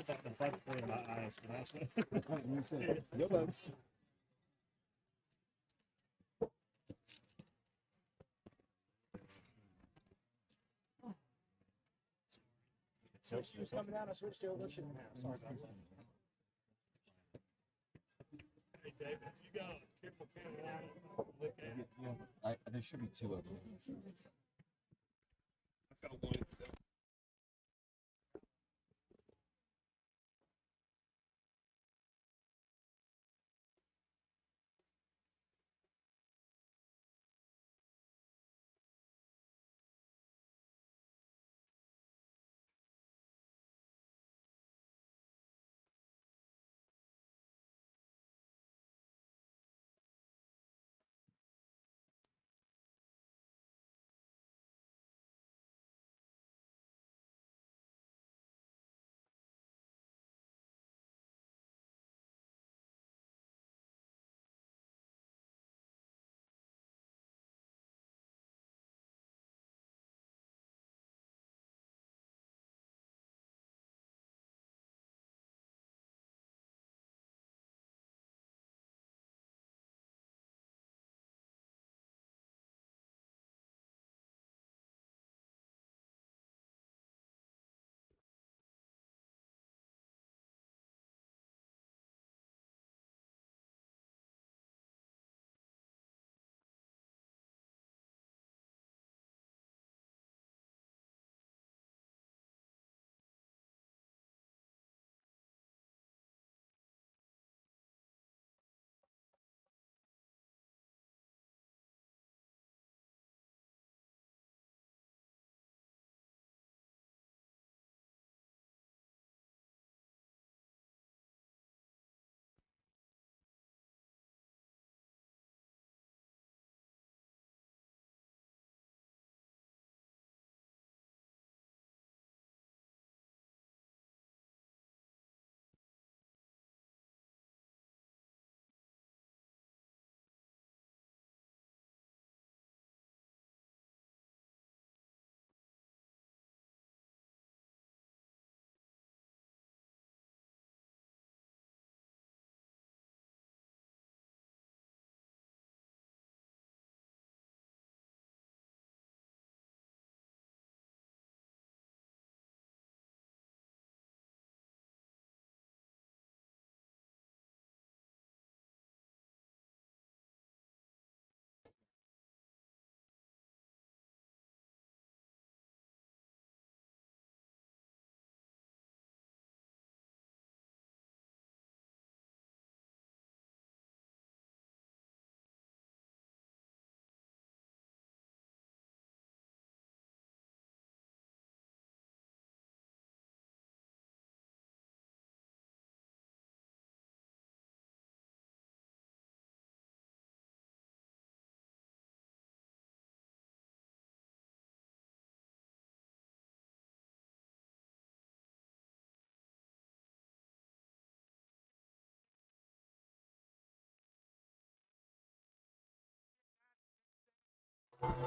thought the fight before my eyes. Your legs. It's coming out. I switched to over. Sorry about that. Hey, David, you got Campbell County look at it. There should be two of them. I've got one.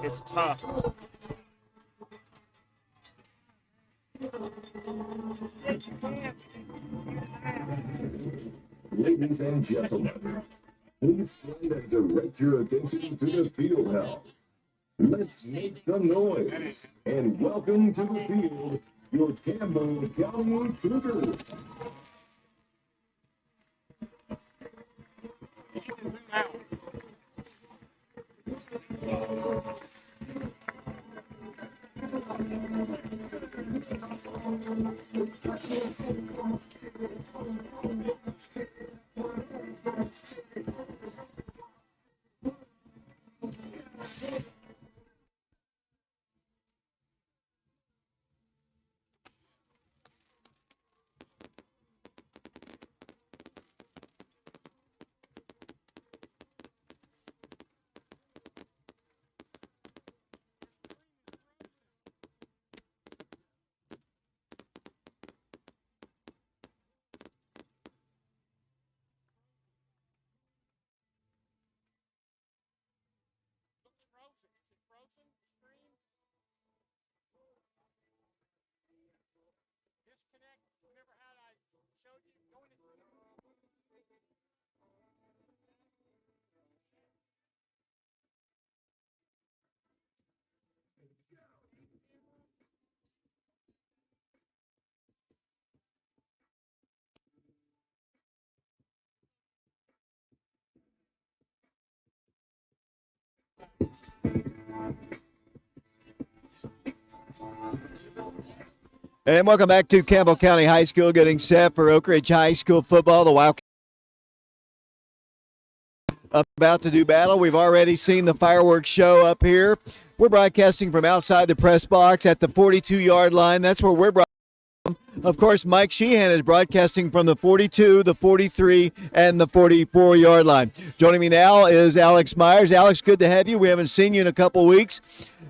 It's tough. Ladies and gentlemen, please slide and direct your attention to the field house. Let's make some noise and welcome to the field your Campbell County Cougars. And welcome back to Campbell County High School, getting set for Oak Ridge High School football. The Wildcats about to do battle. We've already seen the fireworks show up here. We're broadcasting from outside the press box at the 42-yard line. That's where we're broadcasting. Of course, Mike Sheehan is broadcasting from the 42, the 43, and the 44-yard line. Joining me now is Alex Myers. Alex, good to have you. We haven't seen you in a couple weeks.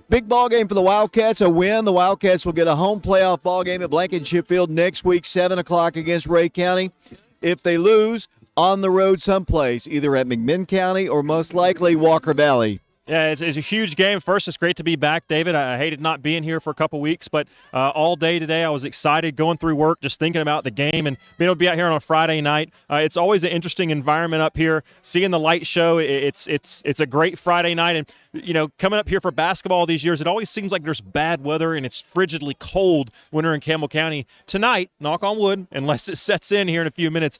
Big ball game for the Wildcats, a win. The Wildcats will get a home playoff ball game at Blankenship Field next week, 7 o'clock against Ray County. If they lose, on the road someplace, either at McMinn County or most likely Walker Valley. Yeah, it's a huge game. First, it's great to be back, David. I hated not being here for a couple weeks, but all day today I was excited going through work, just thinking about the game and being able to be out here on a Friday night. It's always an interesting environment up here. Seeing the light show, it's a great Friday night. And, you know, coming up here for basketball these years, it always seems like there's bad weather and it's frigidly cold when we're in Campbell County. Tonight, knock on wood, unless it sets in here in a few minutes,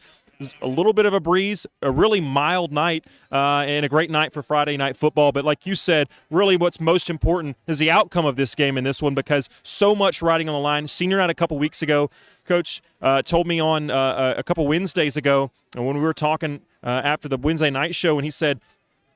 a little bit of a breeze, a really mild night, and a great night for Friday night football. But like you said, really what's most important is the outcome of this game in this one, because so much riding on the line. Senior night a couple weeks ago, Coach told me on a couple Wednesdays ago, and when we were talking after the Wednesday night show, and he said,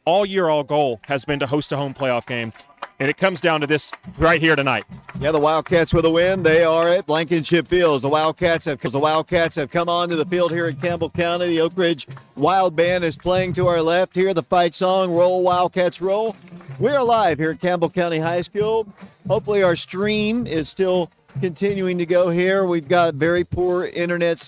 all year, our goal has been to host a home playoff game. And it comes down to this right here tonight. Yeah, the Wildcats with a win. They are at Blankenship Fields. The Wildcats have come onto the field here in Campbell County. The Oak Ridge Wild Band is playing to our left here. The fight song, Roll Wildcats Roll. We are live here at Campbell County High School. Hopefully our stream is still continuing to go here. We've got very poor internet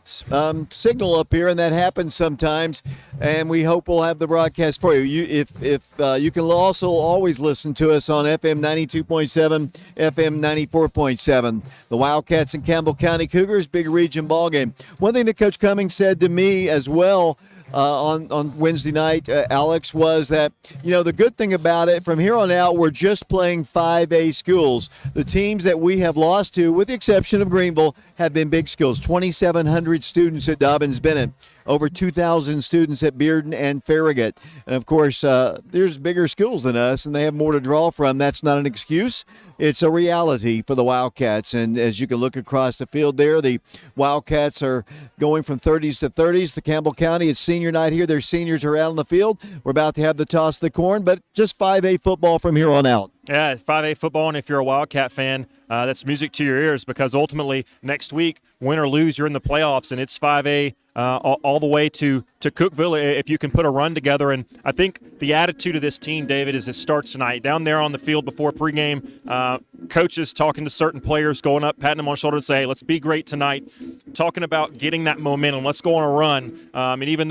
signal up here, and that happens sometimes. And we hope we'll have the broadcast for you. You can also always listen to us on FM 92.7, FM 94.7. The Wildcats and Campbell County Cougars, big region ball game. One thing that Coach Cummings said to me as well on Wednesday night, Alex, was that, you know, the good thing about it, from here on out, we're just playing 5A schools. The teams that we have lost to, with the exception of Greenville, have been big schools. 2,700 students at Dobbins-Bennett, over 2,000 students at Bearden and Farragut. And, of course, there's bigger schools than us, and they have more to draw from. That's not an excuse. It's a reality for the Wildcats. And as you can look across the field there, the Wildcats are going from 30s to 30s. The Campbell County, it's senior night here. Their seniors are out on the field. We're about to have the toss of the corn, but just 5A football from here on out. Yeah, 5A football, and if you're a Wildcat fan, that's music to your ears, because ultimately next week, win or lose, you're in the playoffs, and it's 5A all the way to Cookeville if you can put a run together. And I think the attitude of this team, David, is it starts tonight. Down there on the field before pregame, coaches talking to certain players, going up, patting them on the shoulder to say, hey, let's be great tonight, talking about getting that momentum. Let's go on a run. And even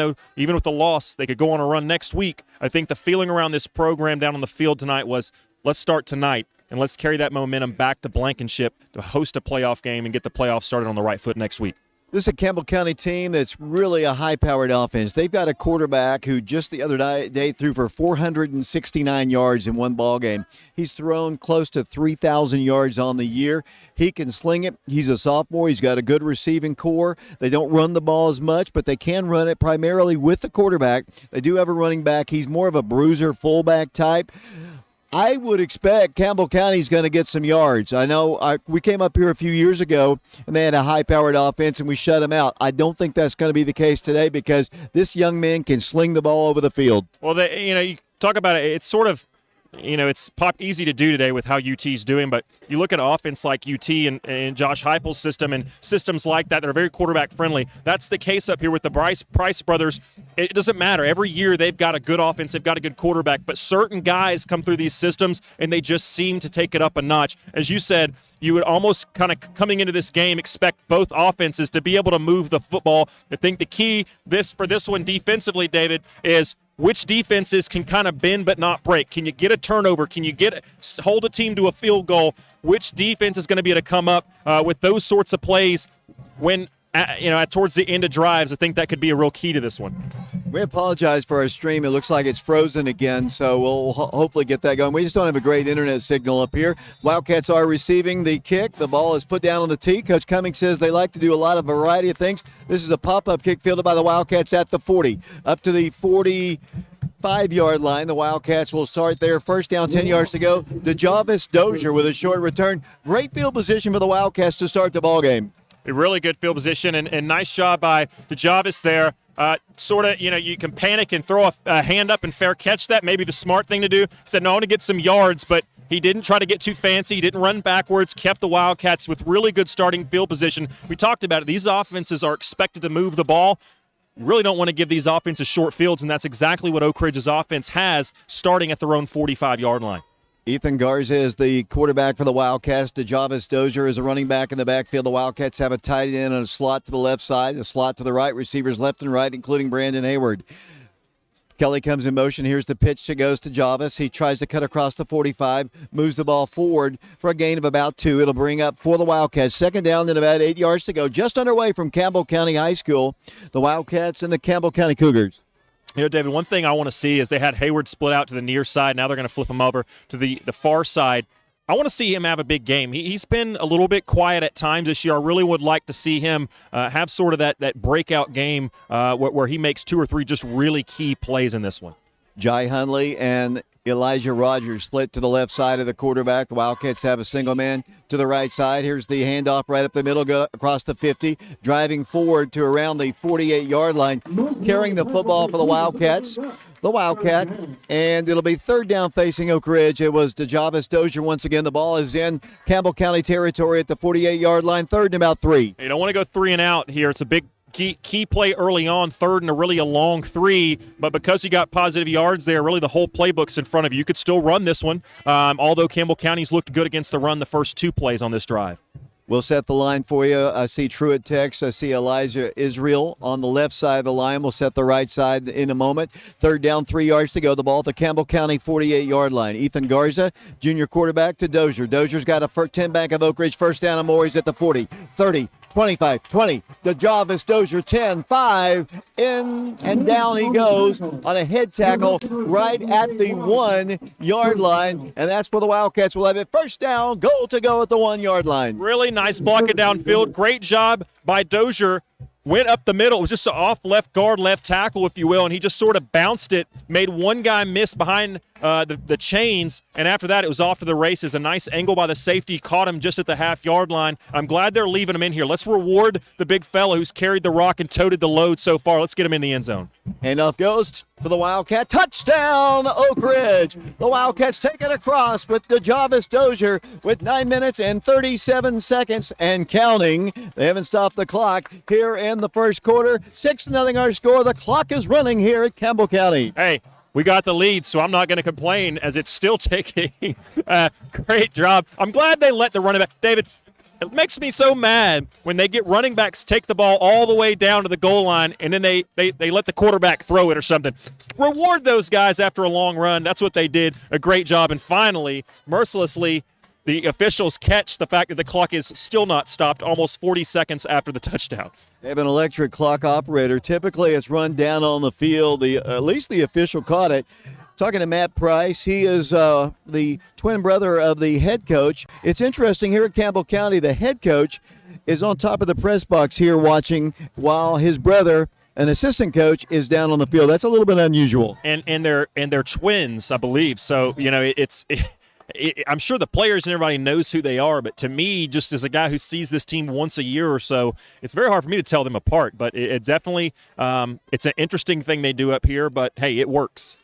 with the loss, they could go on a run next week. I think the feeling around this program down on the field tonight was, let's start tonight, and let's carry that momentum back to Blankenship to host a playoff game and get the playoffs started on the right foot next week. This is a Campbell County team that's really a high-powered offense. They've got a quarterback who just the other day threw for 469 yards in one ball game. He's thrown close to 3,000 yards on the year. He can sling it. He's a sophomore. He's got a good receiving core. They don't run the ball as much, but they can run it primarily with the quarterback. They do have a running back. He's more of a bruiser fullback type. I would expect Campbell County's going to get some yards. I know we came up here a few years ago, and they had a high-powered offense, and we shut them out. I don't think that's going to be the case today, because this young man can sling the ball over the field. Well, you talk about it. It's sort of, it's easy to do today with how UT's doing, but you look at an offense like UT and Josh Heupel's system and systems like that are very quarterback-friendly. That's the case up here with the Price brothers. It doesn't matter. Every year they've got a good offense, they've got a good quarterback, but certain guys come through these systems and they just seem to take it up a notch. As you said, you would almost kind of coming into this game expect both offenses to be able to move the football. I think the key for this one defensively, David, is which defenses can kind of bend but not break. Can you get a turnover? Can you hold a team to a field goal? Which defense is going to be able to come up with those sorts of plays when towards the end of drives? I think that could be a real key to this one. We apologize for our stream. It looks like it's frozen again, so we'll hopefully get that going. We just don't have a great internet signal up here. Wildcats are receiving the kick. The ball is put down on the tee. Coach Cummings says they like to do a lot of variety of things. This is a pop-up kick fielded by the Wildcats at the 40. Up to the 40. 5-yard line. The Wildcats will start there. First down, 10 yards to go. DeJavis Dozier with a short return. Great field position for the Wildcats to start the ballgame. A really good field position, and nice job by DeJavis there. Sort of, you can panic and throw a hand up and fair catch that. Maybe the smart thing to do. He said, no, I want to get some yards, but he didn't try to get too fancy. He didn't run backwards, kept the Wildcats with really good starting field position. We talked about it. These offenses are expected to move the ball. You really don't want to give these offenses short fields, and that's exactly what Oak Ridge's offense has, starting at their own 45-yard line. Ethan Garza is the quarterback for the Wildcats. DeJavis Dozier is a running back in the backfield. The Wildcats have a tight end and a slot to the left side, a slot to the right, receivers left and right, including Brandon Hayward. Kelly comes in motion. Here's the pitch that goes to Javis. He tries to cut across the 45, moves the ball forward for a gain of about 2. It'll bring up for the Wildcats. Second down and about 8 yards to go. Just underway from Campbell County High School. The Wildcats and the Campbell County Cougars. David, one thing I want to see is they had Hayward split out to the near side. Now they're going to flip him over to the far side. I want to see him have a big game. He's been a little bit quiet at times this year. I really would like to see him have sort of that breakout game where he makes 2 or 3 just really key plays in this one. Jai Hunley and Elijah Rogers split to the left side of the quarterback. The Wildcats have a single man to the right side. Here's the handoff right up the middle, go across the 50, driving forward to around the 48-yard line, carrying the football for the Wildcats. The Wildcat, and it'll be third down facing Oak Ridge. It was DeJavis Dozier once again. The ball is in Campbell County territory at the 48-yard line, third and about 3. You don't want to go 3 and out here. It's a big key play early on, third and a long 3, but because you got positive yards there, really the whole playbook's in front of you. You could still run this one, although Campbell County's looked good against the run the first 2 plays on this drive. We'll set the line for you. I see Truett Tex. I see Elijah Israel on the left side of the line. We'll set the right side in a moment. Third down, 3 yards to go. The ball at the Campbell County 48-yard line. Ethan Garza, junior quarterback, to Dozier. Dozier's got a 10 back of Oak Ridge. First down and more. He's at the 40, 30, 25, 20. DeJavis Dozier, 10, 5, in and down he goes on a head tackle right at the 1-yard line, and that's where the Wildcats will have it. First down, goal to go at the 1-yard line. Really nice blocking downfield. Great job by Dozier. Went up the middle. It was just an off left guard, left tackle, if you will, and he just sort of bounced it, made one guy miss behind the chains, and after that it was off to the races. A nice angle by the safety, caught him just at the half-yard line. I'm glad they're leaving him in here. Let's reward the big fella who's carried the rock and toted the load so far. Let's get him in the end zone. Handoff goes for the Wildcat. Touchdown, Oak Ridge. The Wildcats take it across with DeJavis Dozier with 9 minutes and 37 seconds and counting. They haven't stopped the clock here in the first quarter. 6-0 our score. The clock is running here at Campbell County. Hey, we got the lead, so I'm not going to complain as it's still taking a great job. I'm glad they let the running back. David, it makes me so mad when they get running backs take the ball all the way down to the goal line, and then they let the quarterback throw it or something. Reward those guys after a long run. That's what they did. A great job. And finally, mercilessly, the officials catch the fact that the clock is still not stopped almost 40 seconds after the touchdown. They have an electric clock operator. Typically, it's run down on the field. At least the official caught it. Talking to Matt Price, he is the twin brother of the head coach. It's interesting here at Campbell County, the head coach is on top of the press box here watching while his brother, an assistant coach, is down on the field. That's a little bit unusual. And they're twins, I believe. So, I'm sure the players and everybody knows who they are, but to me, just as a guy who sees this team once a year or so, it's very hard for me to tell them apart. But it definitely it's an interesting thing they do up here, but, hey, it works.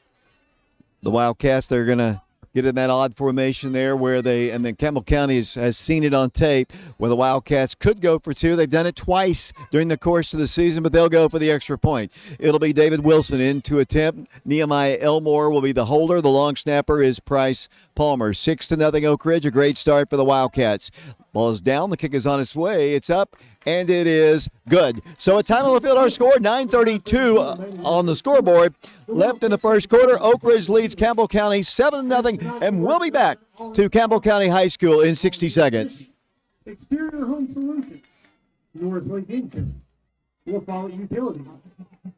The Wildcats, they're going to get in that odd formation there and then Campbell County has seen it on tape where the Wildcats could go for 2. They've done it twice during the course of the season, but they'll go for the extra point. It'll be David Wilson in to attempt. Nehemiah Elmore will be the holder. The long snapper is Price Palmer. 6-0 Oak Ridge, a great start for the Wildcats. Ball is down. The kick is on its way. It's up, and it is good. So a time on the field, our score, 9:32 on the scoreboard. Left in the first quarter, Oak Ridge leads Campbell County 7-0, and we'll be back to Campbell County High School in 60 seconds. Exterior Home Solutions, Northlake Inc. We'll follow utilities.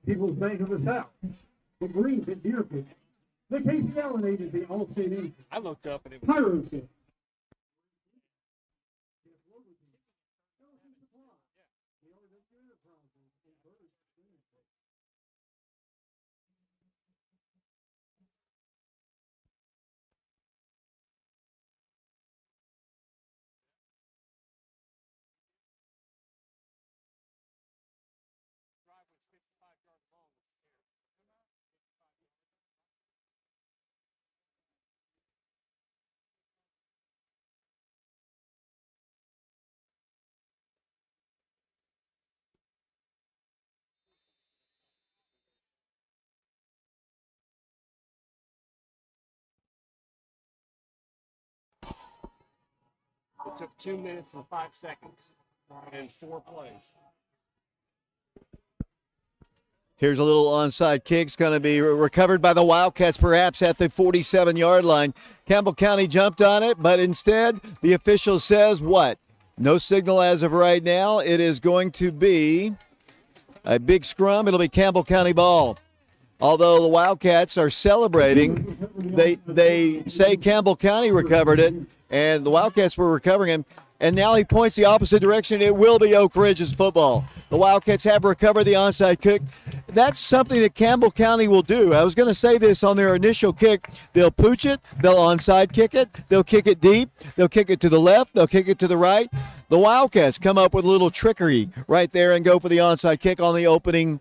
People's Bank of the South. The Greens at Deerfield. The Case Allen Agency, Allstate Inc. I looked up and it was Pyro took 2 minutes and 5 seconds and 4 plays. Here's a little onside kick. It's going to be recovered by the Wildcats, perhaps at the 47-yard line. Campbell County jumped on it, but instead the official says what? No signal as of right now. It is going to be a big scrum. It'll be Campbell County ball. Although the Wildcats are celebrating, they say Campbell County recovered it, and the Wildcats were recovering him. And now he points the opposite direction. It will be Oak Ridge's football. The Wildcats have recovered the onside kick. That's something that Campbell County will do. I was going to say this on their initial kick. They'll pooch it. They'll onside kick it. They'll kick it deep. They'll kick it to the left. They'll kick it to the right. The Wildcats come up with a little trickery right there and go for the onside kick on the opening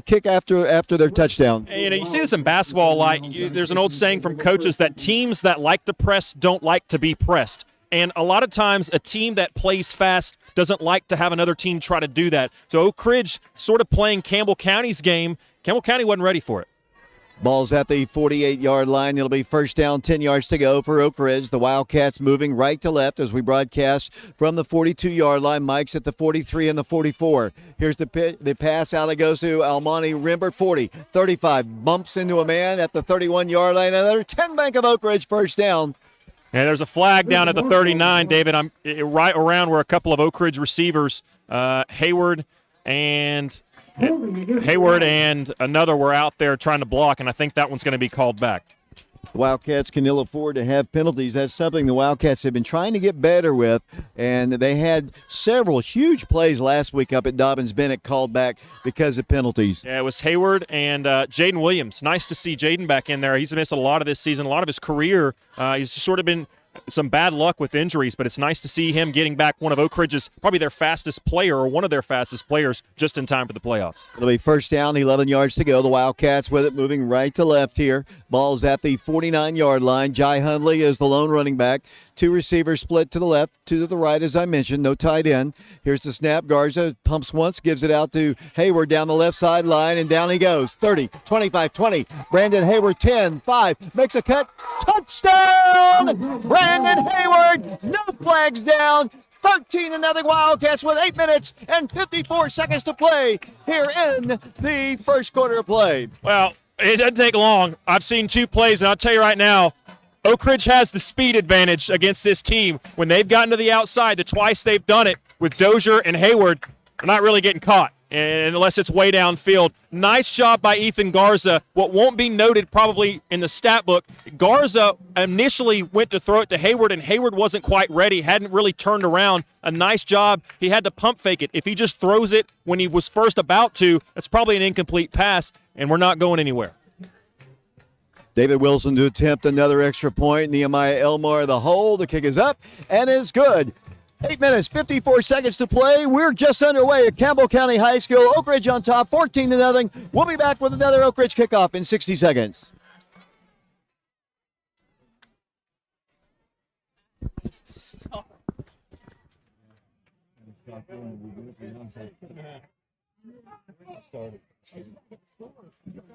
kick after their touchdown. And, you see this in basketball. There's an old saying from coaches that teams that like to press don't like to be pressed. And a lot of times a team that plays fast doesn't like to have another team try to do that. So Oak Ridge sort of playing Campbell County's game. Campbell County wasn't ready for it. Ball's at the 48-yard line. It'll be first down, 10 yards to go for Oak Ridge. The Wildcats moving right to left as we broadcast from the 42-yard line. Mike's at the 43 and the 44. Here's the pass out. It goes to Almani Rimbert, 40, 35. Bumps into a man at the 31-yard line. Another 10 bank of Oak Ridge first down. And there's a flag down at the 39, David. I'm right around where a couple of Oak Ridge receivers, Hayward and another were out there trying to block, and I think that one's going to be called back. The Wildcats can ill afford to have penalties. That's something the Wildcats have been trying to get better with, and they had several huge plays last week up at Dobbins-Bennett called back because of penalties. Yeah, it was Hayward and Jaden Williams. Nice to see Jaden back in there. He's missed a lot of this season, a lot of his career. He's sort of been some bad luck with injuries, but it's nice to see him getting back one of Oak Ridge's, probably their fastest player or one of their fastest players just in time for the playoffs. It'll be first down, 11 yards to go. The Wildcats with it moving right to left here. Ball's at the 49-yard line. Jai Hundley is the lone running back. Two receivers split to the left, two to the right, as I mentioned. No tight end. Here's the snap. Garza pumps once, gives it out to Hayward down the left sideline, and down he goes. 30, 25, 20. Brandon Hayward, 10, 5. Makes a cut. Touchdown! Brandon Hayward, no flags down. 13-0 Wildcats with 8 minutes and 54 seconds to play here in the first quarter of play. Well, it doesn't take long. I've seen 2 plays, and I'll tell you right now, Oak Ridge has the speed advantage against this team. When they've gotten to the outside, the twice they've done it with Dozier and Hayward, they're not really getting caught, unless it's way downfield. Nice job by Ethan Garza. What won't be noted probably in the stat book, Garza initially went to throw it to Hayward, and Hayward wasn't quite ready, hadn't really turned around. A nice job. He had to pump fake it. If he just throws it when he was first about to, that's probably an incomplete pass, and we're not going anywhere. David Wilson to attempt another extra point. Nehemiah Elmore the hole. The kick is up and is good. 8 minutes, 54 seconds to play. We're just underway at Campbell County High School. Oak Ridge on top, 14-0. We'll be back with another Oak Ridge kickoff in 60 seconds.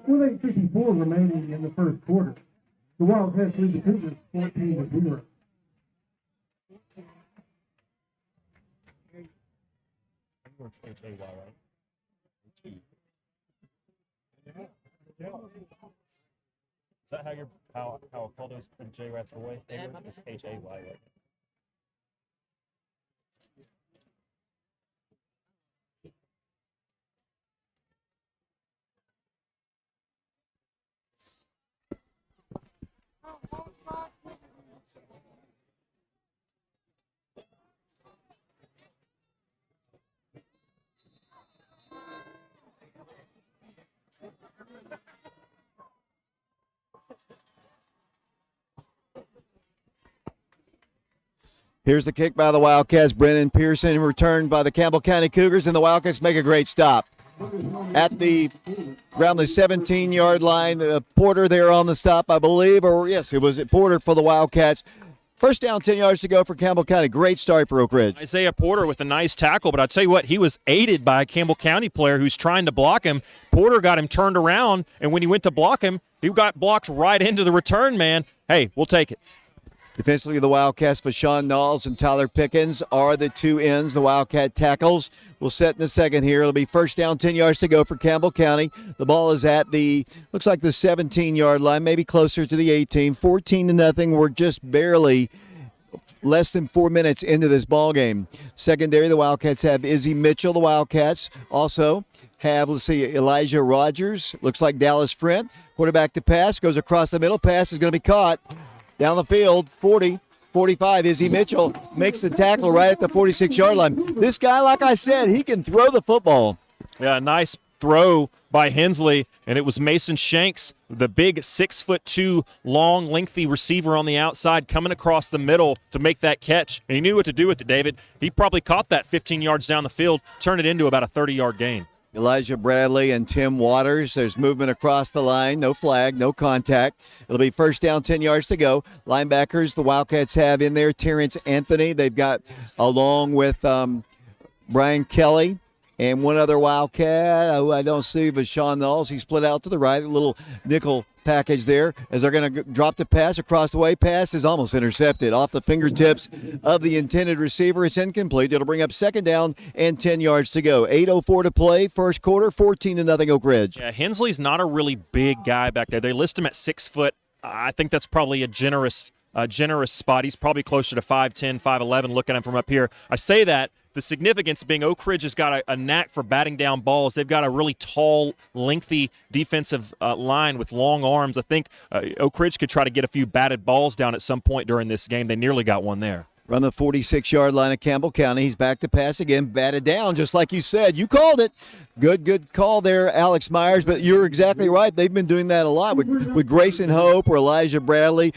With 8:54 remaining in the first quarter, the Wildcats lead the Cougars 14-0. Is that how I call those J-Rats away? It's H-A-Y, right? Here's the kick by the Wildcats. Brennan Pearson returned by the Campbell County Cougars, and the Wildcats make a great stop. At around the 17-yard line, Porter there on the stop, I believe, or yes, it was Porter for the Wildcats. First down, 10 yards to go for Campbell County. Great start for Oak Ridge. Isaiah Porter with a nice tackle, but I'll tell you what, he was aided by a Campbell County player who's trying to block him. Porter got him turned around, and when he went to block him, he got blocked right into the return man. Hey, we'll take it. Defensively, the Wildcats, Vashawn Knowles and Tyler Pickens are the two ends. The Wildcat tackles will set in the second here. It'll be first down, 10 yards to go for Campbell County. The ball is at looks like the 17-yard line, maybe closer to the 18. 14-0. We're just barely less than 4 minutes into this ball game. Secondary, the Wildcats have Izzy Mitchell. The Wildcats also have, Elijah Rogers. Looks like Dallas Frent. Quarterback to pass, goes across the middle. Pass is going to be caught. Down the field, 40, 45. Izzy Mitchell makes the tackle right at the 46-yard line. This guy, like I said, he can throw the football. Yeah, nice throw by Hensley, and it was Mason Shanks, the big 6'2", long, lengthy receiver on the outside, coming across the middle to make that catch. And he knew what to do with it, David. He probably caught that 15 yards down the field, turned it into about a 30-yard gain. Elijah Bradley and Tim Waters. There's movement across the line. No flag, no contact. It'll be first down, 10 yards to go. Linebackers, the Wildcats have in there Terrence Anthony. They've got, along with Brian Kelly and one other Wildcat who I don't see, Vashawn Knowles. He split out to the right, a little nickel package there as they're going to drop the pass across the way. Pass is almost intercepted off the fingertips of the intended receiver. It's incomplete. It'll bring up second down and 10 yards to go. 8:04 to play, first quarter, 14-0 Oak Ridge. Yeah, Hensley's not a really big guy back there. They list him at 6 foot. I think that's probably a generous spot. He's probably closer to 5'10", 5'11", looking at him from up here. I say that. The significance being Oak Ridge has got a knack for batting down balls. They've got a really tall, lengthy defensive line with long arms. I think Oak Ridge could try to get a few batted balls down at some point during this game. They nearly got one there. From the 46-yard line of Campbell County, he's back to pass again, batted down, just like you said. You called it. Good call there, Alex Myers, but you're exactly right. They've been doing that a lot with Grayson Hope or Elijah Bradley,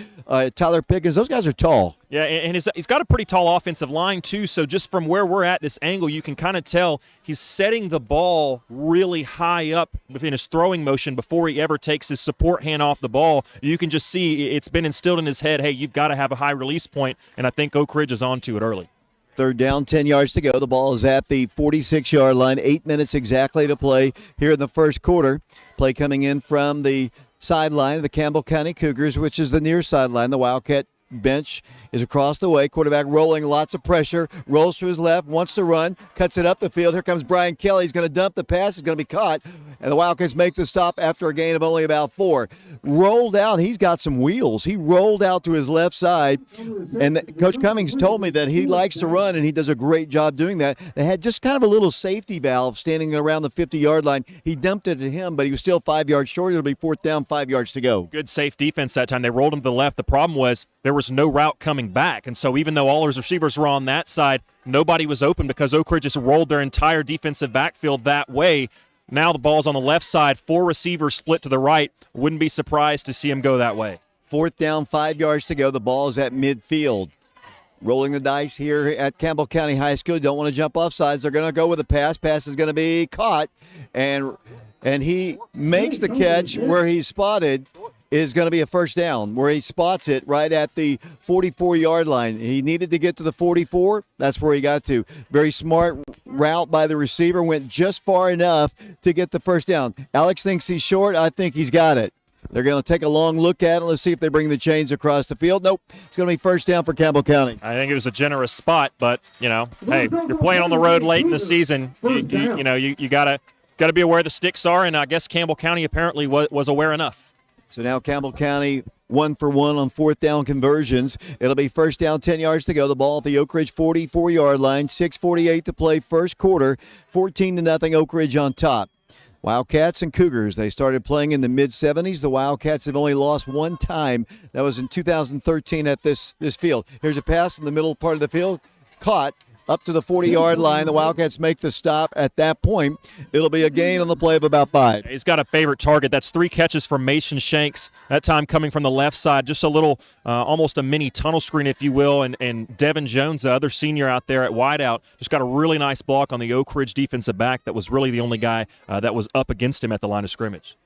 Tyler Pickens. Those guys are tall. Yeah, and he's got a pretty tall offensive line, too, so just from where we're at this angle, you can kind of tell he's setting the ball really high up in his throwing motion before he ever takes his support hand off the ball. You can just see it's been instilled in his head, hey, you've got to have a high release point, and I think Oak Ridge is on to it early. Third down, 10 yards to go. The ball is at the 46-yard line. 8 minutes exactly to play here in the first quarter. Play coming in from the sideline of the Campbell County Cougars, which is the near sideline. The Wildcat bench is across the way. Quarterback rolling, lots of pressure. Rolls to his left, wants to run, cuts it up the field. Here comes Brian Kelly. He's going to dump the pass. It's going to be caught. And the Wildcats make the stop after a gain of only about 4. Rolled out. He's got some wheels. He rolled out to his left side. And Coach Cummings told me that he likes to run, and he does a great job doing that. They had just kind of a little safety valve standing around the 50-yard line. He dumped it at him, but he was still 5 yards short. It'll be fourth down, 5 yards to go. Good safe defense that time. They rolled him to the left. The problem was there was no route coming back. And so even though all his receivers were on that side, nobody was open because Oak Ridge just rolled their entire defensive backfield that way. Now the ball's on the left side, 4 receivers split to the right. Wouldn't be surprised to see him go that way. Fourth down, 5 yards to go. The ball is at midfield. Rolling the dice here at Campbell County High School. Don't want to jump off sides. They're going to go with a pass. Pass is going to be caught. And he makes the catch where he's spotted. Is going to be a first down where he spots it right at the 44-yard line. He needed to get to the 44. That's where he got to. Very smart route by the receiver. Went just far enough to get the first down. Alex thinks he's short. I think he's got it. They're going to take a long look at it. Let's see if they bring the chains across the field. Nope. It's going to be first down for Campbell County. I think it was a generous spot, but, hey, you're playing on the road late in the season. You got to be aware the sticks are, and I guess Campbell County apparently was aware enough. So now Campbell County 1 for 1 on fourth down conversions. It'll be first down, 10 yards to go. The ball at the Oak Ridge 44-yard line. 6:48 to play first quarter. 14-0 Oak Ridge on top. Wildcats and Cougars, they started playing in the mid-'70s. The Wildcats have only lost one time. That was in 2013 at this field. Here's a pass in the middle part of the field. Caught. Up to the 40-yard line. The Wildcats make the stop. At that point, it'll be a gain on the play of about 5. He's got a favorite target. That's 3 catches from Mason Shanks, that time coming from the left side. Just a little, almost a mini tunnel screen, if you will. And Devin Jones, the other senior out there at wideout, just got a really nice block on the Oak Ridge defensive back. That was really the only guy that was up against him at the line of scrimmage.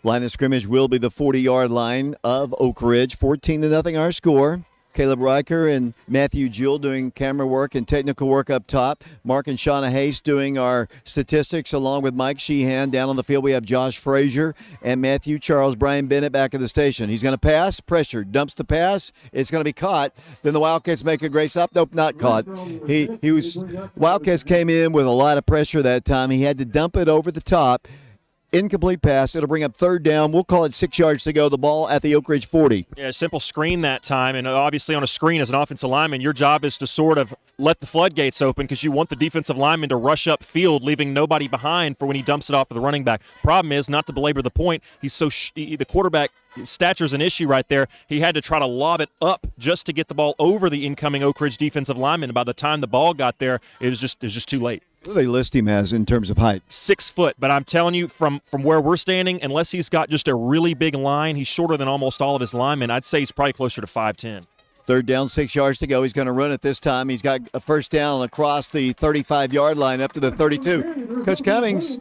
Line of scrimmage will be the 40-yard line of Oak Ridge. 14-0 our score. Caleb Riker and Matthew Jewell doing camera work and technical work up top. Mark and Shauna Hayes doing our statistics along with Mike Sheehan. Down on the field, we have Josh Frazier and Matthew Charles. Brian Bennett back at the station. He's going to pass, pressure, dumps the pass. It's going to be caught. Then the Wildcats make a great stop. Nope, not caught. Wildcats came in with a lot of pressure that time. He had to dump it over the top. Incomplete pass. It'll bring up third down. We'll call it 6 yards to go. The ball at the Oak Ridge 40. Yeah, simple screen that time. And obviously on a screen as an offensive lineman, your job is to sort of let the floodgates open because you want the defensive lineman to rush up field, leaving nobody behind for when he dumps it off of the running back. Problem is, not to belabor the point, the quarterback stature is an issue right there. He had to try to lob it up just to get the ball over the incoming Oak Ridge defensive lineman. And by the time the ball got there, it was just too late. What do they list him as in terms of height? 6 foot, but I'm telling you, from where we're standing, unless he's got just a really big line, he's shorter than almost all of his linemen. I'd say he's probably closer to 5'10". Third down, 6 yards to go. He's going to run it this time. He's got a first down across the 35-yard line up to the 32. Coach Cummings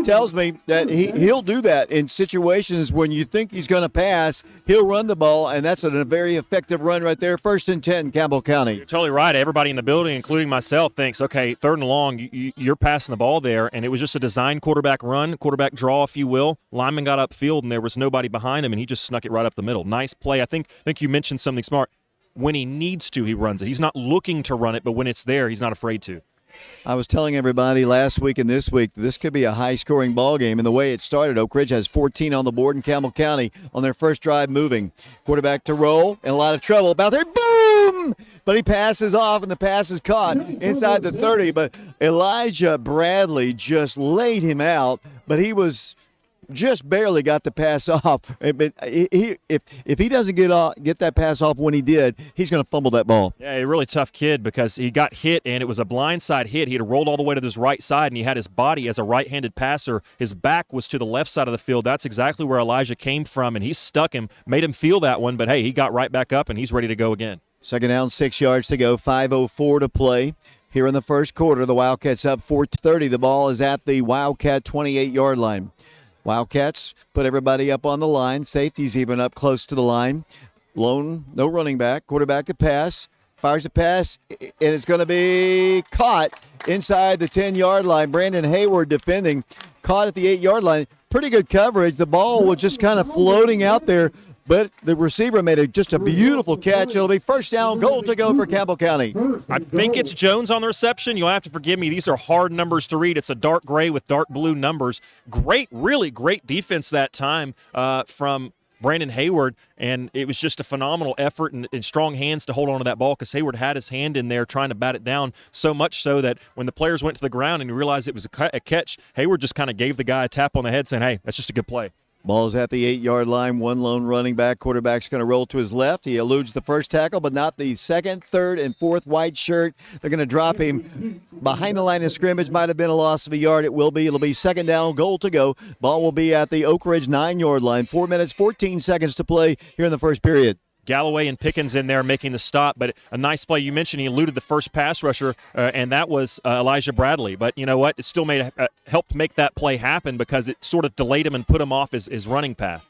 tells me that he'll do that in situations when you think he's going to pass. He'll run the ball, and that's a very effective run right there. 1st and 10, Campbell County. You're totally right. Everybody in the building, including myself, thinks, okay, 3rd and long, you're passing the ball there, and it was just a design quarterback run, quarterback draw, if you will. Lineman got upfield, and there was nobody behind him, and he just snuck it right up the middle. Nice play. I think you mentioned something smart. When he needs to, he runs it. He's not looking to run it, but when it's there, he's not afraid to. I was telling everybody last week and this week this could be a high-scoring ball game. And the way it started, Oak Ridge has 14 on the board in Campbell County on their first drive moving. Quarterback to roll, in a lot of trouble. About there, boom! But he passes off, and the pass is caught inside the 30. But Elijah Bradley just laid him out, but he was just barely got the pass off. But if he doesn't get that pass off when he did, he's going to fumble that ball. Yeah, a really tough kid because he got hit, and it was a blindside hit. He had rolled all the way to his right side, and he had his body as a right-handed passer. His back was to the left side of the field. That's exactly where Elijah came from, and he stuck him, made him feel that one. But, hey, he got right back up, and he's ready to go again. Second down, 6 yards to go, 5:04 to play. Here in the first quarter, the Wildcats up 4-30. The ball is at the Wildcat 28-yard line. Wildcats put everybody up on the line. Safety's even up close to the line. Lone, no running back. Quarterback to pass. Fires a pass, and it's going to be caught inside the 10-yard line. Brandon Hayward defending. Caught at the 8-yard line. Pretty good coverage. The ball was just kind of floating out there, but the receiver made just a beautiful catch. It'll be first down, goal to go for Campbell County. I think it's Jones on the reception. You'll have to forgive me. These are hard numbers to read. It's a dark gray with dark blue numbers. Great, really great defense that time from Brandon Hayward, and it was just a phenomenal effort and strong hands to hold on to that ball because Hayward had his hand in there trying to bat it down, so much so that when the players went to the ground and realized it was a catch, Hayward just kind of gave the guy a tap on the head saying, hey, that's just a good play. Ball's at the 8-yard line. One lone running back. Quarterback's going to roll to his left. He eludes the first tackle, but not the second, third, and fourth white shirt. They're going to drop him behind the line of scrimmage. Might have been a loss of a yard. It will be. It'll be second down, goal to go. Ball will be at the Oak Ridge 9-yard line. 4 minutes, 14 seconds to play here in the first period. Galloway and Pickens in there making the stop, but a nice play. You mentioned he eluded the first pass rusher, and that was Elijah Bradley. But you know what? It still helped make that play happen because it sort of delayed him and put him off his running path.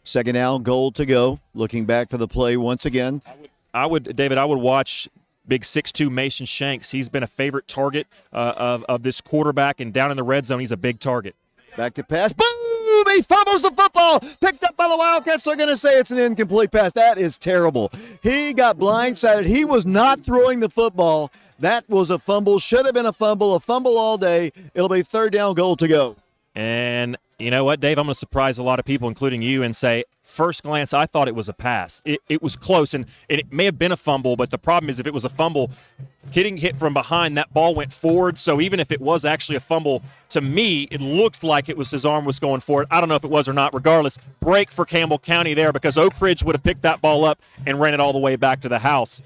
Second down, goal to go. Looking back for the play once again. David, I would watch big 6'2" Mason Shanks. He's been a favorite target of this quarterback, and down in the red zone, he's a big target. Back to pass. Boom! He fumbles the football. Picked up by the Wildcats. They're going to say it's an incomplete pass. That is terrible. He got blindsided. He was not throwing the football. That was a fumble. Should have been a fumble all day. It'll be third down, goal to go. And you know what, Dave? I'm going to surprise a lot of people, including you, and say, first glance, I thought it was a pass. It was close, and it may have been a fumble, but the problem is if it was a fumble, getting hit from behind, that ball went forward. So even if it was actually a fumble, to me, it looked like it was his arm was going forward. I don't know if it was or not. Regardless, break for Campbell County there because Oak Ridge would have picked that ball up and ran it all the way back to the house.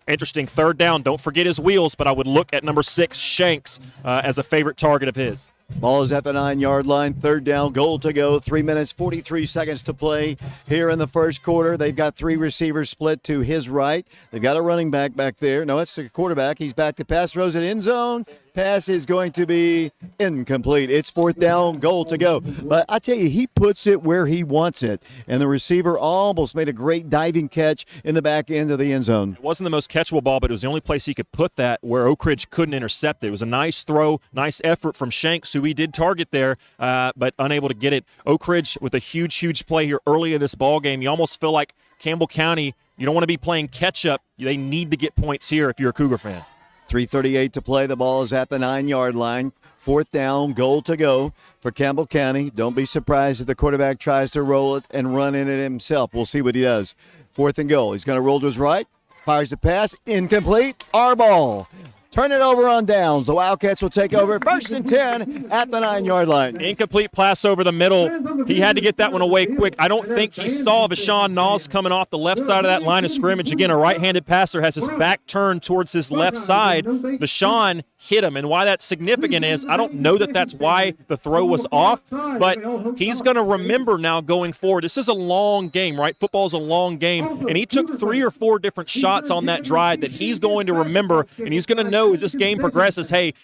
Interesting third down. Don't forget his wheels, but I would look at number 6, Shanks, as a favorite target of his. Ball is at the 9-yard line. Third down, goal to go. 3 minutes, 43 seconds to play here in the first quarter. They've got 3 receivers split to his right. They've got a running back there. No, it's the quarterback. He's back to pass, throws it end zone. Pass is going to be incomplete. It's 4th down, goal to go. But I tell you, he puts it where he wants it. And the receiver almost made a great diving catch in the back end of the end zone. It wasn't the most catchable ball, but it was the only place he could put that where Oak Ridge couldn't intercept it. It was a nice throw, nice effort from Shanks, who he did target there, but unable to get it. Oak Ridge with a huge, huge play here early in this ball game. You almost feel like Campbell County, you don't want to be playing catch-up. They need to get points here if you're a Cougar fan. 3:38 to play. The ball is at the 9-yard line. 4th down, goal to go for Campbell County. Don't be surprised if the quarterback tries to roll it and run in it himself. We'll see what he does. 4th and goal. He's going to roll to his right. Fires the pass. Incomplete. Our ball. Turn it over on downs. The Wildcats will take over 1st and 10 at the 9-yard line. Incomplete pass over the middle. He had to get that one away quick. I don't think he saw Vashon Knauss coming off the left side of that line of scrimmage. Again, a right-handed passer has his back turned towards his left side. Vashon hit him, and why that's significant is I don't know that that's why the throw was off, but he's going to remember now going forward. This is a long game, right? Football is a long game, and he took 3 or 4 different shots on that drive that he's going to remember, and he's going to know as this game progresses, hey,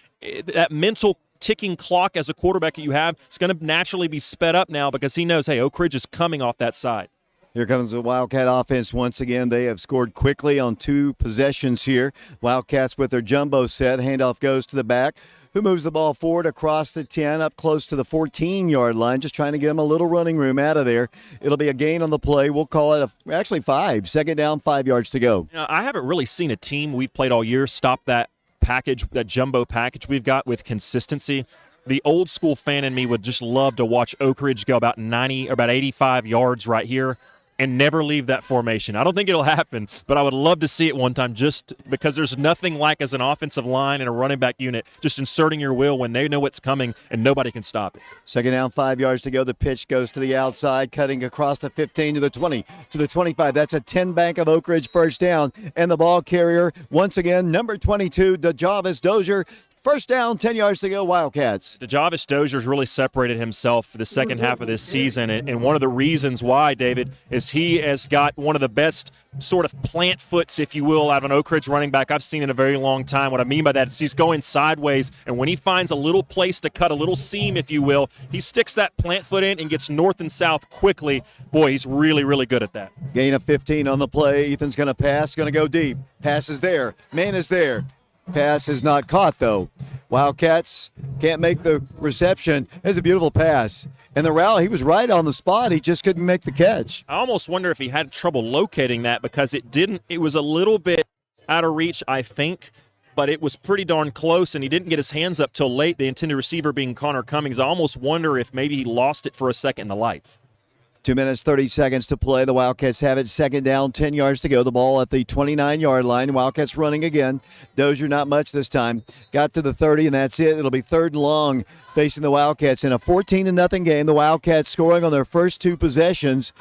that mental ticking clock as a quarterback that you have is going to naturally be sped up now because he knows, hey, Oak Ridge is coming off that side. Here comes the Wildcat offense once again. They have scored quickly on 2 possessions here. Wildcats with their jumbo set. Handoff goes to the back, who moves the ball forward across the 10, up close to the 14-yard line, just trying to get him a little running room out of there. It'll be a gain on the play. We'll call it actually 5. 2nd down, 5 yards to go. You know, I haven't really seen a team we've played all year stop that package, that jumbo package we've got with consistency. The old school fan in me would just love to watch Oak Ridge go about 90 or about 85 yards right here and never leave that formation. I don't think it'll happen, but I would love to see it one time just because there's nothing like as an offensive line and a running back unit just inserting your will when they know what's coming and nobody can stop it. 2nd down, 5 yards to go. The pitch goes to the outside, cutting across the 15 to the 20 to the 25. That's a 10 bank of Oak Ridge 1st down. And the ball carrier, once again, number 22, DeJavis Dozier. 1st down, 10 yards to go, Wildcats. DeJavis Dozier's really separated himself for the second half of this season, and one of the reasons why, David, is he has got one of the best sort of plant foots, if you will, out of an Oak Ridge running back I've seen in a very long time. What I mean by that is he's going sideways, and when he finds a little place to cut, a little seam, if you will, he sticks that plant foot in and gets north and south quickly. Boy, he's really, really good at that. Gain of 15 on the play. Ethan's going to pass, going to go deep. Pass is there. Man is there. Pass is not caught, though. Wildcats can't make the reception. It's a beautiful pass. And the route, he was right on the spot. He just couldn't make the catch. I almost wonder if he had trouble locating that because it was a little bit out of reach, I think, but it was pretty darn close, and he didn't get his hands up till late, the intended receiver being Connor Cummings. I almost wonder if maybe he lost it for a second in the lights. 2 minutes, 30 seconds to play. The Wildcats have it. 2nd down, 10 yards to go. The ball at the 29-yard line. Wildcats running again. Dozier not much this time. Got to the 30, and that's it. It'll be 3rd and long facing the Wildcats in a 14-0 game. The Wildcats scoring on their first 2 possessions.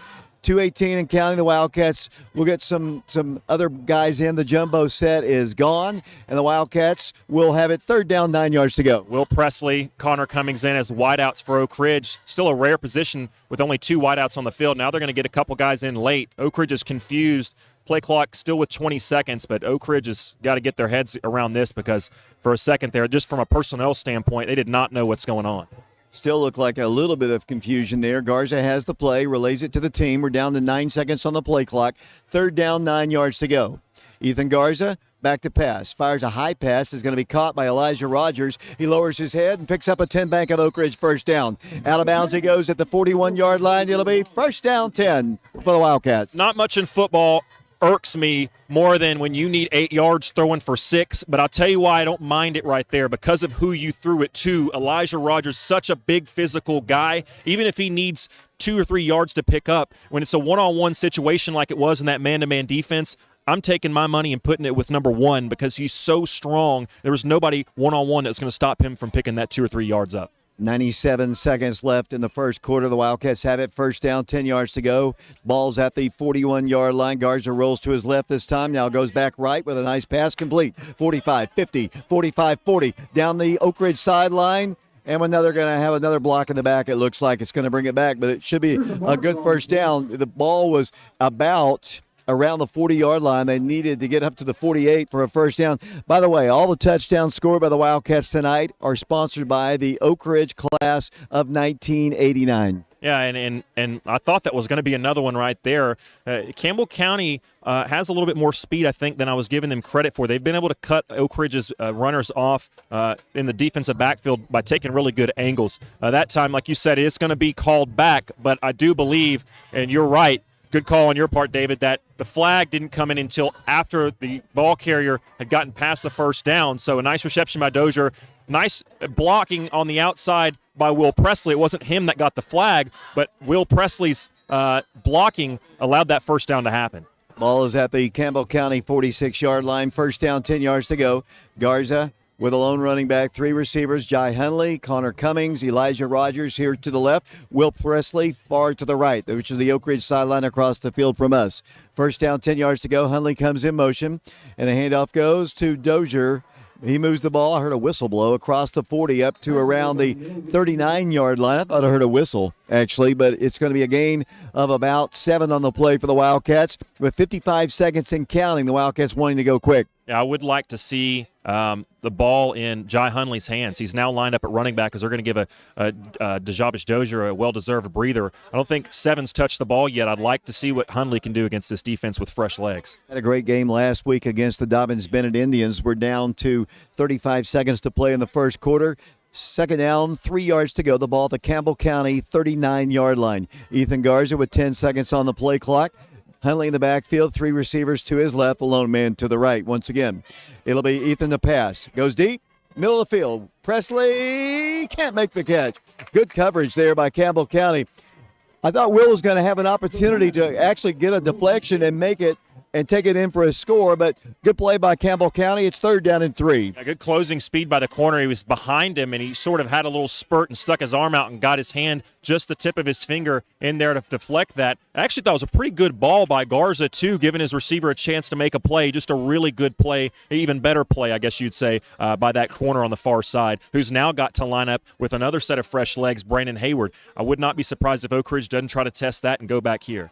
2:18 and counting. The Wildcats will get some other guys in. The jumbo set is gone, and the Wildcats will have it 3rd down, 9 yards to go. Will Presley, Connor Cummings in as wideouts for Oak Ridge. Still a rare position with only 2 wideouts on the field. Now they're going to get a couple guys in late. Oak Ridge is confused. Play clock still with 20 seconds, but Oak Ridge has got to get their heads around this because for a second there, just from a personnel standpoint, they did not know what's going on. Still look like a little bit of confusion there. Garza has the play, relays it to the team. We're down to 9 seconds on the play clock. 3rd down, 9 yards to go. Ethan Garza back to pass. Fires a high pass. Is going to be caught by Elijah Rogers. He lowers his head and picks up a 10 bank of Oak Ridge 1st down. Out of bounds he goes at the 41-yard line. It'll be 1st down, 10 for the Wildcats. Not much in football irks me more than when you need 8 yards throwing for 6, but I'll tell you why I don't mind it right there, because of who you threw it to. Elijah Rogers, such a big physical guy, even if he needs 2 or 3 yards to pick up, when it's a one-on-one situation like it was in that man-to-man defense, I'm taking my money and putting it with number 1 because he's so strong. There was nobody one-on-one that's going to stop him from picking that 2 or 3 yards up. 97 seconds left in the first quarter. The Wildcats have it. 1st down, 10 yards to go. Ball's at the 41-yard line. Garza rolls to his left this time. Now goes back right with a nice pass complete. 45, 50, 45, 40. Down the Oak Ridge sideline. And when they're going to have another block in the back, it looks like it's going to bring it back. But it should be a good 1st down. The ball was about around the 40-yard line. They needed to get up to the 48 for a first down. By the way, all the touchdowns scored by the Wildcats tonight are sponsored by the Oak Ridge class of 1989. Yeah, and I thought that was going to be another one right there. Campbell County has a little bit more speed, I think, than I was giving them credit for. They've been able to cut Oak Ridge's runners off in the defensive backfield by taking really good angles. That time, like you said, it's going to be called back, but I do believe, and you're right, good call on your part, David, that the flag didn't come in until after the ball carrier had gotten past the first down. So a nice reception by Dozier. Nice blocking on the outside by Will Presley. It wasn't him that got the flag, but Will Presley's blocking allowed that first down to happen. Ball is at the Campbell County 46-yard line. First down, 10 yards to go. Garza with a lone running back, 3 receivers, Jai Hunley, Connor Cummings, Elijah Rogers here to the left, Will Presley far to the right, which is the Oak Ridge sideline across the field from us. First down, 10 yards to go. Hunley comes in motion, and the handoff goes to Dozier. He moves the ball. I heard a whistle blow across the 40 up to around the 39-yard line. I thought I heard a whistle, actually, but it's going to be a gain of about 7 on the play for the Wildcats. With 55 seconds and counting, the Wildcats wanting to go quick. Yeah, I would like to see the ball in Jai Hunley's hands. He's now lined up at running back because they're going to give a Dejavish Dozier a well-deserved breather. I don't think Seven's touched the ball yet. I'd like to see what Hunley can do against this defense with fresh legs. Had a great game last week against the Dobbins-Bennett Indians. We're down to 35 seconds to play in the first quarter. Second down, 3 yards to go. The ball at the Campbell County 39-yard line. Ethan Garza with 10 seconds on the play clock. Hunley in the backfield, 3 receivers to his left, a lone man to the right. Once again, it'll be Ethan to pass. Goes deep, middle of the field. Presley can't make the catch. Good coverage there by Campbell County. I thought Will was going to have an opportunity to actually get a deflection and make it and take it in for a score, but good play by Campbell County. It's 3rd down and 3. A good closing speed by the corner. He was behind him, and he sort of had a little spurt and stuck his arm out and got his hand, just the tip of his finger, in there to deflect that. I actually thought it was a pretty good ball by Garza, too, giving his receiver a chance to make a play. Just a really good play, even better play, I guess you'd say, by that corner on the far side, who's now got to line up with another set of fresh legs, Brandon Hayward. I would not be surprised if Oak Ridge doesn't try to test that and go back here.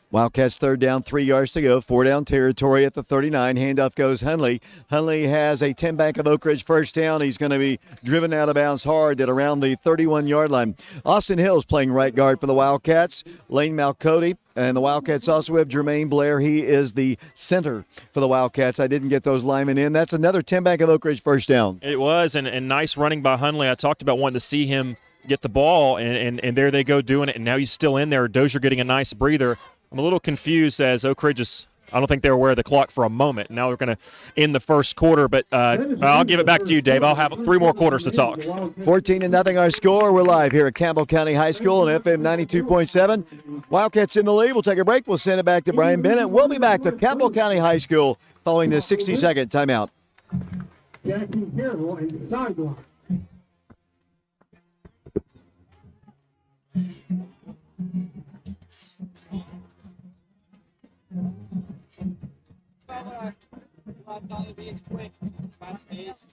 Wildcats 3rd down, 3 yards to go. 4-down territory at the 39. Handoff goes Hunley. Hunley has a 10-back of Oak Ridge first down. He's going to be driven out of bounds hard at around the 31-yard line. Austin Hill's playing right guard for the Wildcats. Lane Malcote. And the Wildcats also have Jermaine Blair. He is the center for the Wildcats. I didn't get those linemen in. That's another 10-back of Oak Ridge first down. It was, and nice running by Hunley. I talked about wanting to see him get the ball, and there they go doing it, and now he's still in there. Dozier getting a nice breather. I'm a little confused as Oak Ridge is – I don't think they were aware of the clock for a moment. Now we're going to end the first quarter, but I'll give it back to you, Dave. I'll have 3 more quarters to talk. 14-0 our score. We're live here at Campbell County High School on FM 92.7. Wildcats in the lead. We'll take a break. We'll send it back to Brian Bennett. We'll be back to Campbell County High School following this 60-second timeout. Jackie Carroll and the sideline. It's quick, it's fast paced.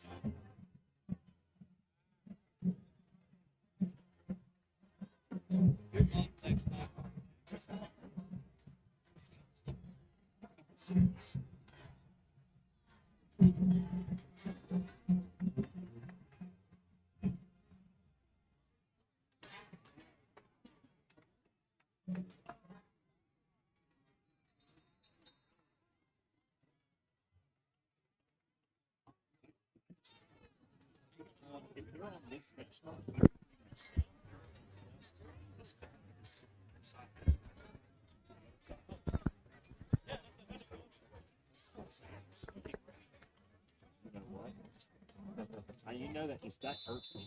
You know that hurts me.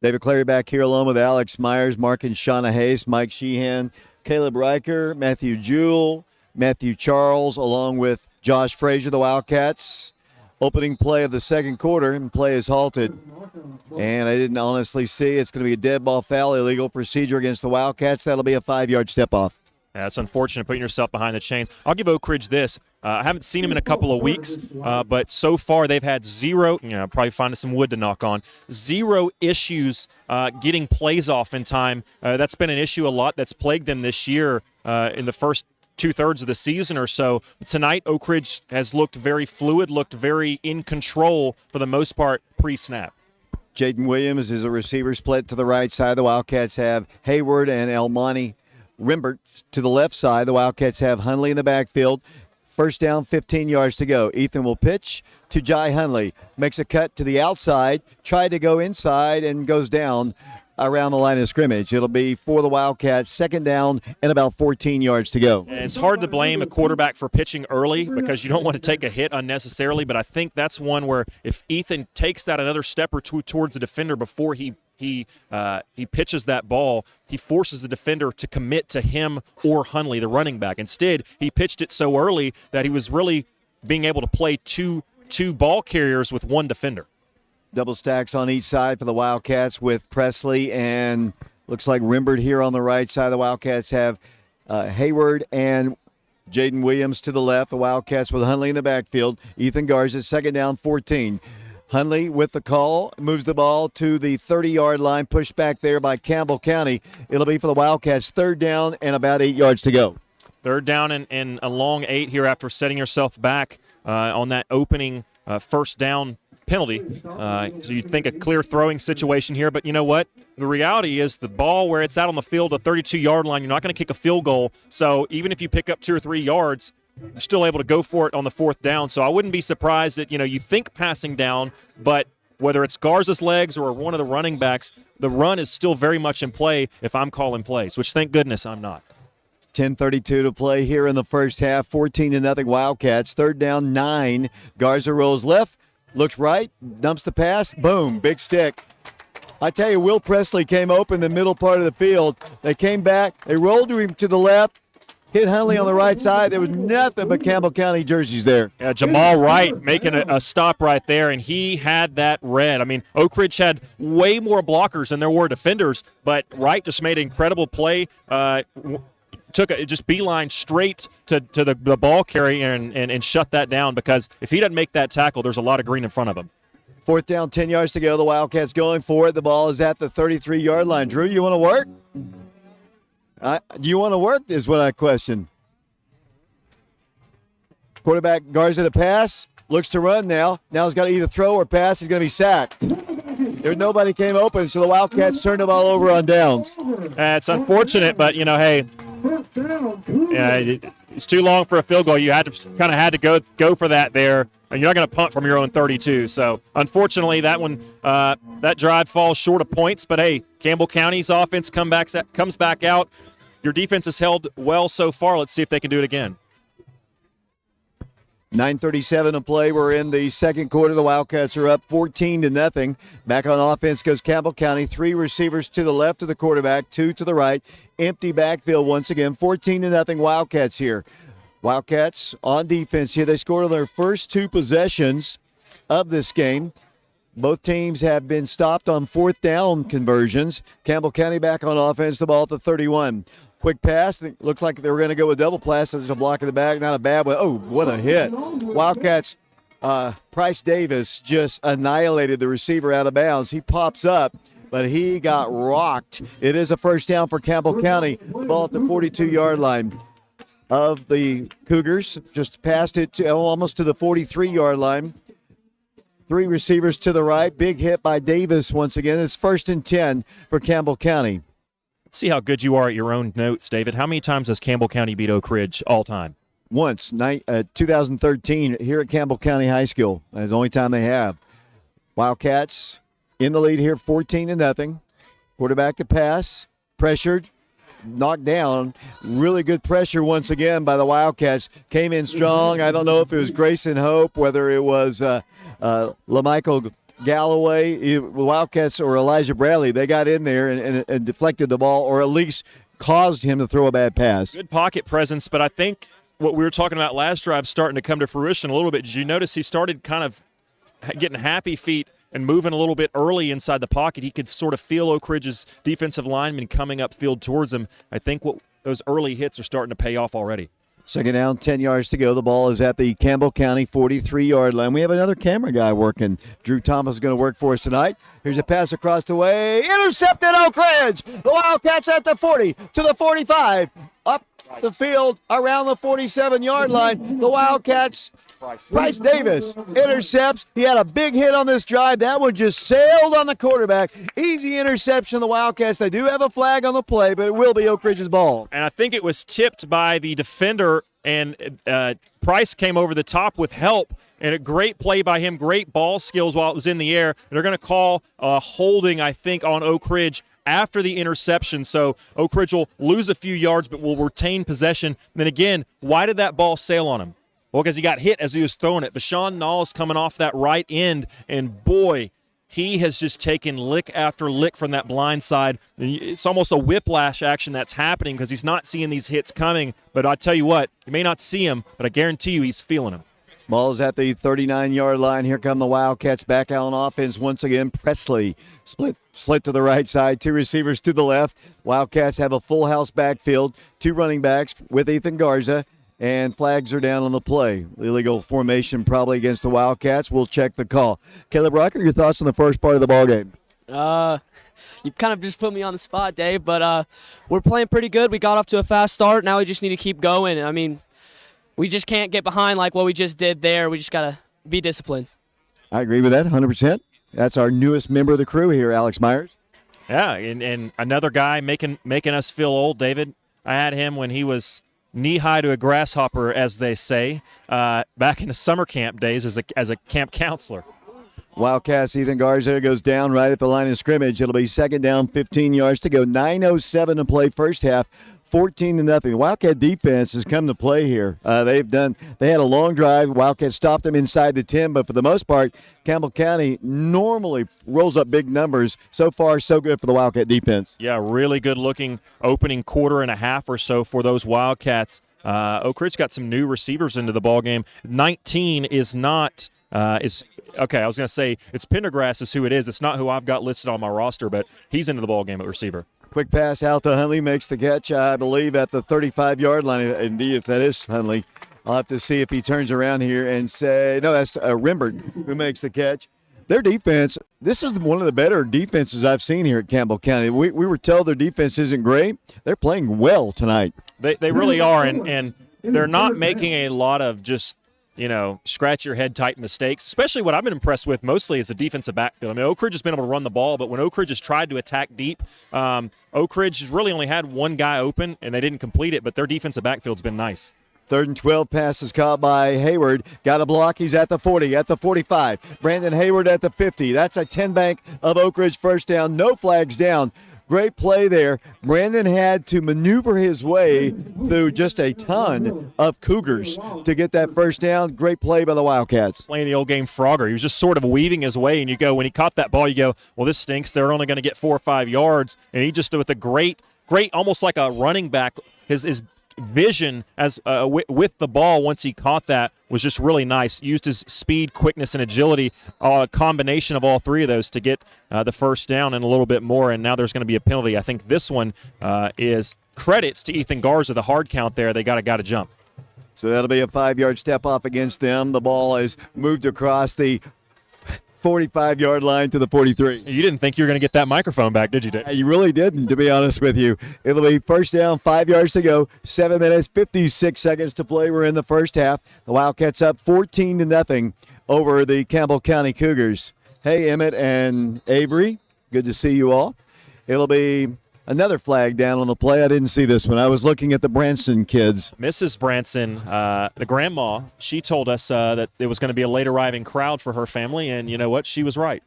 David Clary back here along with Alex Myers, Mark and Shauna Hayes, Mike Sheehan, Caleb Riker, Matthew Jewell, Matthew Charles, along with Josh Frazier, the Wildcats. Opening play of the second quarter, and play is halted. And I didn't honestly see. It's going to be a dead ball foul, illegal procedure against the Wildcats. That'll be a 5-yard step off. That's unfortunate, putting yourself behind the chains. I'll give Oak Ridge this. I haven't seen them in a couple of weeks, but so far they've had zero, probably finding some wood to knock on, zero issues getting plays off in time. That's been an issue a lot that's plagued them this year in the first two-thirds of the season or so. Tonight, Oak Ridge has looked very fluid, looked very in control for the most part pre-snap. Jaden Williams is a receiver split to the right side. The Wildcats have Hayward and Elmani Rimbert to the left side. The Wildcats have Hunley in the backfield. First down, 15 yards to go. Ethan will pitch to Jai Hunley. Makes a cut to the outside. Tried to go inside and goes down around the line of scrimmage. It'll be for the Wildcats, second down and about 14 yards to go. And it's hard to blame a quarterback for pitching early because you don't want to take a hit unnecessarily, but I think that's one where if Ethan takes that another step or two towards the defender before he pitches that ball, he forces the defender to commit to him or Hunley, the running back. Instead, he pitched it so early that he was really being able to play two ball carriers with one defender. Double stacks on each side for the Wildcats with Presley and looks like Rimbert here on the right side. The Wildcats have Hayward and Jaden Williams to the left. The Wildcats with Hunley in the backfield. Ethan Garza, second down, 14. Hunley with the call, moves the ball to the 30-yard line, pushed back there by Campbell County. It'll be for the Wildcats, third down and about 8 yards to go. Third down and a long 8 here after setting yourself back on that opening first down penalty. So you'd think a clear throwing situation here, but you know what? The reality is the ball where it's out on the field, a 32-yard line, you're not going to kick a field goal. So even if you pick up 2 or 3 yards, you're still able to go for it on the fourth down. So I wouldn't be surprised that, you think passing down, but whether it's Garza's legs or one of the running backs, the run is still very much in play if I'm calling plays, which thank goodness I'm not. 10:32 to play here in the first half, 14-0 Wildcats. Third down, 9. Garza rolls left, looks right, dumps the pass, boom, big stick. I tell you, Will Presley came open the middle part of the field. They came back, they rolled to him to the left, hit Hunley on the right side. There was nothing but Campbell County jerseys there. Yeah, Jamal Wright making a stop right there, and he had that read. I mean, Oak Ridge had way more blockers than there were defenders, but Wright just made an incredible play. Took a just beeline straight to the ball carrier and shut that down, because if he doesn't make that tackle, there's a lot of green in front of him. Fourth down, 10 yards to go. The Wildcats going for it. The ball is at the 33-yard line. Drew, you want to work? Do you want to work is what I question. Quarterback Garza to pass. Looks to run now. Now he's got to either throw or pass. He's going to be sacked. There's nobody came open, so the Wildcats turned the ball over on downs. It's unfortunate, but, hey, it's too long for a field goal. You had to go for that there, and you're not going to punt from your own 32. So, unfortunately, that one, that drive falls short of points. But, hey, Campbell County's offense comes back out. Your defense has held well so far. Let's see if they can do it again. 9:37 to play. We're in the second quarter. The Wildcats are up 14-0. Back on offense goes Campbell County. 3 receivers to the left of the quarterback, 2 to the right. Empty backfield once again. 14-0 Wildcats here. Wildcats on defense here. They scored on their first 2 possessions of this game. Both teams have been stopped on fourth down conversions. Campbell County back on offense, the ball at the 31. Quick pass. It looks like they were going to go with double pass. There's a block in the back. Not a bad one. Oh, what a hit. Wildcats, Price Davis just annihilated the receiver out of bounds. He pops up, but he got rocked. It is a first down for Campbell County. Ball at the 42-yard line of the Cougars. Just passed it to almost to the 43-yard line. 3 receivers to the right. Big hit by Davis once again. It's 1st and 10 for Campbell County. Let's see how good you are at your own notes, David. How many times has Campbell County beat Oak Ridge all time? Once, 2013 here at Campbell County High School. That's the only time they have. Wildcats in the lead here, 14-0. Quarterback to pass, pressured, knocked down. Really good pressure once again by the Wildcats. Came in strong. I don't know if it was Grayson Hope, whether it was LaMichael Galloway, Wildcats, or Elijah Bradley. They got in there and deflected the ball, or at least caused him to throw a bad pass. Good pocket presence, but I think what we were talking about last drive starting to come to fruition a little bit. Did you notice he started kind of getting happy feet and moving a little bit early inside the pocket? He could sort of feel Oak Ridge's defensive lineman coming upfield towards him. I think what those early hits are starting to pay off already. Second down, 10 yards to go. The ball is at the Campbell County 43-yard line. We have another camera guy working. Drew Thomas is going to work for us tonight. Here's a pass across the way. Intercepted Oak Ridge. The Wildcats at the 40 to the 45. Up the field around the 47-yard line. The Wildcats, Bryce Davis intercepts. He had a big hit on this drive. That one just sailed on the quarterback. Easy interception of the Wildcats. They do have a flag on the play, but it will be Oak Ridge's ball. And I think it was tipped by the defender, and Price came over the top with help. And a great play by him, great ball skills while it was in the air. They're going to call holding, I think, on Oak Ridge after the interception. So Oak Ridge will lose a few yards but will retain possession. And then again, why did that ball sail on him? Well, because he got hit as he was throwing it. Bashawn Knowles coming off that right end, and boy, he has just taken lick after lick from that blind side. It's almost a whiplash action that's happening because he's not seeing these hits coming. But I tell you what, you may not see him, but I guarantee you he's feeling them. Ball is at the 39-yard line. Here come the Wildcats back out on offense once again. Presley split to the right side, two receivers to the left. Wildcats have a full house backfield, two running backs with Ethan Garza, and flags are down on the play. Illegal formation probably against the Wildcats. We'll check the call. Caleb Rocker, your thoughts on the first part of the ballgame? You kind of just put me on the spot, Dave, but we're playing pretty good. We got off to a fast start. Now we just need to keep going. I mean, we just can't get behind like what we just did there. We just got to be disciplined. I agree with that 100%. That's our newest member of the crew here, Alex Myers. Yeah, and another guy making us feel old, David. I had him when he was knee-high to a grasshopper, as they say, back in the summer camp days as a camp counselor. Wildcats, Ethan Garza goes down right at the line of scrimmage. It'll be second down, 15 yards to go. 9:07 to play first half. 14-0. The Wildcat defense has come to play here. They had a long drive. Wildcats stopped them inside the 10, but for the most part, Campbell County normally rolls up big numbers. So far, so good for the Wildcat defense. Yeah, really good-looking opening quarter and a half or so for those Wildcats. Oak Ridge got some new receivers into the ballgame. 19 is not okay, I was going to say it's Pendergrass is who it is. It's not who I've got listed on my roster, but he's into the ballgame at receiver. Quick pass out to Hunley, makes the catch, I believe, at the 35-yard line. Indeed, if that is Hunley. I'll have to see if he turns around here and say, no, that's Rimbert who makes the catch. Their defense, this is one of the better defenses I've seen here at Campbell County. We were told their defense isn't great. They're playing well tonight. They really are, and they're not making a lot of just, scratch your head type mistakes, especially what I've been impressed with mostly is the defensive backfield. I mean, Oak Ridge has been able to run the ball, but when Oak Ridge has tried to attack deep, Oak Ridge has really only had one guy open, and they didn't complete it, but their defensive backfield's been nice. 3rd and 12 pass is caught by Hayward. Got a block. He's at the 40, at the 45. Brandon Hayward at the 50. That's a 10-bank of Oak Ridge first down. No flags down. Great play there. Brandon had to maneuver his way through just a ton of Cougars to get that first down. Great play by the Wildcats. Playing the old game Frogger. He was just sort of weaving his way, and when he caught that ball, you go, well, this stinks. They're only going to get 4 or 5 yards. And he just, with a great, almost like a running back, his vision as with the ball once he caught that was just really nice. Used his speed, quickness, and agility, a combination of all three of those to get the first down and a little bit more, and now there's going to be a penalty. I think this one is credits to Ethan Garza, the hard count there. They got to jump. So that'll be a 5-yard step off against them. The ball is moved across the 45-yard line to the 43. You didn't think you were going to get that microphone back, did you, Dave? You really didn't, to be honest with you. It'll be first down, 5 yards to go, 7 minutes, 56 seconds to play. We're in the first half. The Wildcats up 14-0 over the Campbell County Cougars. Hey, Emmett and Avery, good to see you all. It'll be another flag down on the play. I didn't see this one. I was looking at the Branson kids. Mrs. Branson, the grandma, she told us that it was going to be a late arriving crowd for her family, and you know what? She was right.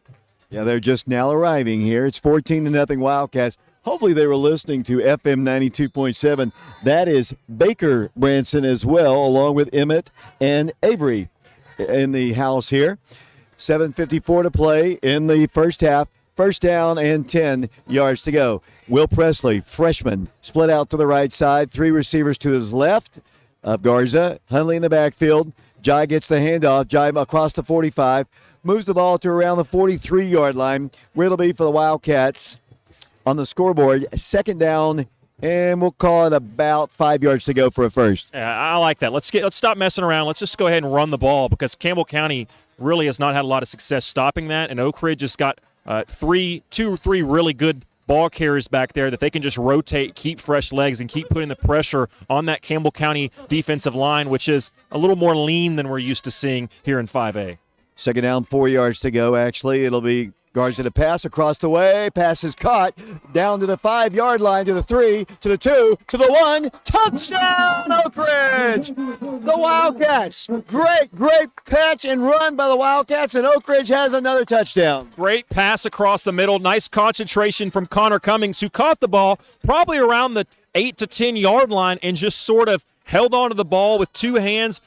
Yeah, they're just now arriving here. It's 14-0 Wildcats. Hopefully they were listening to FM 92.7. That is Baker Branson as well, along with Emmett and Avery in the house here. 7:54 to play in the first half. First down and 10 yards to go. Will Presley, freshman, split out to the right side. 3 receivers to his left of Garza. Hunley in the backfield. Jai gets the handoff. Jai across the 45. Moves the ball to around the 43-yard line, where it'll be for the Wildcats on the scoreboard. Second down and we'll call it about 5 yards to go for a first. Yeah, I like that. Let's stop messing around. Let's just go ahead and run the ball because Campbell County really has not had a lot of success stopping that, and Oak Ridge has got two or three really good ball carriers back there that they can just rotate, keep fresh legs, and keep putting the pressure on that Campbell County defensive line, which is a little more lean than we're used to seeing here in 5A. Second down, 4 yards to go. Actually, it'll be guards to the pass across the way. Pass is caught down to the 5-yard line, to the 3, to the 2, to the 1. Touchdown, Oak Ridge! The Wildcats. Great catch and run by the Wildcats, and Oak Ridge has another touchdown. Great pass across the middle. Nice concentration from Connor Cummings, who caught the ball probably around the 8 to 10-yard line and just sort of held onto the ball with two hands,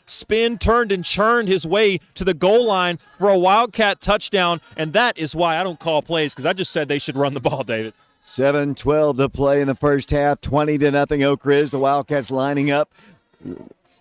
turned and churned his way to the goal line for a Wildcat touchdown. And that is why I don't call plays, because I just said they should run the ball, David. 7:12 to play in the first half, 20-0 Oak Ridge. The Wildcats lining up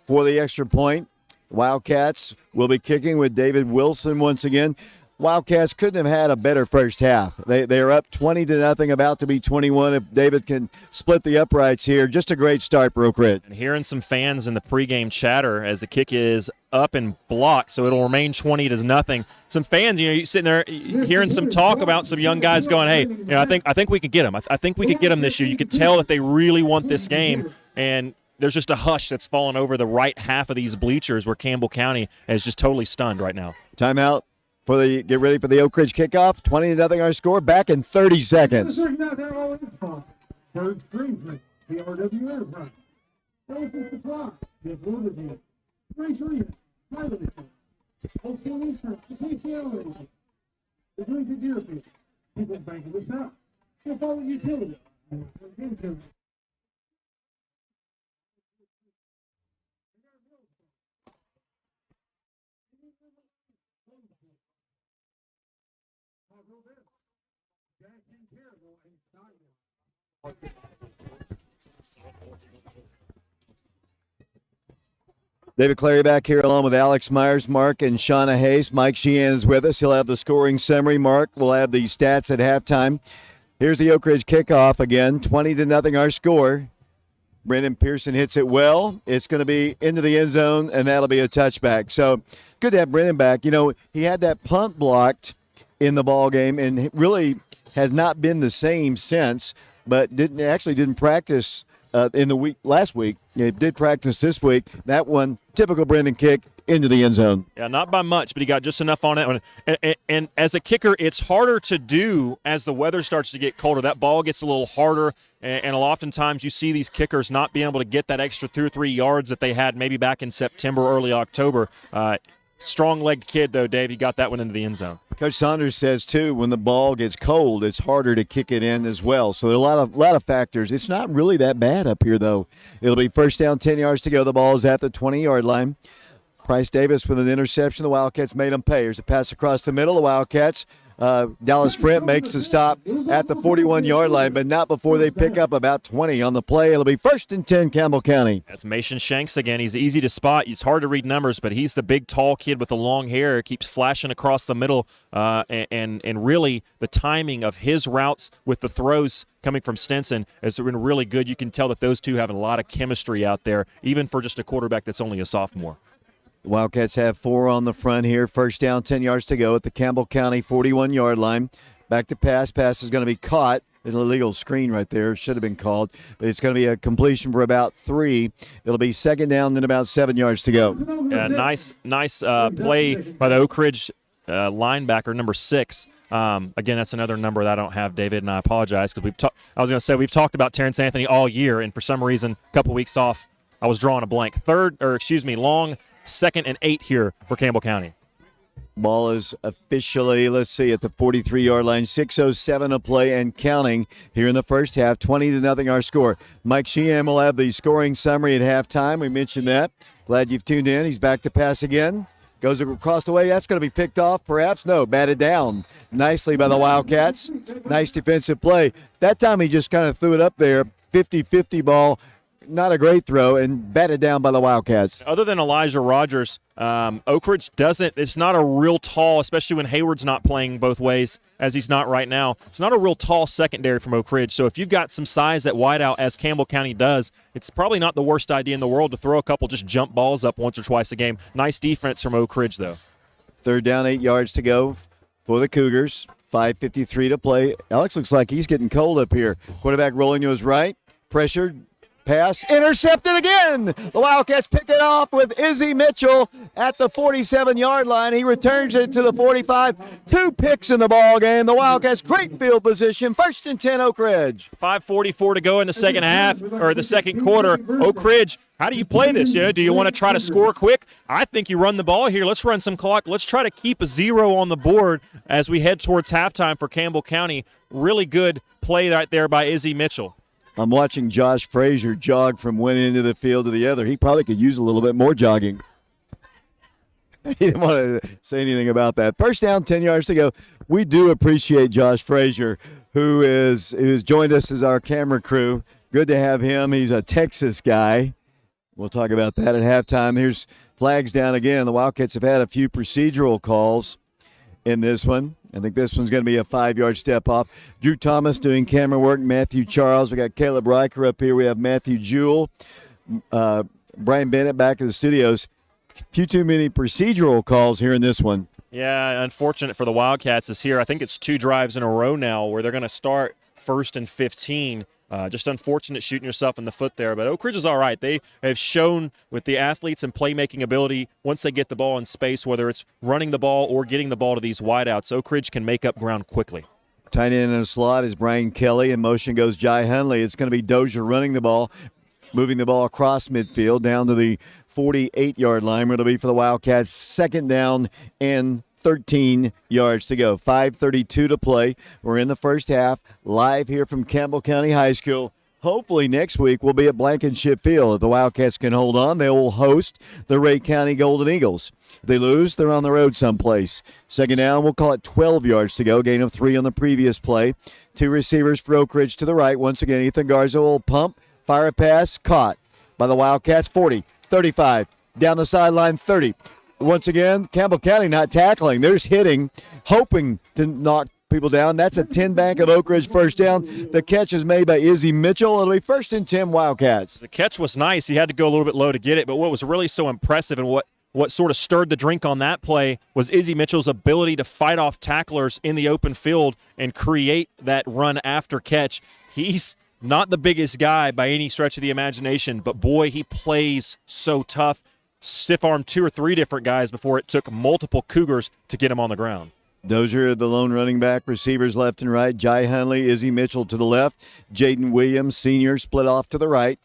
for the extra point. Wildcats will be kicking with David Wilson once again. Wildcats couldn't have had a better first half. They're up 20-0, about to be 21 if David can split the uprights here. Just a great start for Oak Ridge. And hearing some fans in the pregame chatter as the kick is up and blocked, so it'll remain 20-0. Some fans, you sitting there hearing some talk about some young guys going, hey, I think we could get them. I think we could get them this year. You could tell that they really want this game, and there's just a hush that's fallen over the right half of these bleachers where Campbell County is just totally stunned right now. Timeout. Get ready for the Oak Ridge kickoff. 20-0 our score. Back in 30 seconds. Third string, the RWN run. Focus the clock. Get moved again. Race lead. Pilot it. Wholesale insert. CCL. The Green to Deerfield. People Bank of the South. The Follow Utility. David Clary back here along with Alex Myers, Mark, and Shauna Hayes. Mike Sheehan is with us. He'll have the scoring summary. Mark will have the stats at halftime. Here's the Oak Ridge kickoff again. 20-0 our score. Brendan Pearson hits it well. It's going to be into the end zone, and that'll be a touchback. So good to have Brendan back. He had that punt blocked in the ball game and really has not been the same since, but didn't practice in the week last week. He did practice this week. That one, typical Brendan kick into the end zone. Yeah, not by much, but he got just enough on that one. And as a kicker, it's harder to do as the weather starts to get colder. That ball gets a little harder, and oftentimes you see these kickers not being able to get that extra 2 or 3 yards that they had maybe back in September, early October. Strong-legged kid, though, Dave. He got that one into the end zone. Coach Saunders says, too, when the ball gets cold, it's harder to kick it in as well. So there are a lot of factors. It's not really that bad up here, though. It'll be first down, 10 yards to go. The ball is at the 20-yard line. Price Davis with an interception. The Wildcats made him pay. Here's a pass across the middle. The Wildcats, Dallas Frent makes the stop at the 41-yard line, but not before they pick up about 20 on the play. It'll be first and 10, Campbell County. That's Mason Shanks again. He's easy to spot. It's hard to read numbers, but he's the big, tall kid with the long hair. It keeps flashing across the middle, and really the timing of his routes with the throws coming from Stinson has been really good. You can tell that those two have a lot of chemistry out there, even for just a quarterback that's only a sophomore. The Wildcats have 4 on the front here. First down, 10 yards to go at the Campbell County 41-yard line. Back to pass. Pass is going to be caught. There's an illegal screen right there. Should have been called. But it's going to be a completion for about 3. It'll be second down, then about 7 yards to go. Nice play by the Oak Ridge linebacker, number 6. Again, that's another number that I don't have, David, and I apologize because we've talked about Terrence Anthony all year, and for some reason, a couple weeks off, I was drawing a blank. Long 2nd and 8 here for Campbell County. Ball is officially, at the 43-yard line. 6:07 to play and counting here in the first half. 20-0 our score. Mike Sheehan will have the scoring summary at halftime. We mentioned that. Glad you've tuned in. He's back to pass again. Goes across the way. That's going to be picked off, perhaps. No, batted down nicely by the Wildcats. Nice defensive play. That time he just kind of threw it up there. 50-50 ball. not a great throw, and batted down by the Wildcats. Other than Elijah Rogers, Oak Ridge it's not a real tall, especially when Hayward's not playing both ways, as he's not right now. It's not a real tall secondary from Oak Ridge. So if you've got some size at wideout, as Campbell County does, it's probably not the worst idea in the world to throw a couple just jump balls up once or twice a game. Nice defense from Oak Ridge, though. Third down, 8 yards to go for the Cougars. 5:53 to play. Alex looks like he's getting cold up here. Quarterback rolling to his right. Pressured. Pass intercepted again. The Wildcats pick it off with Izzy Mitchell at the 47-yard line. He returns it to the 45. 2 picks in the ball game. The Wildcats great field position. 1st and 10 Oak Ridge. 5:44 to go in the second half or the second quarter. Oak Ridge, how do you play this? Do you want to try to score quick? I think you run the ball here. Let's run some clock. Let's try to keep a 0 on the board as we head towards halftime for Campbell County. Really good play right there by Izzy Mitchell. I'm watching Josh Frazier jog from one end of the field to the other. He probably could use a little bit more jogging. He didn't want to say anything about that. First down, 10 yards to go. We do appreciate Josh Frazier, who's joined us as our camera crew. Good to have him. He's a Texas guy. We'll talk about that at halftime. Here's flags down again. The Wildcats have had a few procedural calls in this one. I think this one's going to be a 5-yard step off. Drew Thomas doing camera work. Matthew Charles. We got Caleb Riker up here. We have Matthew Jewell. Brian Bennett back in the studios. Few too many procedural calls here in this one. Yeah, unfortunate for the Wildcats is here. I think it's 2 drives in a row now where they're going to start 1st and 15. Just unfortunate shooting yourself in the foot there. But Oak Ridge is all right. They have shown with the athletes and playmaking ability, once they get the ball in space, whether it's running the ball or getting the ball to these wideouts, Oak Ridge can make up ground quickly. Tight end in a slot is Brian Kelly. In motion goes Jai Hunley. It's going to be Dozier running the ball, moving the ball across midfield down to the 48-yard line, where it'll be for the Wildcats. 2nd down and 13 yards to go. 5:32 to play. We're in the first half. Live here from Campbell County High School. Hopefully next week we'll be at Blankenship Field. If the Wildcats can hold on, they will host the Ray County Golden Eagles. If they lose, they're on the road someplace. 2nd down, we'll call it 12 yards to go. Gain of 3 on the previous play. 2 receivers for Oak Ridge to the right. Once again, Ethan Garza will pump. Fire a pass. Caught by the Wildcats. 40, 35. Down the sideline, 30. Once again, Campbell County not tackling. They're just hitting, hoping to knock people down. That's a 10 bank of Oak Ridge first down. The catch is made by Izzy Mitchell. It'll be 1st and 10 Wildcats. The catch was nice. He had to go a little bit low to get it, but what was really so impressive and what sort of stirred the drink on that play was Izzy Mitchell's ability to fight off tacklers in the open field and create that run after catch. He's not the biggest guy by any stretch of the imagination, but boy, he plays so tough. Stiff-armed 2 or 3 different guys before it took multiple Cougars to get him on the ground. Dozier, the lone running back, receivers left and right. Jai Hunley, Izzy Mitchell to the left. Jaden Williams, senior, split off to the right.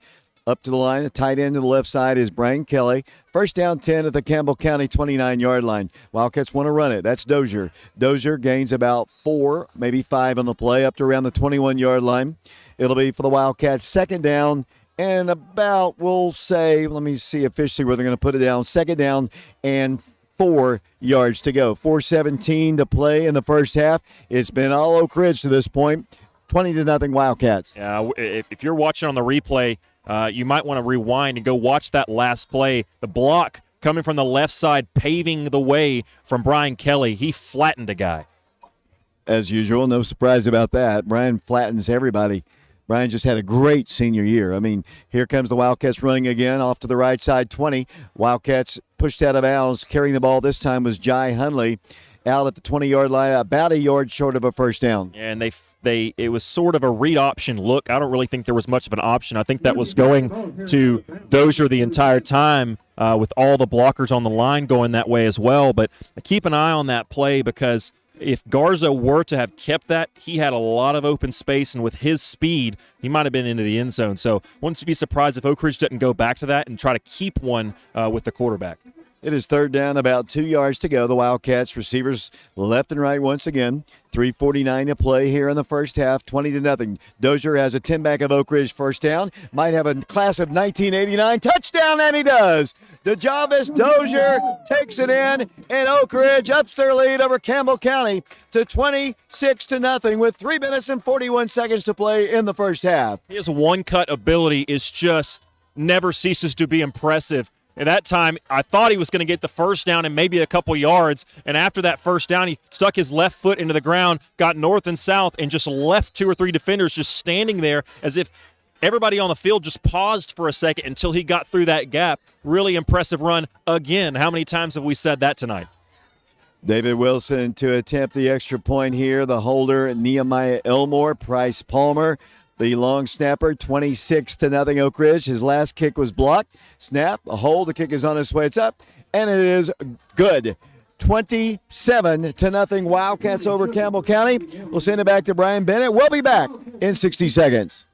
Up to the line, a tight end to the left side is Brian Kelly. First down 10 at the Campbell County 29-yard line. Wildcats want to run it. That's Dozier. Dozier gains about 4, maybe 5 on the play, up to around the 21-yard line. It'll be for the Wildcats 2nd down. And about, we'll say, let me see officially where they're going to put it down. 2nd down and 4 yards to go. 4:17 to play in the first half. It's been all Oak Ridge to this point. 20-0 Wildcats. Yeah, if you're watching on the replay, you might want to rewind and go watch that last play. The block coming from the left side, paving the way from Brian Kelly. He flattened a guy. As usual, no surprise about that. Brian flattens everybody. Brian just had a great senior year. I mean, here comes the Wildcats running again off to the right side, 20. Wildcats pushed out of bounds. Carrying the ball this time was Jai Hunley out at the 20-yard line, about a yard short of a first down. And it was sort of a read option look. I don't really think there was much of an option. I think that was going to Dozier the entire time with all the blockers on the line going that way as well. But keep an eye on that play because if Garza were to have kept that, he had a lot of open space, and with his speed, he might have been into the end zone. So wouldn't be surprised if Oak Ridge doesn't go back to that and try to keep one with the quarterback. It is 3rd down, about 2 yards to go. The Wildcats receivers left and right once again. 3:49 to play here in the first half, 20-0. Dozier has a 10-back of Oak Ridge first down. Might have a class of 1989 touchdown, and he does. DeJavis Dozier takes it in, and Oak Ridge ups their lead over Campbell County to 26-0 with 3 minutes and 41 seconds to play in the first half. His one-cut ability is just never ceases to be impressive. At that time, I thought he was going to get the first down and maybe a couple yards. And after that first down, he stuck his left foot into the ground, got north and south, and just left 2 or 3 defenders just standing there as if everybody on the field just paused for a second until he got through that gap. Really impressive run again. How many times have we said that tonight? David Wilson to attempt the extra point here. The holder, Nehemiah Elmore. Price Palmer, the long snapper, 26-0 Oak Ridge. His last kick was blocked. Snap, a hold. The kick is on its way. It's up, and it is good. 27-0 Wildcats over Campbell County. We'll send it back to Brian Bennett. We'll be back in 60 seconds.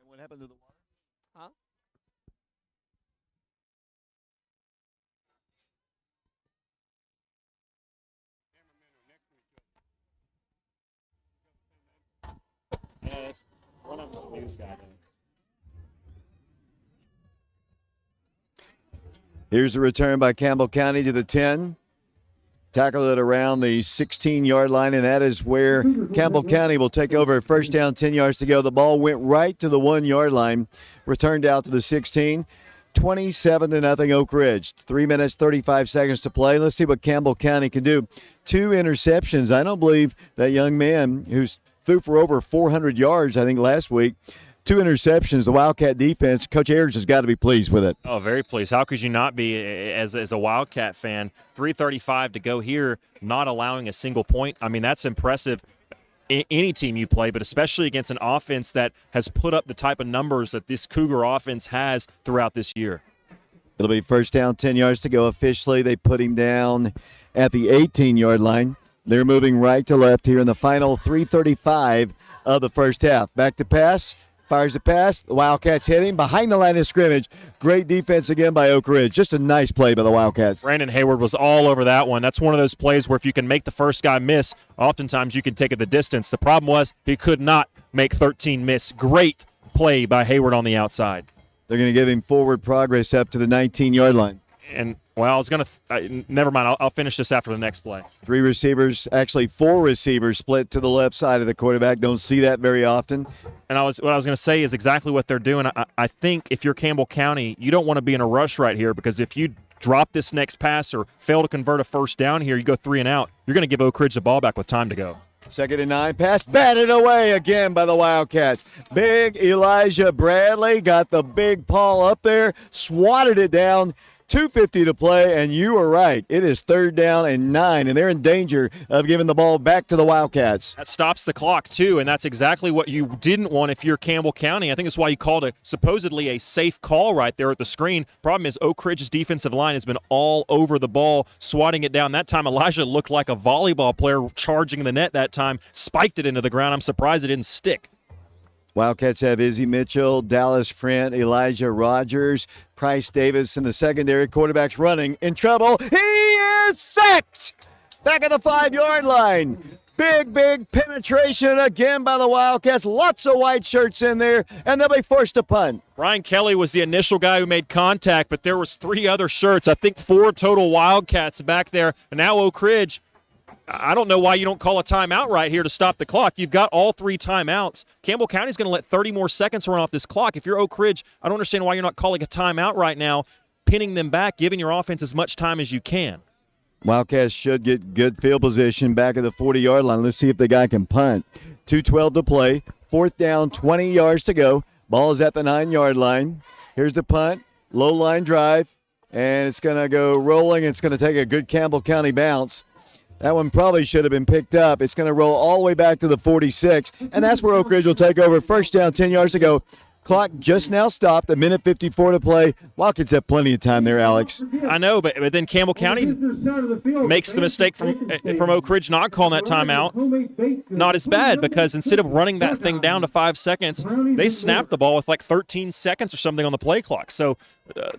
What happened to the water? Huh? Yeah, one of them's a news guy. Here's the return by Campbell County to the 10. Tackle it around the 16-yard line, and that is where Campbell County will take over. First down, 10 yards to go. The ball went right to the 1-yard line, returned out to the 16. 27-0 Oak Ridge. 3 minutes, 35 seconds to play. Let's see what Campbell County can do. 2 interceptions. I don't believe that young man who's threw for over 400 yards, I think, last week. 2 interceptions. The Wildcat defense, Coach Ayers has got to be pleased with it. Oh, very pleased. How could you not be as a Wildcat fan? 3:35 to go here, not allowing a single point. I mean, that's impressive. Any team you play, but especially against an offense that has put up the type of numbers that this Cougar offense has throughout this year. It'll be first down, 10 yards to go. Officially, they put him down at the 18-yard line. They're moving right to left here in the final 3:35 of the first half. Back to pass. Fires the pass. The Wildcats hit him behind the line of scrimmage. Great defense again by Oak Ridge. Just a nice play by the Wildcats. Brandon Hayward was all over that one. That's one of those plays where if you can make the first guy miss, oftentimes you can take it the distance. The problem was he could not make 13 miss. Great play by Hayward on the outside. They're going to give him forward progress up to the 19-yard line. And, well, I was going to never mind. I'll finish this after the next play. 3 receivers, actually 4 receivers split to the left side of the quarterback. Don't see that very often. And what I was going to say is exactly what they're doing. I think if you're Campbell County, you don't want to be in a rush right here, because if you drop this next pass or fail to convert a first down here, you go 3 and out, you're going to give Oak Ridge the ball back with time to go. 2nd and 9, pass batted away again by the Wildcats. Big Elijah Bradley got the big paw up there, swatted it down. 2:50 to play, and you are right. It is 3rd down and 9, and they're in danger of giving the ball back to the Wildcats. That stops the clock, too, and that's exactly what you didn't want if you're Campbell County. I think that's why you called it supposedly a safe call right there at the screen. Problem is Oak Ridge's defensive line has been all over the ball, swatting it down. That time Elijah looked like a volleyball player charging the net that time, spiked it into the ground. I'm surprised it didn't stick. Wildcats have Izzy Mitchell, Dallas Frent, Elijah Rogers, Price Davis in the secondary. Quarterback's running in trouble. He is sacked back at the 5-yard line. Big penetration again by the Wildcats. Lots of white shirts in there, and they'll be forced to punt. Brian Kelly was the initial guy who made contact, but there was 3 other shirts. I think 4 total Wildcats back there. And now Oak Ridge, I don't know why you don't call a timeout right here to stop the clock. You've got all 3 timeouts. Campbell County's going to let 30 more seconds run off this clock. If you're Oak Ridge, I don't understand why you're not calling a timeout right now, pinning them back, giving your offense as much time as you can. Wildcats should get good field position back at the 40-yard line. Let's see if the guy can punt. 2:12 to play. 4th down, 20 yards to go. Ball is at the 9-yard line. Here's the punt. Low line drive. And it's going to go rolling. It's going to take a good Campbell County bounce. That one probably should have been picked up. It's going to roll all the way back to the 46, and that's where Oak Ridge will take over. First down, 10 yards to go. Clock just now stopped, a minute 54 to play. Wildcats have plenty of time there, Alex. I know, but then Campbell County makes the mistake from Oak Ridge not calling that timeout. Not as bad, because instead of running that thing down to 5 seconds, they snapped the ball with like 13 seconds or something on the play clock. So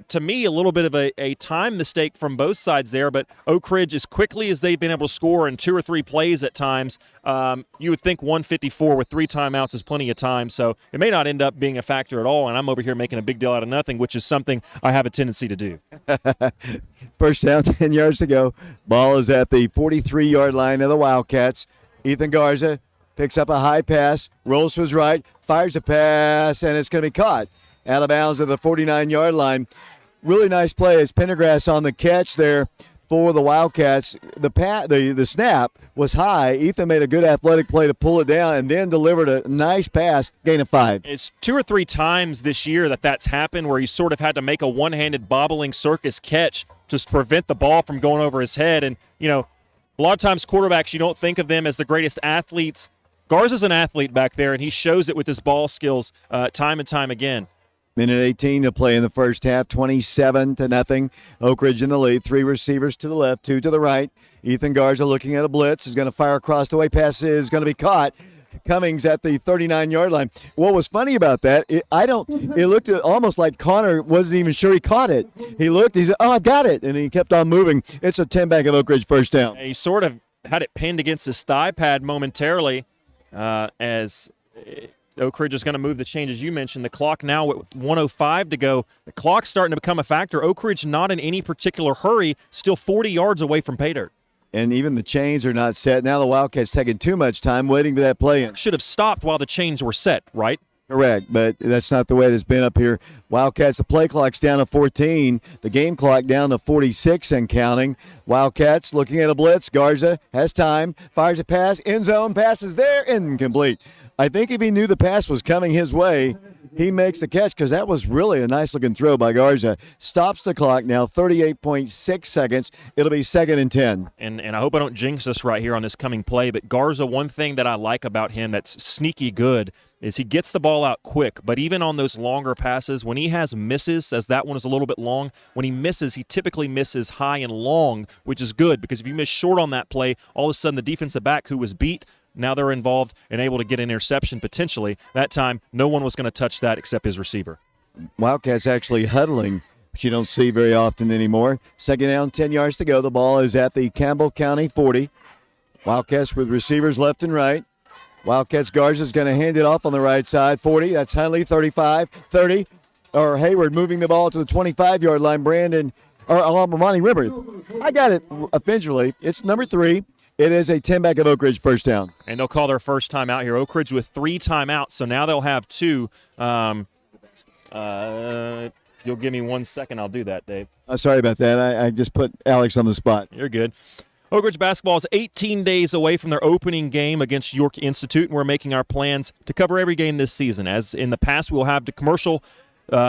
to me, a little bit of a time mistake from both sides there, but Oak Ridge, as quickly as they've been able to score in 2 or 3 plays at times, you would think 154 with 3 timeouts is plenty of time, so it may not end up being a factor at all, and I'm over here making a big deal out of nothing, which is something I have a tendency to do. First down, 10 yards to go. Ball is at the 43-yard line of the Wildcats. Ethan Garza picks up a high pass, rolls to his right, fires a pass, and it's going to be caught out of bounds at the 49-yard line. Really nice play as Pendergrass on the catch there for the Wildcats. The snap was high. Ethan made a good athletic play to pull it down and then delivered a nice pass, gain of 5. It's 2 or 3 times this year that's happened where he sort of had to make a one-handed bobbling circus catch to prevent the ball from going over his head. And, a lot of times quarterbacks, you don't think of them as the greatest athletes. Garza's an athlete back there, and he shows it with his ball skills time and time again. Minute 18 to play in the first half, 27-0. Oak Ridge in the lead. 3 receivers to the left, 2 to the right. Ethan Garza looking at a blitz, is going to fire across the way. Pass is going to be caught. Cummings at the 39-yard line. What was funny about that, it looked almost like Connor wasn't even sure he caught it. He looked, he said, "Oh, I got it," and he kept on moving. It's a 10-back of Oak Ridge first down. He sort of had it pinned against his thigh pad momentarily as Oak Ridge is going to move the change, as you mentioned. The clock now with 1:05 to go. The clock's starting to become a factor. Oak Ridge not in any particular hurry, still 40 yards away from pay dirt. And even the chains are not set. Now the Wildcats taking too much time waiting for that play in. Should have stopped while the chains were set, right? Correct, but that's not the way it has been up here. Wildcats, the play clock's down to 14. The game clock down to 46 and counting. Wildcats looking at a blitz. Garza has time, fires a pass, end zone, passes there, incomplete. I think if he knew the pass was coming his way, he makes the catch, because that was really a nice-looking throw by Garza. Stops the clock now, 38.6 seconds. It'll be 2nd and 10. And I hope I don't jinx us right here on this coming play, but Garza, one thing that I like about him that's sneaky good is he gets the ball out quick, but even on those longer passes, when he has misses, as that one is a little bit long, when he misses, he typically misses high and long, which is good, because if you miss short on that play, all of a sudden the defensive back who was beat, now they're involved and able to get an interception potentially. That time, no one was going to touch that except his receiver. Wildcats actually huddling, which you don't see very often anymore. 2nd down, 10 yards to go. The ball is at the Campbell County 40. Wildcats with receivers left and right. Wildcats Garza's going to hand it off on the right side. 40, that's Hunley. 35, 30. Or Hayward moving the ball to the 25-yard line. Monty River. I got it eventually. It's number 3. It is a 10-back of Oak Ridge first down. And they'll call their first time out here. Oak Ridge with 3 timeouts, so now they'll have 2. You'll give me 1 second. I'll do that, Dave. Sorry about that. I just put Alex on the spot. You're good. Oak Ridge basketball is 18 days away from their opening game against York Institute, and we're making our plans to cover every game this season. As in the past, we'll have the commercial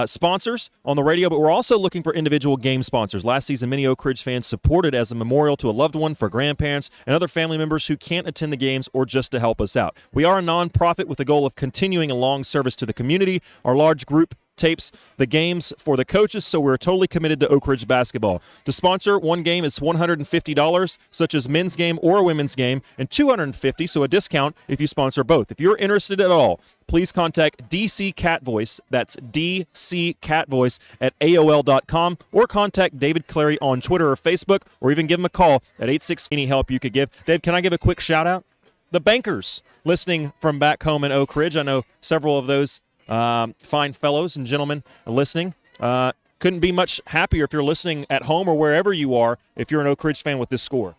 sponsors on the radio, but we're also looking for individual game sponsors. Last season, many Oak Ridge fans supported as a memorial to a loved one, for grandparents and other family members who can't attend the games, or just to help us out. We are a nonprofit with the goal of continuing a long service to the community. Our large group tapes the games for the coaches, so we're totally committed to Oak Ridge basketball. To sponsor one game is $150, such as men's game or a women's game, and $250, so a discount if you sponsor both. If you're interested at all, please contact DC Catvoice, that's DC Catvoice at AOL.com, or contact David Clary on Twitter or Facebook, or even give him a call at 866. Any help you could give. Dave, can I give a quick shout out? The bankers listening from back home in Oak Ridge. I know several of those fine fellows and gentlemen listening. Couldn't be much happier if you're listening at home or wherever you are if you're an Oak Ridge fan with this score.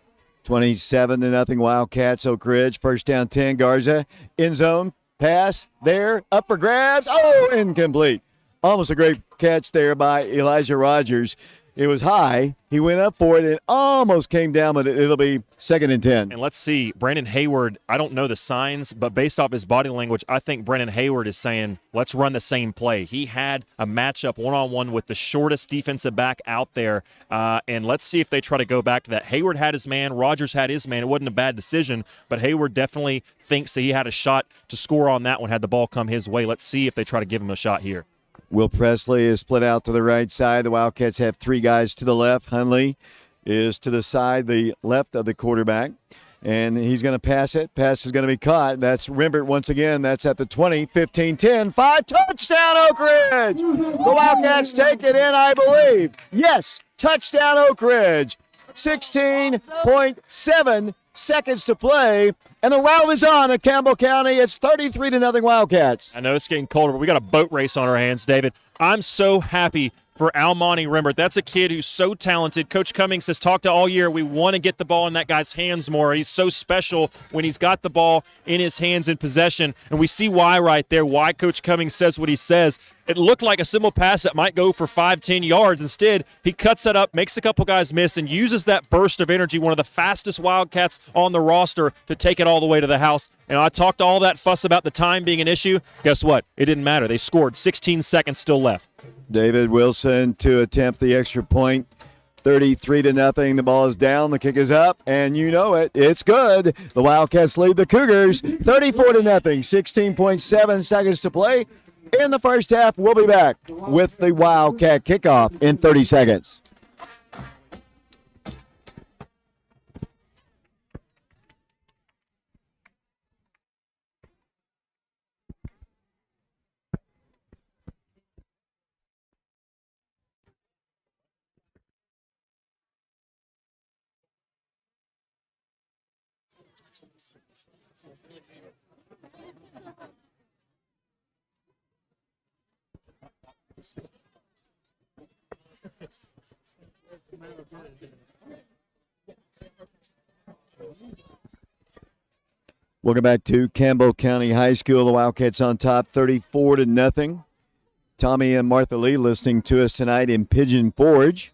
27-0 Wildcats, Oak Ridge. First down 10, Garza. End zone, pass there, up for grabs. Oh, incomplete. Almost a great catch there by Elijah Rogers. It was high. He went up for it. It almost came down, but it'll be 2nd and 10. And let's see, Brandon Hayward, I don't know the signs, but based off his body language, I think Brandon Hayward is saying, let's run the same play. He had a matchup one-on-one with the shortest defensive back out there, and let's see if they try to go back to that. Hayward had his man. Rogers had his man. It wasn't a bad decision, but Hayward definitely thinks that he had a shot to score on that one had the ball come his way. Let's see if they try to give him a shot here. Will Presley is split out to the right side. The Wildcats have 3 guys to the left. Hunley is to the side, the left of the quarterback. And he's going to pass it. Pass is going to be caught. That's Rimbert once again. That's at the 20, 15, 10, 5. Touchdown, Oak Ridge! The Wildcats take it in, I believe. Yes, touchdown, Oak Ridge. 16.7 seconds to play, and the round is on at Campbell County. It's 33-0 Wildcats. I know it's getting colder, but we got a boat race on our hands, David. I'm so happy for Almonte Rimbert. That's a kid who's so talented. Coach Cummings has talked to all year. We want to get the ball in that guy's hands more. He's so special when he's got the ball in his hands in possession, and we see why right there, why Coach Cummings says what he says. It looked like a simple pass that might go for 5-10 yards. Instead, he cuts it up, makes a couple guys miss, and uses that burst of energy, one of the fastest Wildcats on the roster, to take it all the way to the house. And I talked all that fuss about the time being an issue. Guess what? It didn't matter. They scored. 16 seconds still left. David Wilson to attempt the extra point. 33-0. The ball is down. The kick is up, and you know it. It's good. The Wildcats lead the Cougars 34-0. 16.7 seconds to play in the first half. We'll be back with the Wildcat kickoff in 30 seconds. Welcome back to Campbell County High School. The Wildcats on top 34-0. Tommy and Martha Lee listening to us tonight in Pigeon Forge.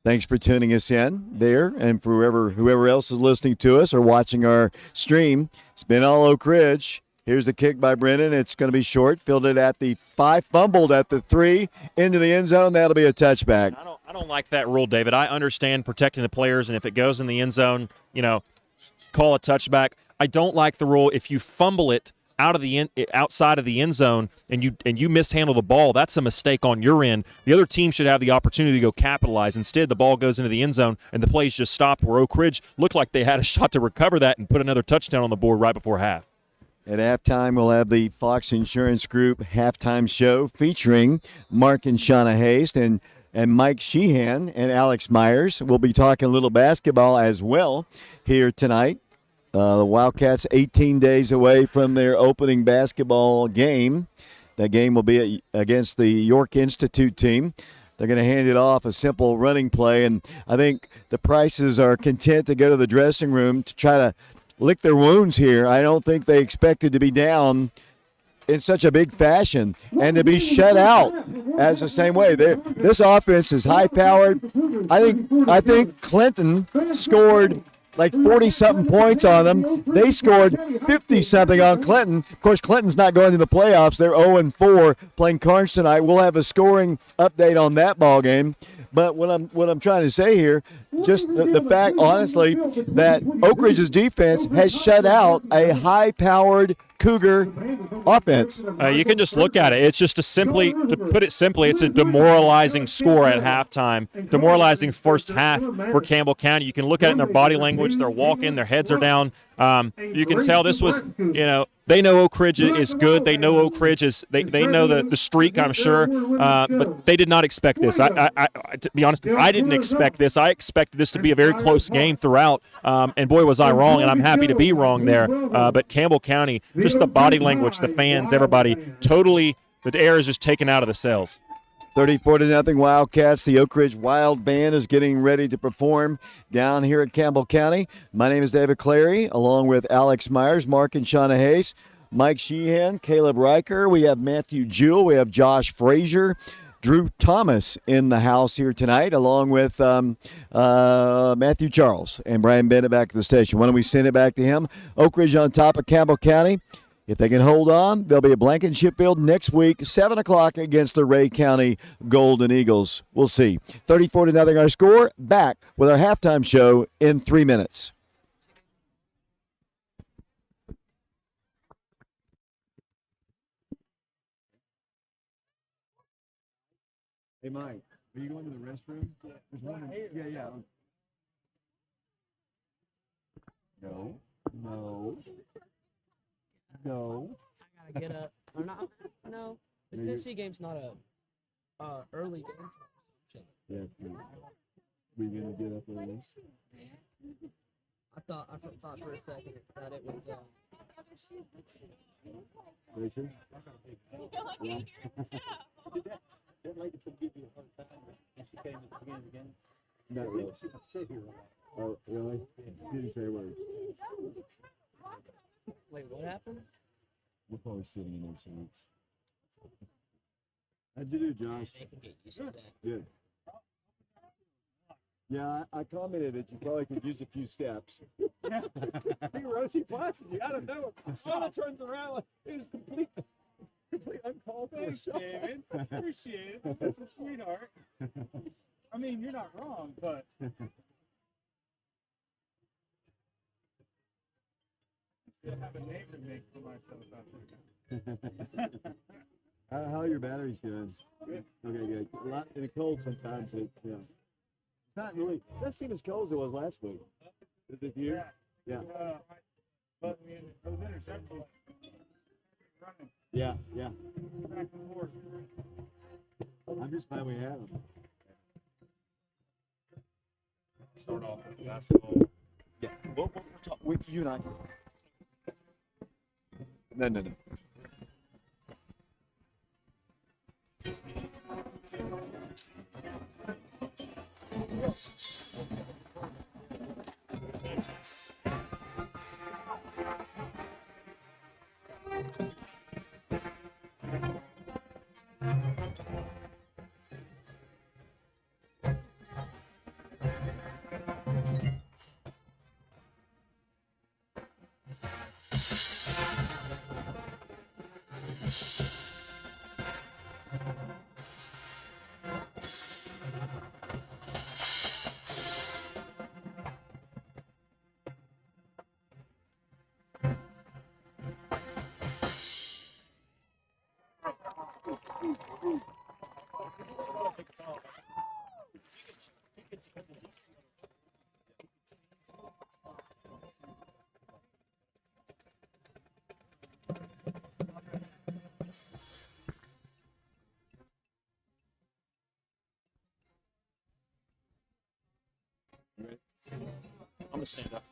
Thanks for tuning us in there, and for whoever else is listening to us or watching our stream. It's been all Oak Ridge. Here's the kick by Brennan. It's going to be short. Fielded at the 5, fumbled at the 3, into the end zone. That'll be a touchback. I don't like that rule, David. I understand protecting the players, and if it goes in the end zone, call a touchback. I don't like the rule if you fumble it outside of the end zone and you mishandle the ball. That's a mistake on your end. The other team should have the opportunity to go capitalize. Instead, the ball goes into the end zone and the plays just stopped, where Oak Ridge looked like they had a shot to recover that and put another touchdown on the board right before half. At halftime, we'll have the Fox Insurance Group halftime show featuring Mark and Shauna Haste and Mike Sheehan and Alex Myers. We'll be talking a little basketball as well here tonight. The Wildcats 18 days away from their opening basketball game. That game will be against the York Institute team. They're going to hand it off, a simple running play, and I think the Prices are content to go to the dressing room to try to lick their wounds here. I don't think they expected to be down in such a big fashion and to be shut out as the same way. This offense is high-powered. I think Clinton scored like 40-something points on them. They scored 50-something on Clinton. Of course, Clinton's not going to the playoffs. They're 0-4 playing Carnes tonight. We'll have a scoring update on that ball game. But what I'm trying to say here, just the fact, honestly, that Oak Ridge's defense has shut out a high-powered Cougar offense. You can just look at it. It's just to put it simply, it's a demoralizing score at halftime. Demoralizing first half for Campbell County. You can look at it in their body language. They're walking. Their heads are down. You can tell this was, they know Oak Ridge is good. They know Oak Ridge is, they know the streak, I'm sure. But they did not expect this. To be honest, I didn't expect this. I expected this to be a very close game throughout. And boy, was I wrong, and I'm happy to be wrong there. But Campbell County, just the body language, the fans, everybody, totally, the air is just taken out of the cells. 34-0 Wildcats. The Oak Ridge Wild Band is getting ready to perform down here at Campbell County. My name is David Clary, along with Alex Myers, Mark and Shauna Hayes, Mike Sheehan, Caleb Riker. We have Matthew Jewell. We have Josh Frazier. Drew Thomas in the house here tonight, along with Matthew Charles and Brian Bennett back at the station. Why don't we send it back to him? Oak Ridge on top of Campbell County. If they can hold on, they'll be at Blankenship Field next week, 7 o'clock against the Ray County Golden Eagles. We'll see. 34-0 our score. Back with our halftime show in 3 minutes. Hey, Mike, are you going to the restroom? There's one yeah. No. I gotta get up. Or not, no, the Tennessee game's not a early game. Yeah. Were you going to get up early? I thought for a second that it was. Rachel? That lady could give you a hard time, and she came at the beginning again. Not really. She would sit here a lot. Oh, really? Didn't say a word. Wait, what happened? We're probably sitting in their seats. How'd you do, Josh? They can get used to that. Good. Yeah, I commented that you probably could use a few steps. Yeah. He rose, he flashes you out of nowhere. Someone turns around like it was complete uncalled for. Thanks, David. Appreciate it. That's a sweetheart. I mean, you're not wrong, but still have a name to make for myself out there. How are your batteries doing? Good. Okay, good. A lot in the cold sometimes. It's not really. Doesn't seem as cold as it was last week. Is it you? Yeah. But I mean, those interceptions running Yeah. back and forth. I'm just glad we have them. Start off with basketball. Yeah. We'll talk with you and I. No. I'm gonna stand up.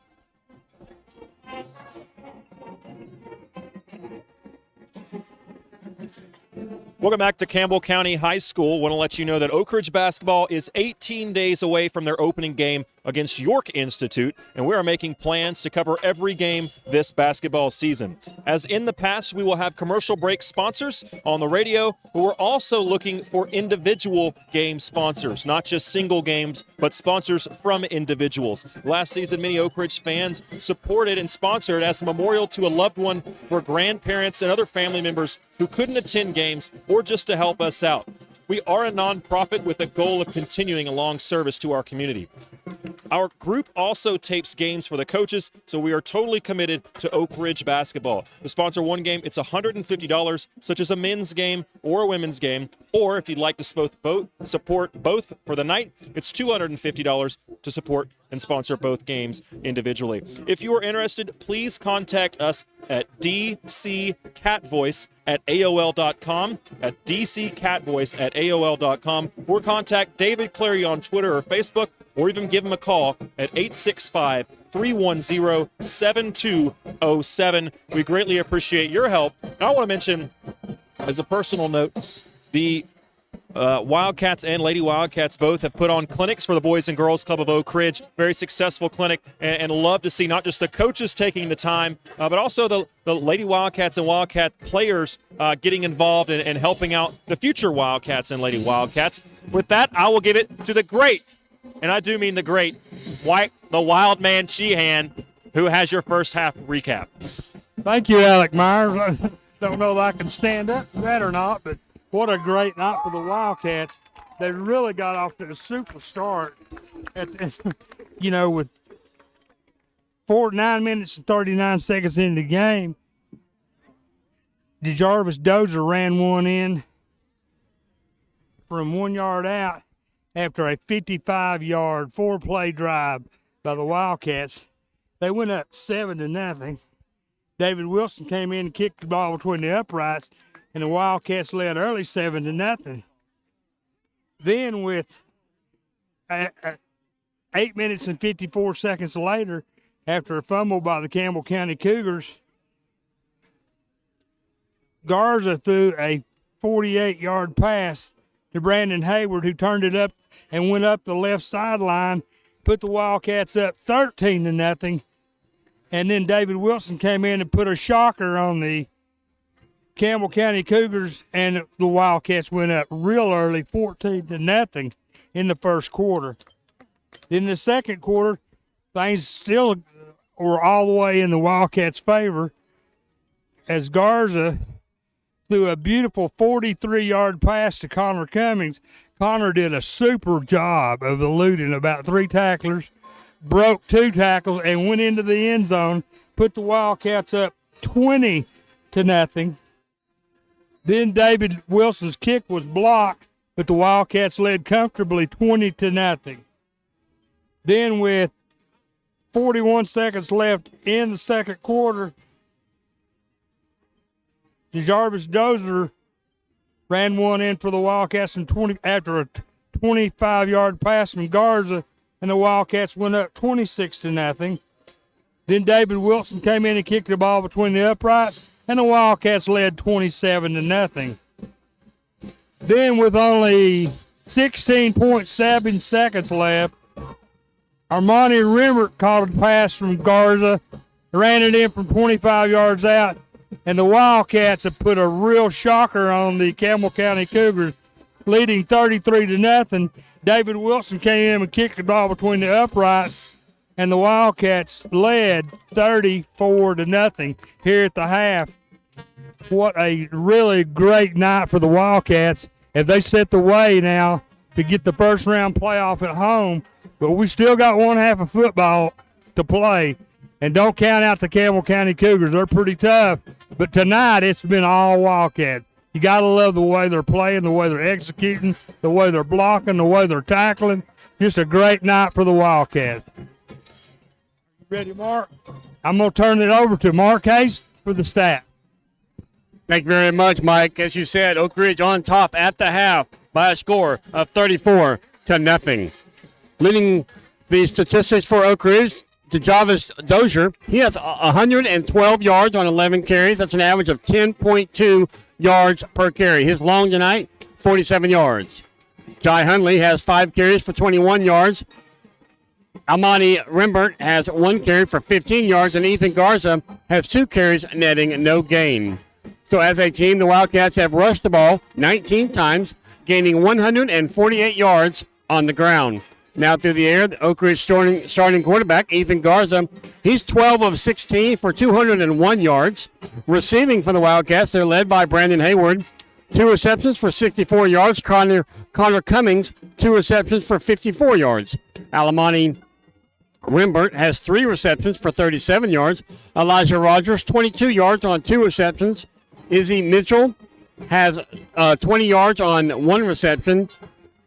Welcome back to Campbell County High School. Want to let you know that Oak Ridge basketball is 18 days away from their opening game against York Institute, and we are making plans to cover every game this basketball season. As in the past, we will have commercial break sponsors on the radio, but we're also looking for individual game sponsors, not just single games, but sponsors from individuals. Last season, many Oak Ridge fans supported and sponsored as a memorial to a loved one for grandparents and other family members who couldn't attend games or just to help us out. We are a nonprofit with a goal of continuing a long service to our community. Our group also tapes games for the coaches, so we are totally committed to Oak Ridge basketball. To sponsor one game, it's $150, such as a men's game or a women's game. Or if you'd like to support both for the night, it's $250 to support and sponsor both games individually. If you are interested, please contact us at dccatvoice@aol.com, at dccatvoice@aol.com, or contact David Clary on Twitter or Facebook, or even give him a call at 865-310-7207. We greatly appreciate your help. And I want to mention, as a personal note, the Wildcats and Lady Wildcats both have put on clinics for the Boys and Girls Club of Oak Ridge. Very successful clinic, and love to see not just the coaches taking the time, but also the Lady Wildcats and Wildcat players getting involved and helping out the future Wildcats and Lady Wildcats. With that, I will give it to the great, and I do mean the great, the Wild Man Sheehan, who has your first half recap. Thank you, Alec Myers. Don't know if I can stand up to that or not, but what a great night for the Wildcats. They really got off to a super start with 9 minutes and 39 seconds into the game. DeJarvis Dozier ran one in from 1 yard out after a 55-yard four-play drive by the Wildcats. They went up 7-0. David Wilson came in and kicked the ball between the uprights, and the Wildcats led early 7-0. Then with 8 minutes and 54 seconds later, after a fumble by the Campbell County Cougars, Garza threw a 48-yard pass to Brandon Hayward, who turned it up and went up the left sideline, put the Wildcats up 13-0. And then David Wilson came in and put a shocker on the Campbell County Cougars, and the Wildcats went up real early, 14-0 in the first quarter. In the second quarter, things still were all the way in the Wildcats' favor as Garza threw a beautiful 43-yard pass to Connor Cummings. Connor did a super job of eluding about 3 tacklers, broke 2 tackles, and went into the end zone, put the Wildcats up 20-0. Then David Wilson's kick was blocked, but the Wildcats led comfortably 20-0. Then with 41 seconds left in the second quarter, DeJarvis Dozier ran one in for the Wildcats after a 25-yard pass from Garza, and the Wildcats went up 26-0. Then David Wilson came in and kicked the ball between the uprights, and the Wildcats led 27-0. Then with only 16.7 seconds left, Armani Rembert caught a pass from Garza, ran it in from 25 yards out, and the Wildcats have put a real shocker on the Campbell County Cougars, leading 33-0. David Wilson came in and kicked the ball between the uprights, and the Wildcats led 34-0 here at the half. What a really great night for the Wildcats. If they set the way now to get the first round playoff at home, but we still got one half of football to play. And don't count out the Campbell County Cougars. They're pretty tough. But tonight it's been all Wildcats. You got to love the way they're playing, the way they're executing, the way they're blocking, the way they're tackling. Just a great night for the Wildcats. Ready, Mark? I'm going to turn it over to Mark Hayes for the stat. Thank you very much, Mike. As you said, Oak Ridge on top at the half by a score of 34-0. Leading the statistics for Oak Ridge, DeJarvis Dozier, he has 112 yards on 11 carries. That's an average of 10.2 yards per carry. His long tonight, 47 yards. Jai Hundley has 5 carries for 21 yards. Almani Rembert has 1 carry for 15 yards, and Ethan Garza has 2 carries, netting no gain. So as a team, the Wildcats have rushed the ball 19 times, gaining 148 yards on the ground. Now through the air, the Oak Ridge starting quarterback, Ethan Garza, he's 12 of 16 for 201 yards. Receiving for the Wildcats, they're led by Brandon Hayward, 2 receptions for 64 yards. Connor Cummings, 2 receptions for 54 yards. Alamani Rembert has 3 receptions for 37 yards. Elijah Rogers, 22 yards on 2 receptions. Izzy Mitchell has 20 yards on 1 reception.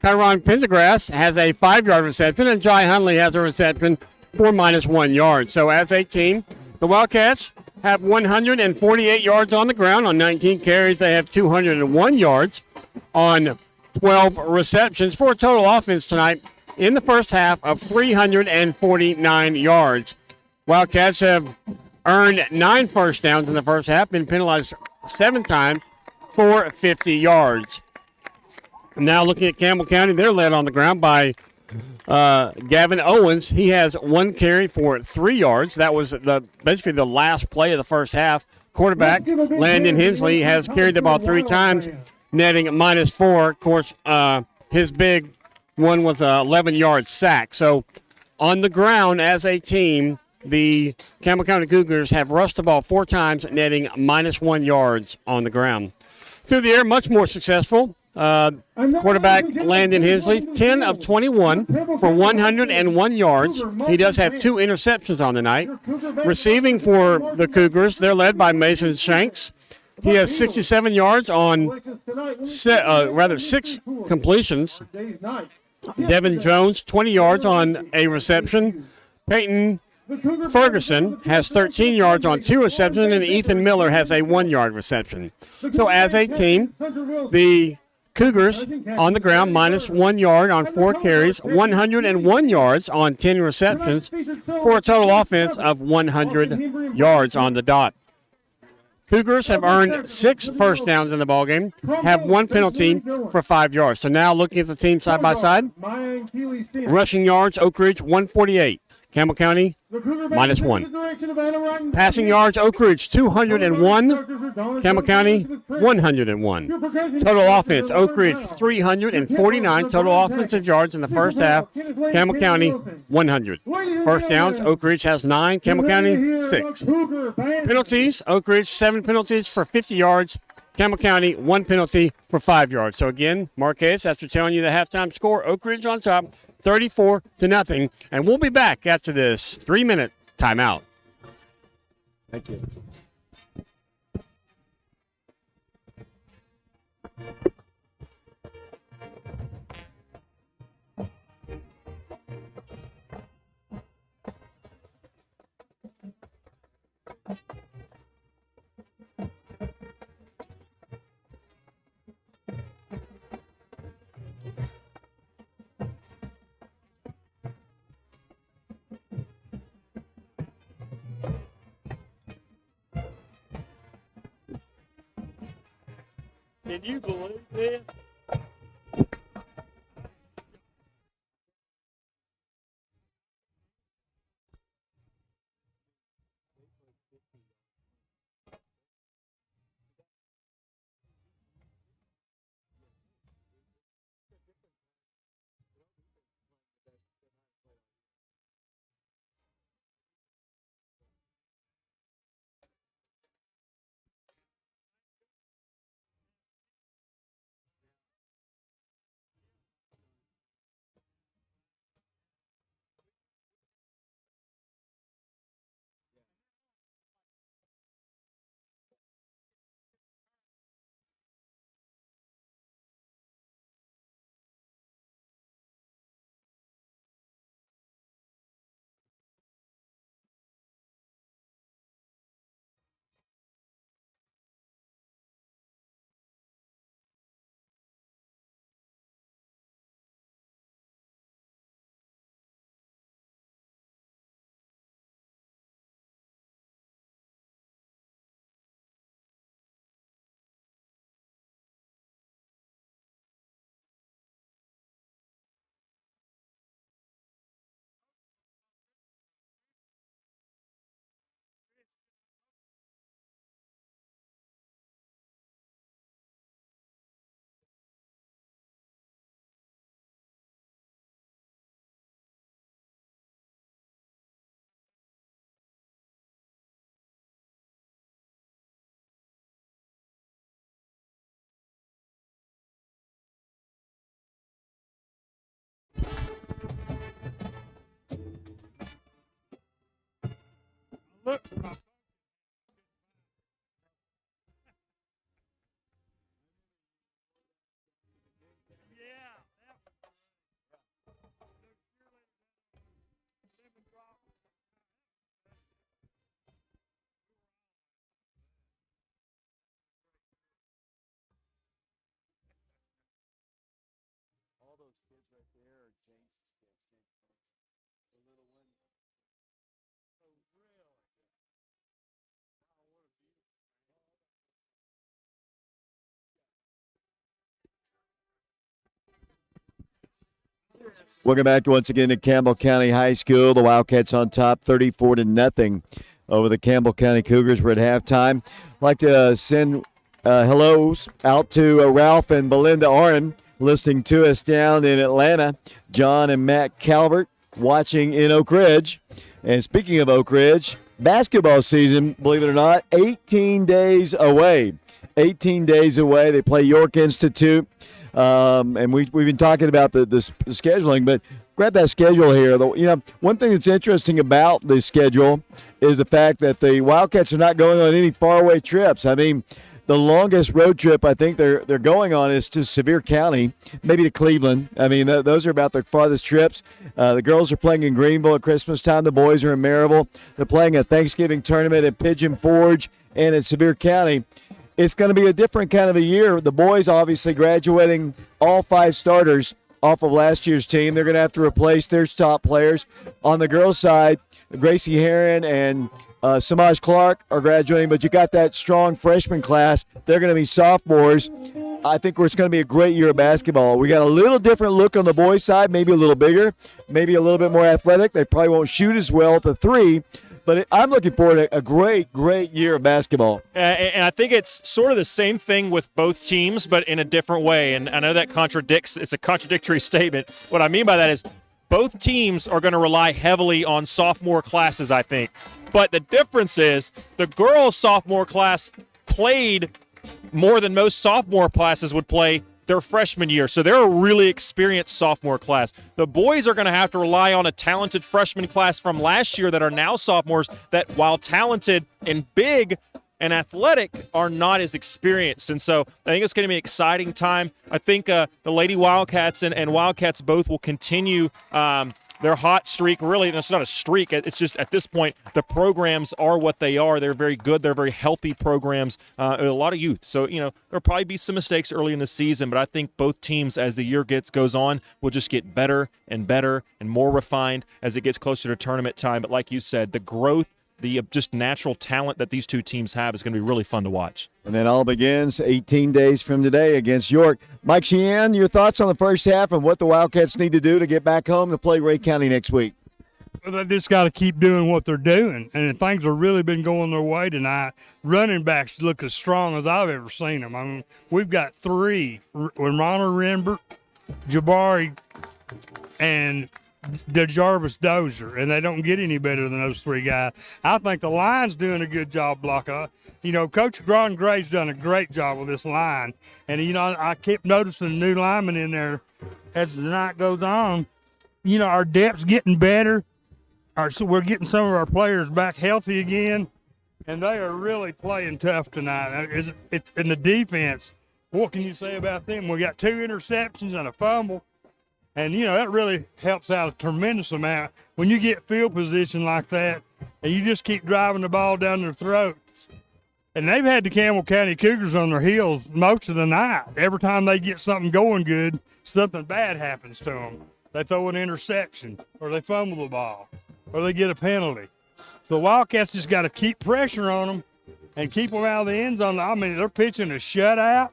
Kyron Pendergrass has a 5-yard reception, and Jai Hundley has a reception for -1 yard. So as a team, the Wildcats have 148 yards on the ground on 19 carries. They have 201 yards on 12 receptions for a total offense tonight in the first half of 349 yards. Wildcats have earned 9 first downs in the first half, been penalized 7 times for 50 yards. Now looking at Campbell County, they're led on the ground by Gavin Owens. He has 1 carry for 3 yards. That was basically the last play of the first half. Quarterback Landon Hensley has carried the ball 3 times, netting -4. Of course, his big one was a 11-yard sack. So on the ground as a team, the Campbell County Cougars have rushed the ball 4 times, netting -1 yards on the ground. Through the air, much more successful. Quarterback Landon Hensley, 10 of 21 for 101 yards. He does have 2 interceptions on the night. Receiving for the Cougars, they're led by Mason Shanks. He has 67 yards on 6 completions. Devin Jones, 20 yards on a reception. Peyton Ferguson has 13 yards on 2 receptions, and Ethan Miller has a 1-yard reception. So as a team, the Cougars on the ground -1 yard on 4 carries, 101 yards on 10 receptions for a total offense of 100 yards on the dot. Cougars have earned 6 first downs in the ballgame, have 1 penalty for 5 yards. So now looking at the team side by side, rushing yards, Oak Ridge 148. Campbell County, -1. Passing yards, Oak Ridge, 201. Campbell County, 101. Total offense, Oak Ridge, 349 total offensive yards in the first half. Campbell County, 100. First downs, Oak Ridge has 9. Campbell County, 6. Penalties, Oak Ridge, 7 penalties for 50 yards. Campbell County, 1 penalty for 5 yards. So again, Marquez, after telling you the halftime score, Oak Ridge on top, 34-0. And we'll be back after this 3-minute timeout. Thank you. Can you believe this? Look, All those kids right there are James's kids. The little one. Oh, really? Welcome back once again to Campbell County High School. The Wildcats on top 34-0 over the Campbell County Cougars. We're at halftime. I'd like to send hellos out to Ralph and Belinda Aron listening to us down in Atlanta. John and Matt Calvert watching in Oak Ridge. And speaking of Oak Ridge, basketball season, believe it or not, 18 days away. 18 days away. They play York Institute. And we've been talking about the scheduling, but grab that schedule here. One thing that's interesting about the schedule is the fact that the Wildcats are not going on any faraway trips. I mean, the longest road trip I think they're going on is to Sevier County, maybe to Cleveland. I mean, those are about the farthest trips. The girls are playing in Greenville at Christmas time. The boys are in Maryville. They're playing a Thanksgiving tournament at Pigeon Forge and at Sevier County. It's going to be a different kind of a year. The boys obviously graduating all 5 starters off of last year's team. They're going to have to replace their top players. On the girls' side, Gracie Herron and Samaj Clark are graduating, but you got that strong freshman class. They're going to be sophomores. I think it's going to be a great year of basketball. We got a little different look on the boys' side, maybe a little bigger, maybe a little bit more athletic. They probably won't shoot as well at the 3, but I'm looking forward to a great, great year of basketball. And I think it's sort of the same thing with both teams, but in a different way. And I know that it's a contradictory statement. What I mean by that is both teams are going to rely heavily on sophomore classes, I think. But the difference is the girls' sophomore class played more than most sophomore classes would play their freshman year. So they're a really experienced sophomore class. The boys are going to have to rely on a talented freshman class from last year that are now sophomores that, while talented and big and athletic, are not as experienced. And so I think it's going to be an exciting time. I think the Lady Wildcats and Wildcats both will continue their hot streak. Really, it's not a streak. It's just at this point, the programs are what they are. They're very good. They're very healthy programs. A lot of youth. So, there'll probably be some mistakes early in the season, but I think both teams, as the year goes on, will just get better and better and more refined as it gets closer to tournament time. But like you said, the growth, the just natural talent that these two teams have is going to be really fun to watch. And then all begins 18 days from today against York. Mike Sheehan, your thoughts on the first half and what the Wildcats need to do to get back home to play Ray County next week? Well, they just got to keep doing what they're doing, and things have really been going their way tonight. Running backs look as strong as I've ever seen them. I mean, we've got 3, Ronald Renbert, Jabari, and DeJarvis Dozier, and they don't get any better than those 3 guys. I think the line's doing a good job blocking. Coach Ron Gray's done a great job with this line, and I kept noticing new linemen in there as the night goes on. Our depth's getting better. So we're getting some of our players back healthy again, and they are really playing tough tonight. It's in the defense. What can you say about them? We got 2 interceptions and a fumble. And, that really helps out a tremendous amount. When you get field position like that and you just keep driving the ball down their throats. And they've had the Campbell County Cougars on their heels most of the night. Every time they get something going good, something bad happens to them. They throw an interception or they fumble the ball or they get a penalty. So the Wildcats just got to keep pressure on them and keep them out of the end zone. I mean, they're pitching a shutout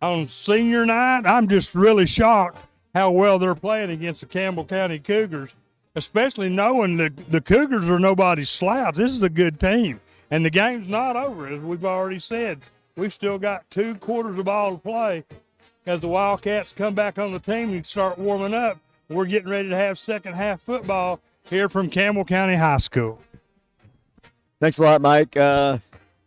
on senior night. I'm just really shocked how well they're playing against the Campbell County Cougars, especially knowing that the Cougars are nobody's slouch. This is a good team, and the game's not over, as we've already said. We've still got 2 quarters of ball to play as the Wildcats come back on the team and start warming up. We're getting ready to have second half football here from Campbell County High School. Thanks a lot, Mike. Got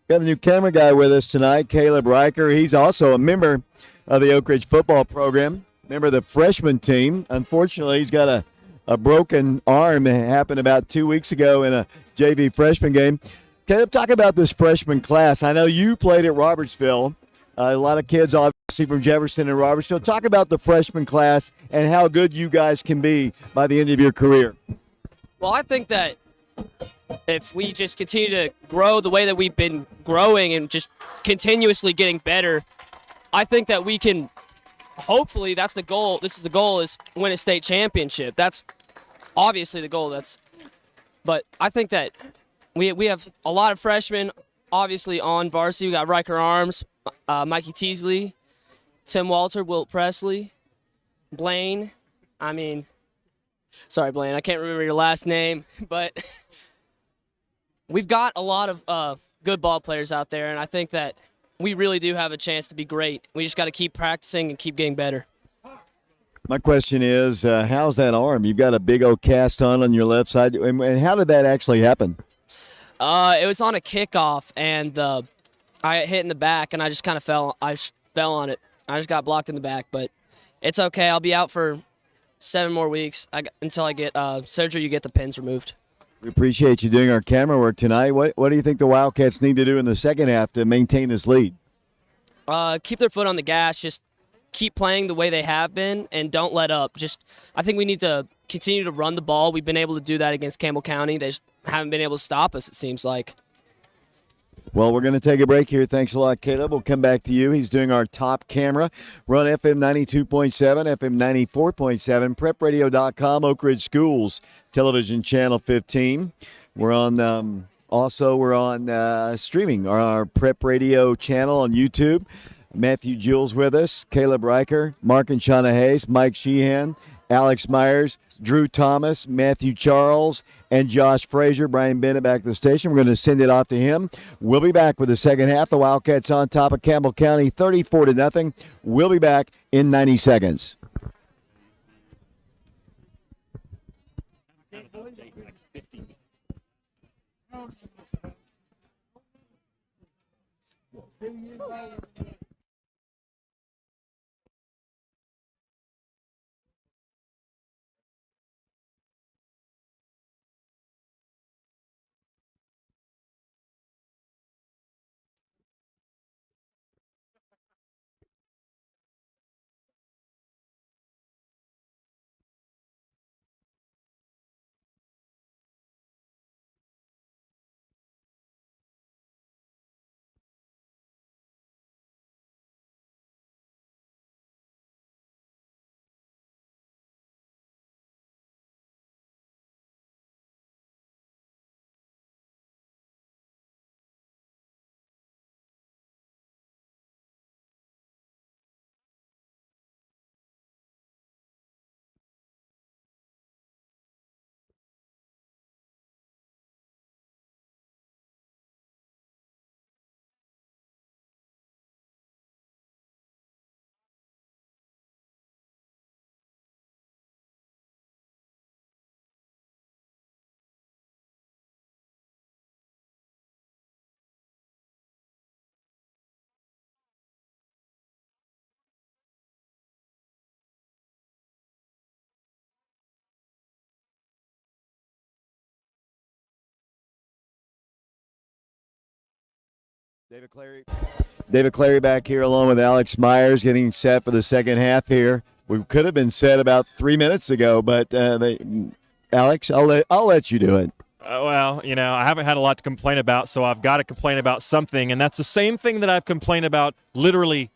a new camera guy with us tonight, Caleb Riker. He's also a member of the Oak Ridge football program. Remember the freshman team. Unfortunately, he's got a broken arm. It happened about 2 weeks ago in a JV freshman game. Caleb, talk about this freshman class. I know you played at Robertsville. A lot of kids, obviously, from Jefferson and Robertsville. Talk about the freshman class and how good you guys can be by the end of your career. Well, I think that if we just continue to grow the way that we've been growing and just continuously getting better, I think that we can – hopefully that's the goal. This is the goal, is win a state championship. That's obviously the goal. But I think that we have a lot of freshmen obviously on varsity. We got Riker Arms, Mikey Teasley, Tim Walter, Wilt Presley, Blaine. I mean, Sorry, Blaine, I can't remember your last name, but we've got a lot of good ball players out there, and I think that we really do have a chance to be great. We just got to keep practicing and keep getting better. My question is, how's that arm? You've got a big old cast on your left side, and how did that actually happen? It was on a kickoff, and I hit in the back, and I just kind of fell. I fell on it. I just got blocked in the back, but it's okay. I'll be out for 7 more weeks until I get surgery. You get the pins removed. We appreciate you doing our camera work tonight. What do you think the Wildcats need to do in the second half to maintain this lead? Keep their foot on the gas. Just keep playing the way they have been, and don't let up. I think we need to continue to run the ball. We've been able to do that against Campbell County. They just haven't been able to stop us, it seems like. Well, we're going to take a break here. Thanks a lot, Caleb. We'll come back to you. He's doing our top camera. We're on FM 92.7, FM 94.7, prepradio.com, Oak Ridge Schools, television channel 15. We're on we're on streaming on our Prep Radio channel on YouTube. Matthew Jules with us, Caleb Riker, Mark and Shauna Hayes, Mike Sheehan, Alex Myers, Drew Thomas, Matthew Charles, and Josh Frazier. Brian Bennett back to the station. We're going to send it off to him. We'll be back with the second half. The Wildcats on top of Campbell County, 34-0. We'll be back in 90 seconds. David Clary back here along with Alex Myers getting set for the second half here. We could have been set about 3 minutes ago, but Alex, I'll let you do it. Well, I haven't had a lot to complain about, so I've got to complain about something, and that's the same thing that I've complained about literally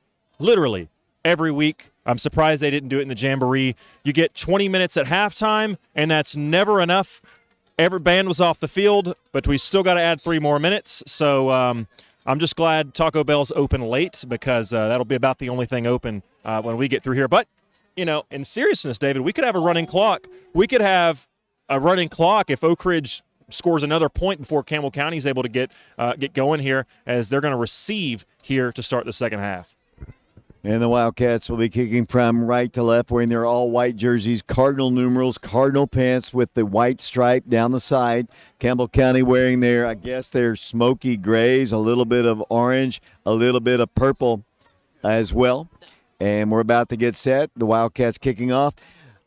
every week. I'm surprised they didn't do it in the Jamboree. You get 20 minutes at halftime, and that's never enough. Every band was off the field, but we still got to add 3 more minutes, so I'm just glad Taco Bell's open late because that'll be about the only thing open when we get through here. But, in seriousness, David, we could have a running clock. We could have a running clock if Oak Ridge scores another point before Campbell County is able to get going here, as they're going to receive here to start the second half. And the Wildcats will be kicking from right to left, wearing their all-white jerseys, Cardinal numerals, Cardinal pants with the white stripe down the side. Campbell County wearing their smoky grays, a little bit of orange, a little bit of purple as well. And we're about to get set. The Wildcats kicking off.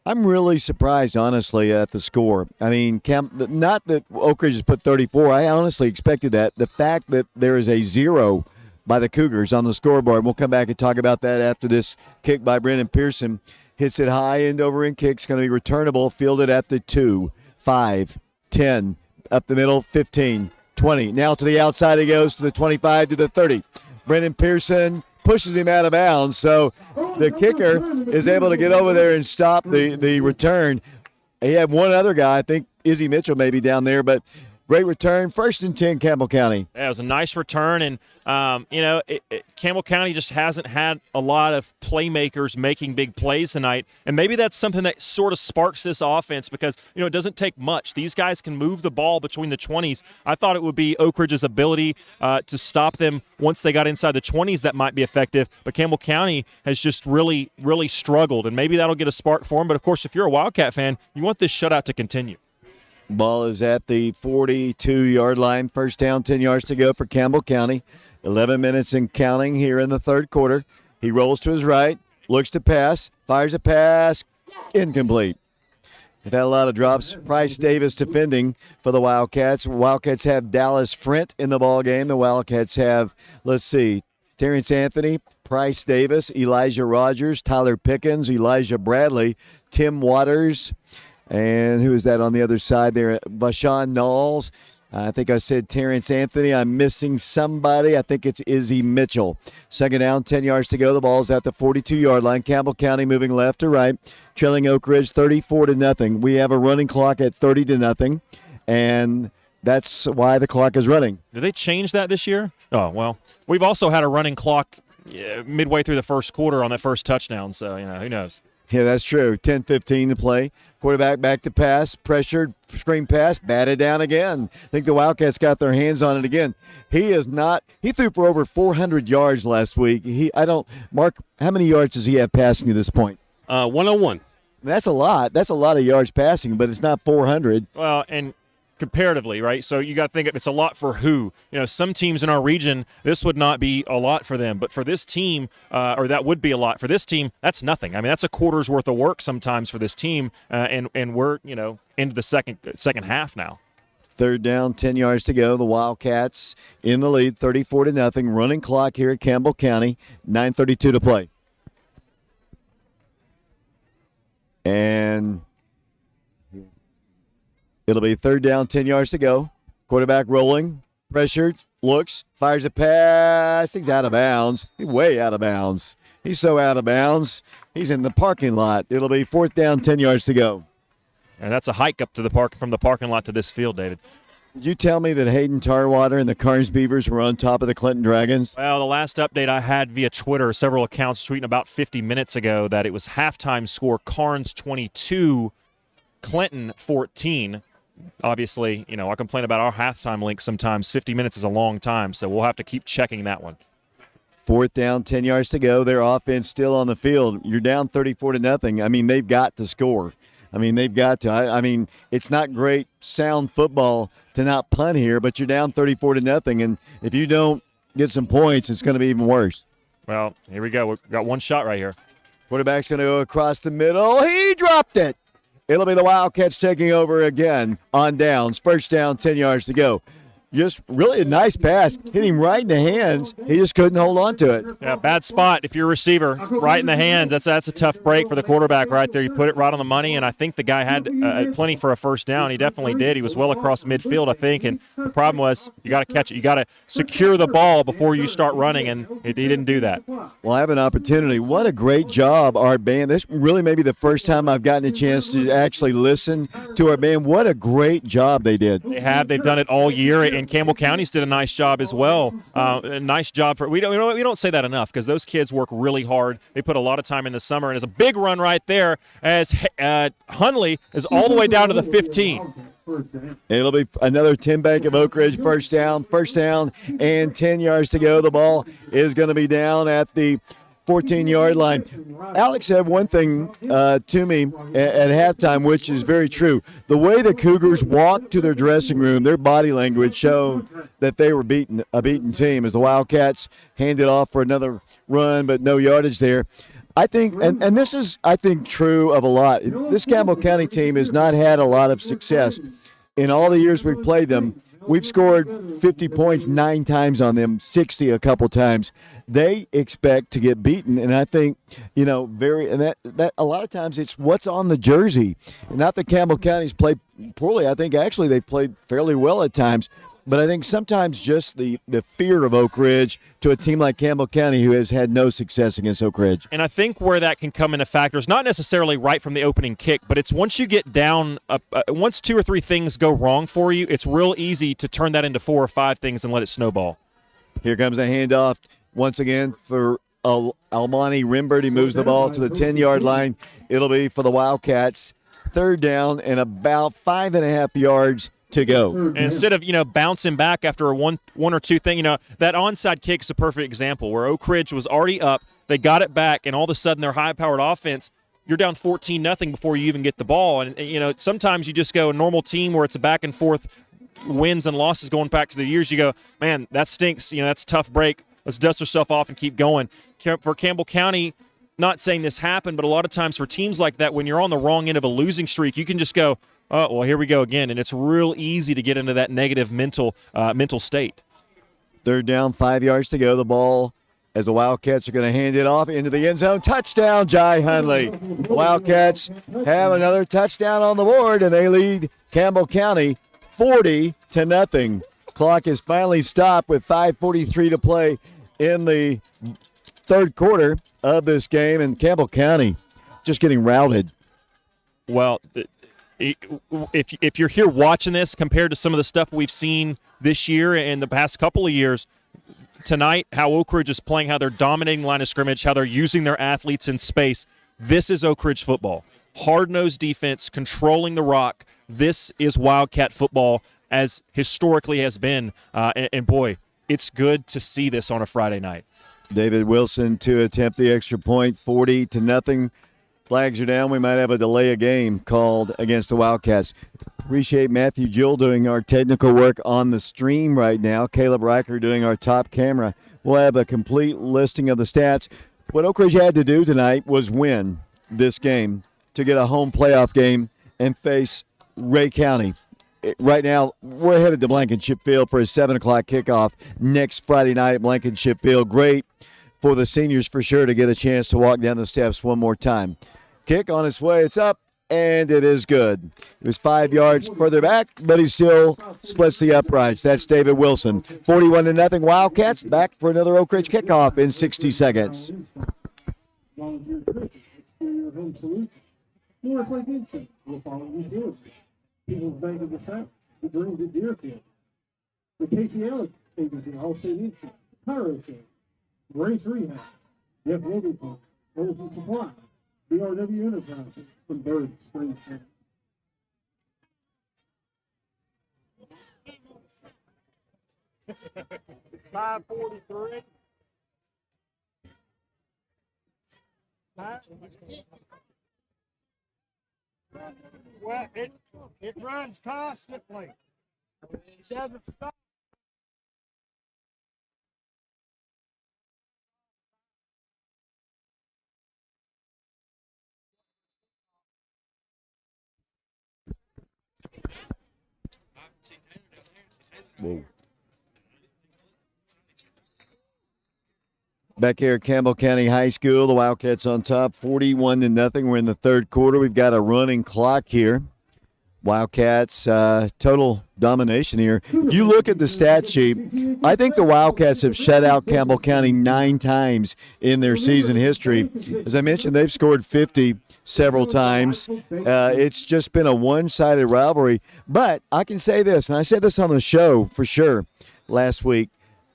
I'm really surprised, honestly, at the score. I mean, not that Oak Ridge has put 34. I honestly expected that. The fact that there is a 0 by the Cougars on the scoreboard. We'll come back and talk about that after this kick by Brennan Pearson. Hits it high, end over in kicks. Going to be returnable. Fielded at the 2, 5, 10, up the middle, 15, 20. Now to the outside he goes, to the 25, to the 30. Brennan Pearson pushes him out of bounds, so the kicker is able to get over there and stop the return. He had one other guy, I think Izzy Mitchell maybe down there, but Great return, 1st and 10, Campbell County. Yeah, it was a nice return, and Campbell County just hasn't had a lot of playmakers making big plays tonight, and maybe that's something that sort of sparks this offense because it doesn't take much. These guys can move the ball between the 20s. I thought it would be Oak Ridge's ability to stop them once they got inside the 20s that might be effective, but Campbell County has just really, really struggled, and maybe that'll get a spark for them. But of course, if you're a Wildcat fan, you want this shutout to continue. Ball is at the 42-yard line. First down, 10 yards to go for Campbell County. 11 minutes and counting here in the third quarter. He rolls to his right, looks to pass, fires a pass, incomplete. They've had a lot of drops. Price Davis defending for the Wildcats. Wildcats have Dallas Frent in the ball game. The Wildcats have, Terrence Anthony, Price Davis, Elijah Rogers, Tyler Pickens, Elijah Bradley, Tim Waters, and who is that on the other side there? Bashan Knowles. I think I said Terrence Anthony. I'm missing somebody. I think it's Izzy Mitchell. Second down, 10 yards to go. The ball's at the 42-yard line. Campbell County moving left to right, trailing Oak Ridge 34-0. We have a running clock at 30-0, and that's why the clock is running. Did they change that this year? Oh, well, we've also had a running clock midway through the first quarter on that first touchdown, so, who knows. Yeah, that's true. 10-15 to play. Quarterback back to pass. Pressured. Screen pass. Batted down again. I think the Wildcats got their hands on it again. He threw for over 400 yards last week. Mark, how many yards does he have passing at this point? 101. That's a lot. That's a lot of yards passing, but it's not 400. Well, and comparatively, right? So you got to think it's a lot for who? Some teams in our region, this would not be a lot for them, but for this team, or that would be a lot for this team. That's nothing. I mean, that's a quarter's worth of work sometimes for this team, and we're into the second half now. Third down, 10 yards to go. The Wildcats in the lead, 34-0. Running clock here at Campbell County. 9:32 to play. And it'll be third down, 10 yards to go. Quarterback rolling, pressured, looks, fires a pass. He's out of bounds. He's way out of bounds. He's so out of bounds, he's in the parking lot. It'll be fourth down, 10 yards to go. And that's a hike up to the park from the parking lot to this field, David. Did you tell me that Hayden Tarwater and the Carnes Beavers were on top of the Clinton Dragons? Well, the last update I had via Twitter, several accounts tweeting about 50 minutes ago that it was halftime score Carnes 22, Clinton 14. Obviously, I complain about our halftime link sometimes. 50 minutes is a long time, so we'll have to keep checking that one. Fourth down, 10 yards to go. Their offense still on the field. You're down 34-0. I mean, they've got to score. They've got to. It's not great sound football to not punt here, but you're down 34-0, and if you don't get some points, it's going to be even worse. Well, here we go. We've got one shot right here. Quarterback's going to go across the middle. He dropped it. It'll be the Wildcats taking over again on downs. First down, 10 yards to go. Just really a nice pass. Hit him right in the hands. He just couldn't hold on to it. Yeah, bad spot if you're a receiver. Right in the hands. That's a tough break for the quarterback right there. You put it right on the money, and I think the guy had plenty for a first down. He definitely did. He was well across midfield, I think, and the problem was you got to catch it. You got to secure the ball before you start running, and he didn't do that. Well, I have an opportunity. What a great job, our band. This really may be the first time I've gotten a chance to actually listen to our band. What a great job they did. They have. They've done it all year, and Campbell County's did a nice job as well. A nice job for we don't say that enough because those kids work really hard. They put a lot of time in the summer, and it's a big run right there as Hunley is all the way down to the 15. It'll be another Tim Bank of Oak Ridge first down, and 10 yards to go. The ball is going to be down at the 14-yard line. Alex said one thing to me at halftime, which is very true. The way the Cougars walked to their dressing room, their body language showed that they were a beaten team as the Wildcats handed off for another run, but no yardage there. I think, and this is, I think, true of a lot. This Campbell County team has not had a lot of success. In all the years we've played them, we've scored 50 points 9 times on them, 60 a couple times. They expect to get beaten, and I think, that a lot of times it's what's on the jersey. Not that Campbell County's played poorly. I think actually they've played fairly well at times. But I think sometimes just the fear of Oak Ridge to a team like Campbell County who has had no success against Oak Ridge. And I think where that can come into factor is not necessarily right from the opening kick, but it's once you get down, once 2 or 3 things go wrong for you, it's real easy to turn that into 4 or 5 things and let it snowball. Here comes a handoff once again for Almani Rimbert. He moves the ball to the 10-yard line. It'll be for the Wildcats. 3rd down and about 5.5 yards to go. And instead of, bouncing back after a one or two thing, that onside kick is a perfect example where Oak Ridge was already up. They got it back, and all of a sudden their high-powered offense, you're down 14-0 before you even get the ball. And sometimes you just go a normal team where it's a back and forth wins and losses going back to the years. You go, man, that stinks. That's a tough break. Let's dust ourselves off and keep going. For Campbell County, not saying this happened, but a lot of times for teams like that, when you're on the wrong end of a losing streak, you can just go, oh, well, here we go again. And it's real easy to get into that negative mental state. 3rd down, 5 yards to go. The ball, as the Wildcats are going to hand it off into the end zone. Touchdown, Jai Hunley. The Wildcats have another touchdown on the board, and they lead Campbell County 40-0. Clock is finally stopped with 5:43 to play in the 3rd quarter of this game, and Campbell County just getting routed. Well, if you're here watching this compared to some of the stuff we've seen this year and the past couple of years, tonight, how Oak Ridge is playing, how they're dominating line of scrimmage, how they're using their athletes in space, this is Oak Ridge football. Hard-nosed defense, controlling the rock. This is Wildcat football as historically has been. And boy, it's good to see this on a Friday night. David Wilson to attempt the extra point, 40-0. Flags are down. We might have a delay of game called against the Wildcats. Appreciate Matthew Gill doing our technical work on the stream right now. Caleb Riker doing our top camera. We'll have a complete listing of the stats. What Oak Ridge had to do tonight was win this game to get a home playoff game and face Ray County. Right now, we're headed to Blankenship Field for a 7 o'clock kickoff next Friday night at Blankenship Field. Great for the seniors for sure to get a chance to walk down the steps one more time. Kick on its way. It's up, and it is good. It was 5 yards further back, but he still splits the uprights. That's David Wilson. 41-0 Wildcats. Back for another Oak Ridge kickoff in 60 seconds. Volunteer Christian, Exterior Home Solutions. North Lake Insurance will follow utilities. People's Bank of the South, the Dreams at Deerfield. The Casey Allen Agency, Allstate Insurance, Pyro Care, Grace Rehab, Jeff Livingston, Olson Supply, BRW Enterprises, from Bird Spring Center. $5.43. Well, it runs constantly. It doesn't stop. Whoa. Back here at Campbell County High School, the Wildcats on top, 41-0. We're in the 3rd quarter. We've got a running clock here. Wildcats, total domination here. If you look at the stat sheet, I think the Wildcats have shut out Campbell County 9 times in their season history. As I mentioned, they've scored 50 several times. It's just been a one-sided rivalry. But I can say this, and I said this on the show for sure last week,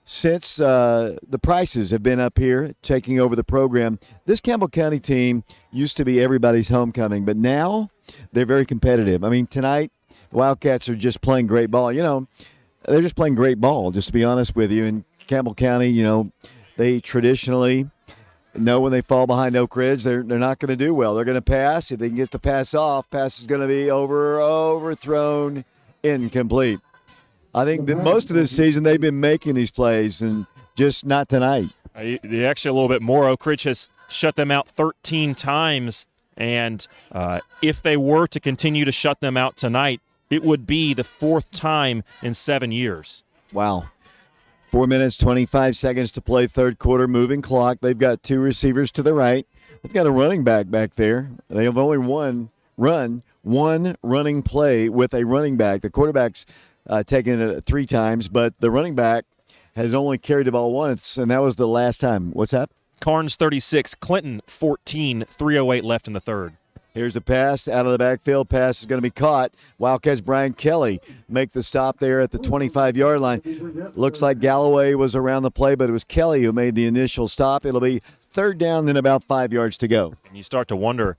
since the prices have been up here taking over the program, this Campbell County team used to be everybody's homecoming, but now they're very competitive. I mean, tonight, the Wildcats are just playing great ball. They're just playing great ball, just to be honest with you. In Campbell County, they traditionally know when they fall behind Oak Ridge, they're not going to do well. They're going to pass. If they can get the pass off, pass is going to be overthrown, incomplete. I think that most of this season they've been making these plays, and just not tonight. Actually, a little bit more. Oak Ridge has shut them out 13 times, and if they were to continue to shut them out tonight, it would be the 4th time in 7 years. Wow. 4 minutes, 25 seconds to play, 3rd quarter, moving clock. They've got 2 receivers to the right. They've got a running back there. They have only one running play with a running back. The quarterback's taking it 3 times, but the running back has only carried the ball once, and that was the last time. What's that? Carnes 36, Clinton 14, 3:08 left in the third. Here's a pass out of the backfield. Pass is going to be caught. Wildcats Brian Kelly make the stop there at the 25-yard line. Looks like Galloway was around the play, but it was Kelly who made the initial stop. It'll be third down and about 5 yards to go. And you start to wonder,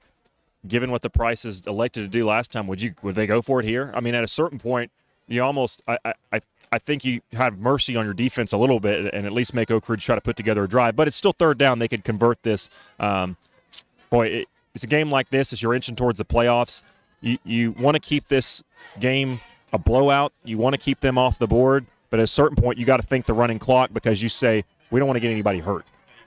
given what the Prices elected to do last time, would they go for it here? I mean, at a certain point, you almost I think you have mercy on your defense a little bit and at least make Oak Ridge try to put together a drive. But it's still third down. They could convert this. It's a game like this as you're inching towards the playoffs. You want to keep this game a blowout. You want to keep them off the board. But at a certain point, you got to think the running clock because you say, we don't want to get anybody hurt.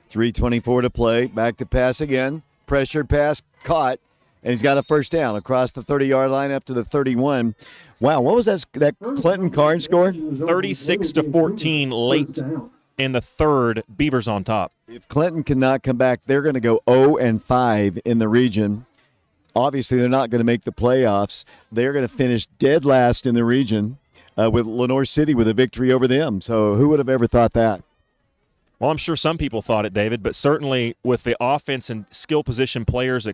3:24 to play. Back to pass again. Pressured pass, caught. And he's got a first down across the 30-yard line up to the 31. Wow, what was that Clinton Carnes score? 36-14 late in the third. Beavers on top. If Clinton cannot come back, they're going to go 0-5 in the region. Obviously, they're not going to make the playoffs. They're going to finish dead last in the region with Lenore City with a victory over them. So who would have ever thought that? Well, I'm sure some people thought it, David, but certainly with the offense and skill position players,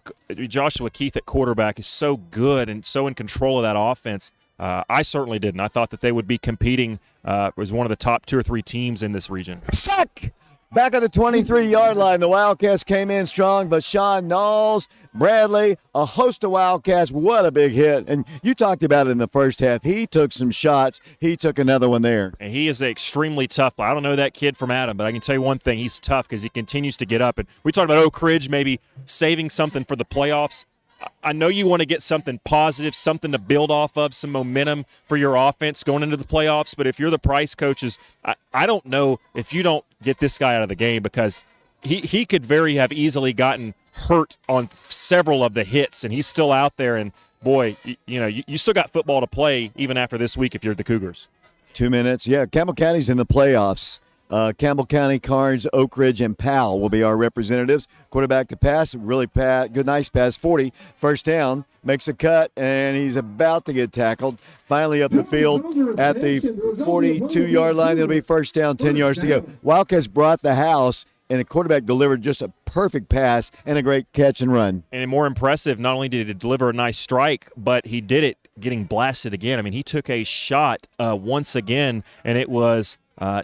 Joshua Keith at quarterback is so good and so in control of that offense. I certainly didn't. I thought that they would be competing as one of the top 2 or 3 teams in this region. Sack! Back at the 23-yard line, the Wildcats came in strong. Vashawn Knowles, Bradley, a host of Wildcats. What a big hit. And you talked about it in the first half. He took some shots. He took another one there. And he is extremely tough. I don't know that kid from Adam, but I can tell you one thing. He's tough because he continues to get up. And we talked about Oak Ridge maybe saving something for the playoffs. I know you want to get something positive, something to build off of, some momentum for your offense going into the playoffs. But if you're the Price coaches, I don't know if you don't get this guy out of the game because he could very have easily gotten hurt on several of the hits, and he's still out there. And, boy, you still got football to play even after this week if you're the Cougars. 2 minutes. Yeah, Campbell County's in the playoffs. Campbell County, Carnes, Oak Ridge, and Powell will be our representatives. Quarterback to pass, really good, nice pass, 40. First down, makes a cut, and he's about to get tackled. Finally up the field at the 42-yard line. It'll be first down, 10 yards to go. Wildcats brought the house, and the quarterback delivered just a perfect pass and a great catch and run. And more impressive, not only did he deliver a nice strike, but he did it getting blasted again. I mean, he took a shot once again, and it was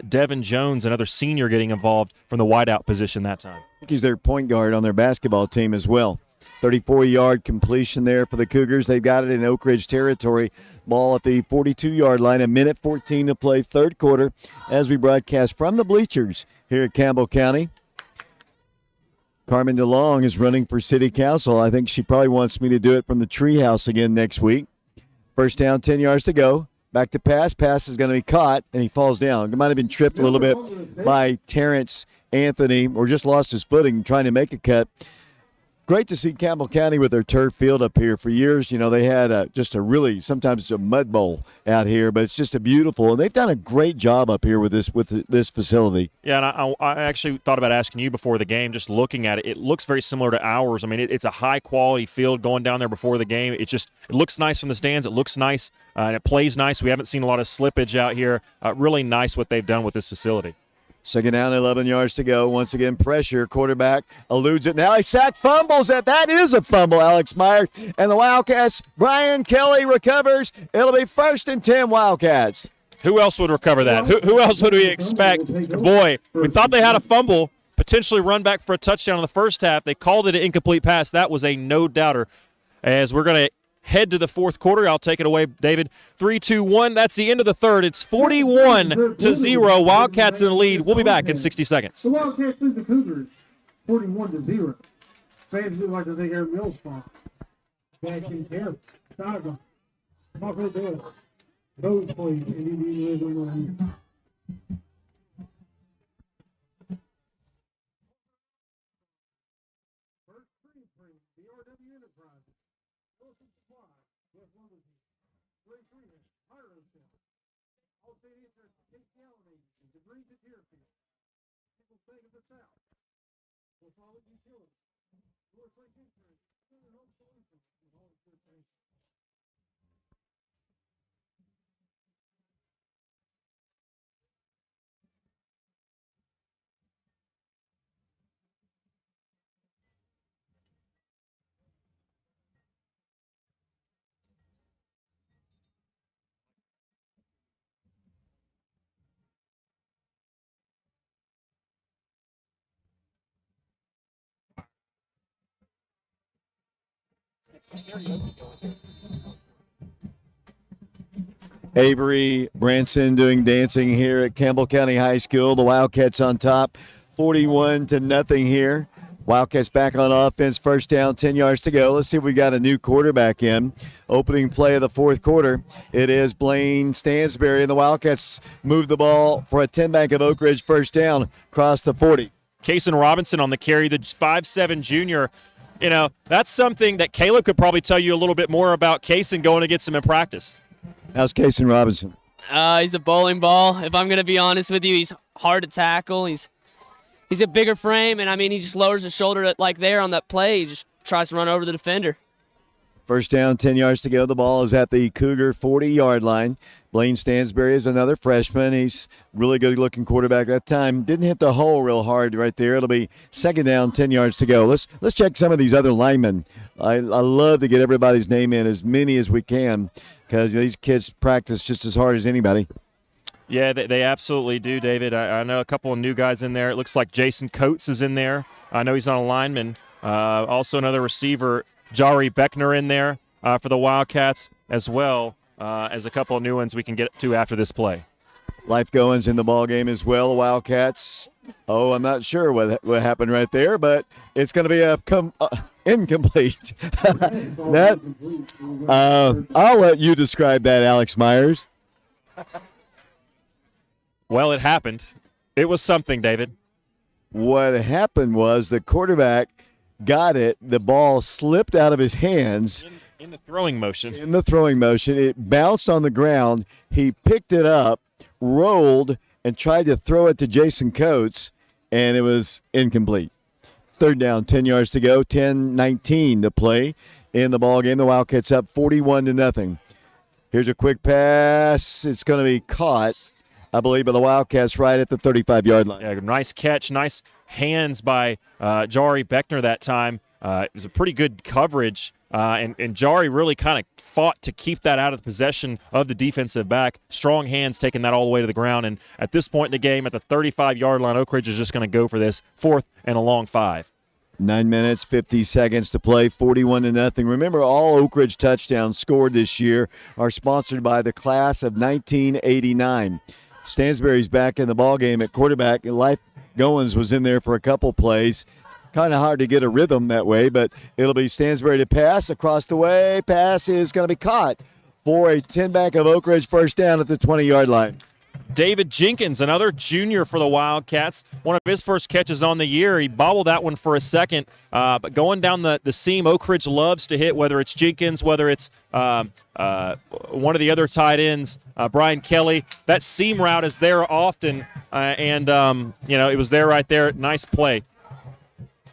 Devin Jones, another senior, getting involved from the wideout position that time. He's their point guard on their basketball team as well. 34-yard completion there for the Cougars. They've got it in Oak Ridge territory. Ball at the 42-yard line. 1:14 to play, third quarter, as we broadcast from the bleachers here at Campbell County. Carmen DeLong is running for city council. I think she probably wants me to do it from the treehouse again next week. First down, 10 yards to go. Back to pass. Pass is going to be caught, and he falls down. It might have been tripped a little bit by Terrence Anthony, or just lost his footing trying to make a cut. Great to see Campbell County with their turf field up here. For years, they had just a really, sometimes it's a mud bowl out here, but it's just a beautiful, and they've done a great job up here with this facility. Yeah, and I actually thought about asking you before the game, just looking at it. It looks very similar to ours. I mean, it's a high-quality field going down there before the game. It looks nice from the stands. It looks nice, and it plays nice. We haven't seen a lot of slippage out here. Really nice what they've done with this facility. Second down, 11 yards to go. Once again, pressure. Quarterback eludes it. Now he sacked, fumbles it. That is a fumble, Alex Myers. And the Wildcats, Brian Kelly recovers. It'll be 1st and 10 Wildcats. Who else would recover that? Who else would we expect? Boy, we thought they had a fumble, potentially run back for a touchdown in the first half. They called it an incomplete pass. That was a no-doubter. As we're going to head to the fourth quarter. I'll take it away, David. 3-2-1. That's the end of the third. It's 41-0. Wildcats in the lead. We'll be back in 60 seconds. The Wildcats lead the Cougars 41-0. Fans do like to think Air Mills fun. Jackson Care. Donovan. Buffalo Bill. Those plays. Avery Branson doing dancing here at Campbell County High School. The Wildcats on top, 41-0 here. Wildcats back on offense, first down, 10 yards to go. Let's see if we got a new quarterback in. Opening play of the fourth quarter, it is Blaine Stansberry, and the Wildcats move the ball for a 10-back of Oak Ridge first down across the 40. Kason Robinson on the carry, the 5'7" junior. You know, that's something that Caleb could probably tell you a little bit more about Kason going against him in practice. How's Kason Robinson? He's a bowling ball. If I'm going to be honest with you, he's hard to tackle. He's a bigger frame, and, I mean, he just lowers his shoulder like there on that play. He just tries to run over the defender. First down, 10 yards to go. The ball is at the Cougar 40-yard line. Blaine Stansberry is another freshman. He's really good-looking quarterback that time. Didn't hit the hole real hard right there. It'll be second down, 10 yards to go. Let's check some of these other linemen. I love to get everybody's name in, as many as we can, because these kids practice just as hard as anybody. Yeah, they absolutely do, David. I know a couple of new guys in there. It looks like Jason Coates is in there. I know he's not a lineman. Also another receiver, Jari Beckner, in there for the Wildcats, as well as a couple of new ones we can get to after this play. Life Goins in the ball game as well. The Wildcats. Oh, I'm not sure what happened right there, but it's going to be incomplete. I'll let you describe that, Alex Myers. Well, it happened. It was something, David. What happened was the quarterback got it. The ball slipped out of his hands. In the throwing motion. It bounced on the ground. He picked it up, rolled, and tried to throw it to Jason Coates, and it was incomplete. Third down, 10 yards to go, 10-19 to play in the ball game. The Wildcats up 41-0. Here's a quick pass. It's going to be caught, I believe, by the Wildcats right at the 35-yard line. Yeah, nice catch, nice hands by Jari Beckner that time. It was a pretty good coverage, and Jari really kind of fought to keep that out of the possession of the defensive back. Strong hands taking that all the way to the ground, and at this point in the game, at the 35-yard line, Oak Ridge is just going to go for this, 4th and a long 5. 9 minutes, 50 seconds to play, 41-0. Remember, all Oak Ridge touchdowns scored this year are sponsored by the class of 1989. Stansberry's back in the ballgame at quarterback. Life Goins was in there for a couple plays. Kind of hard to get a rhythm that way, but it'll be Stansberry to pass across the way. Pass is going to be caught for a 10-back of Oak Ridge first down at the 20-yard line. David Jenkins, another junior for the Wildcats. One of his first catches on the year. He bobbled that one for a second. But going down the seam, Oak Ridge loves to hit, whether it's Jenkins, whether it's one of the other tight ends, Brian Kelly. That seam route is there often, and it was there right there. Nice play.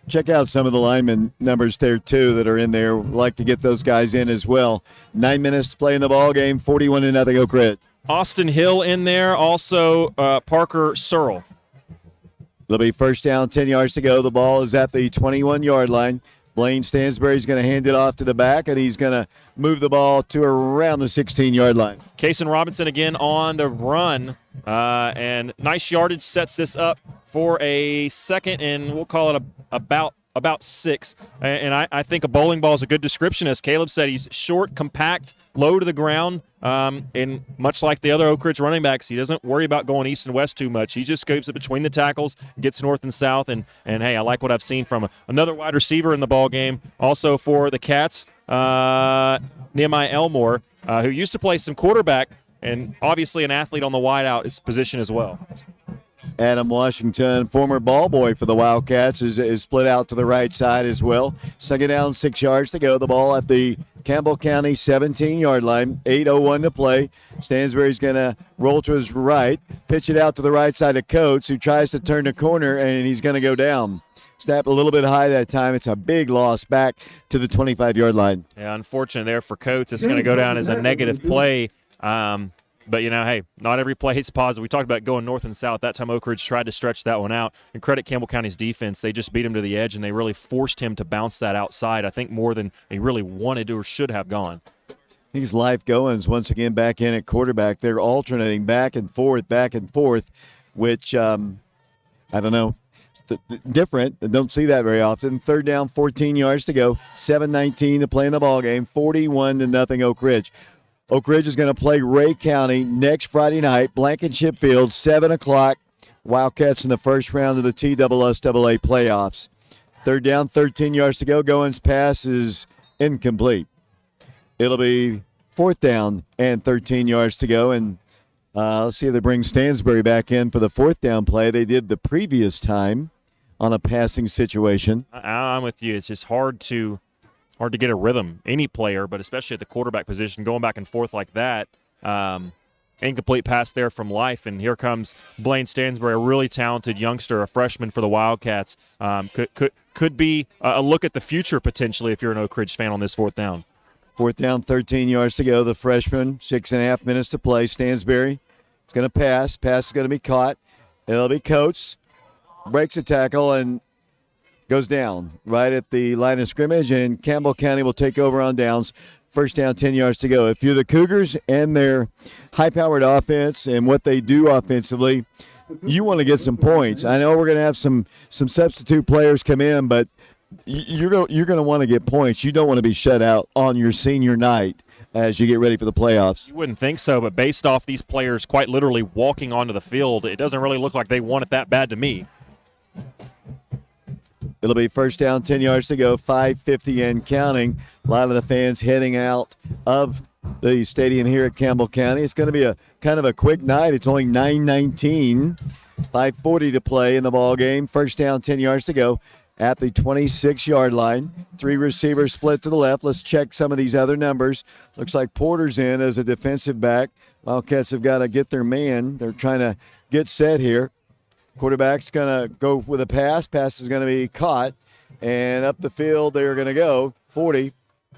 Check out some of the lineman numbers there, too, that are in there. We'd like to get those guys in as well. 9 minutes to play in the ball game, 41-0 Oak Ridge. Austin Hill in there, also Parker Searle. It'll be first down, 10 yards to go. The ball is at the 21-yard line. Blaine Stansberry's going to hand it off to the back, and he's going to move the ball to around the 16-yard line. Kason Robinson again on the run, and nice yardage sets this up for a second, and we'll call it about 6. And I think a bowling ball is a good description. As Caleb said, he's short, compact, low to the ground, and much like the other Oak Ridge running backs, he doesn't worry about going east and west too much. He just scopes it between the tackles, gets north and south, and hey, I like what I've seen from another wide receiver in the ball game. Also for the Cats, Nehemiah Elmore, who used to play some quarterback, and obviously an athlete on the wideout position as well. Adam Washington, former ball boy for the Wildcats, is split out to the right side as well. Second down, 6 yards to go. The ball at the Campbell County 17-yard line, 8:01 to play. Stansberry's going to roll to his right, pitch it out to the right side of Coates, who tries to turn the corner, and he's going to go down. Snap a little bit high that time. It's a big loss back to the 25-yard line. Yeah, unfortunate there for Coates. It's going to go down as a negative play. But, hey, not every play is positive. We talked about going north and south. That time Oak Ridge tried to stretch that one out. And credit Campbell County's defense. They just beat him to the edge, and they really forced him to bounce that outside, I think, more than he really wanted to or should have gone. These Life Goins once again back in at quarterback. They're alternating back and forth, which, I don't know. different. Don't see that very often. Third down, 14 yards to go. 7:19 to play in the ball game. 41-0 Oak Ridge. Oak Ridge is going to play Ray County next Friday night. Blankenship Field, 7 o'clock. Wildcats in the first round of the TSSAA playoffs. Third down, 13 yards to go. Goins' pass is incomplete. It'll be fourth down and 13 yards to go. And let's see if they bring Stansbury back in for the fourth down play. They did the previous time on a passing situation. I'm with you. It's just hard to get a rhythm. Any player, but especially at the quarterback position, going back and forth like that. Incomplete pass there from Life, and here comes Blaine Stansbury, a really talented youngster, a freshman for the Wildcats. Could be a look at the future potentially if you're an Oak Ridge fan on this fourth down. Fourth down, 13 yards to go. The freshman, 6.5 minutes to play. Stansbury is going to pass. Pass is going to be caught. It'll be Coates. Breaks a tackle and goes down right at the line of scrimmage, and Campbell County will take over on downs. First down, 10 yards to go. If you're the Cougars and their high-powered offense and what they do offensively, you want to get some points. I know we're going to have some substitute players come in, but you're going to want to get points. You don't want to be shut out on your senior night as you get ready for the playoffs. You wouldn't think so, but based off these players quite literally walking onto the field, it doesn't really look like they want it that bad to me. It'll be first down, 10 yards to go, 5:50 and counting. A lot of the fans heading out of the stadium here at Campbell County. It's going to be a kind of a quick night. It's only 9:19, 5:40 to play in the ball game. First down, 10 yards to go at the 26-yard line. Three receivers split to the left. Let's check some of these other numbers. Looks like Porter's in as a defensive back. Wildcats have got to get their man. They're trying to get set here. Quarterback's going to go with a pass. Pass is going to be caught. And up the field they're going to go 40,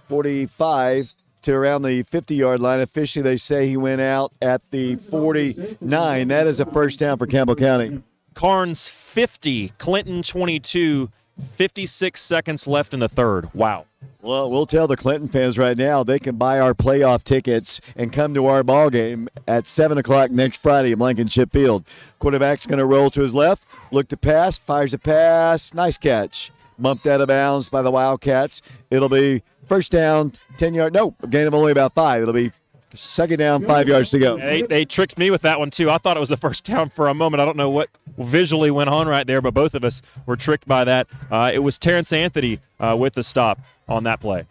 45 to around the 50-yard line. Officially, they say he went out at the 49. That is a first down for Campbell County. Carnes 50, Clinton 22, 56 seconds left in the third. Wow. Well, we'll tell the Clinton fans right now they can buy our playoff tickets and come to our ball game at 7 o'clock next Friday at Blankenship Field. Quarterback's going to roll to his left, look to pass, fires a pass. Nice catch. Bumped out of bounds by the Wildcats. It'll be first down, 10 yard. No, a gain of only about 5. It'll be second down, 5 yards to go. They tricked me with that one, too. I thought it was a first down for a moment. I don't know what visually went on right there, but both of us were tricked by that. It was Terrence Anthony with the stop on that play.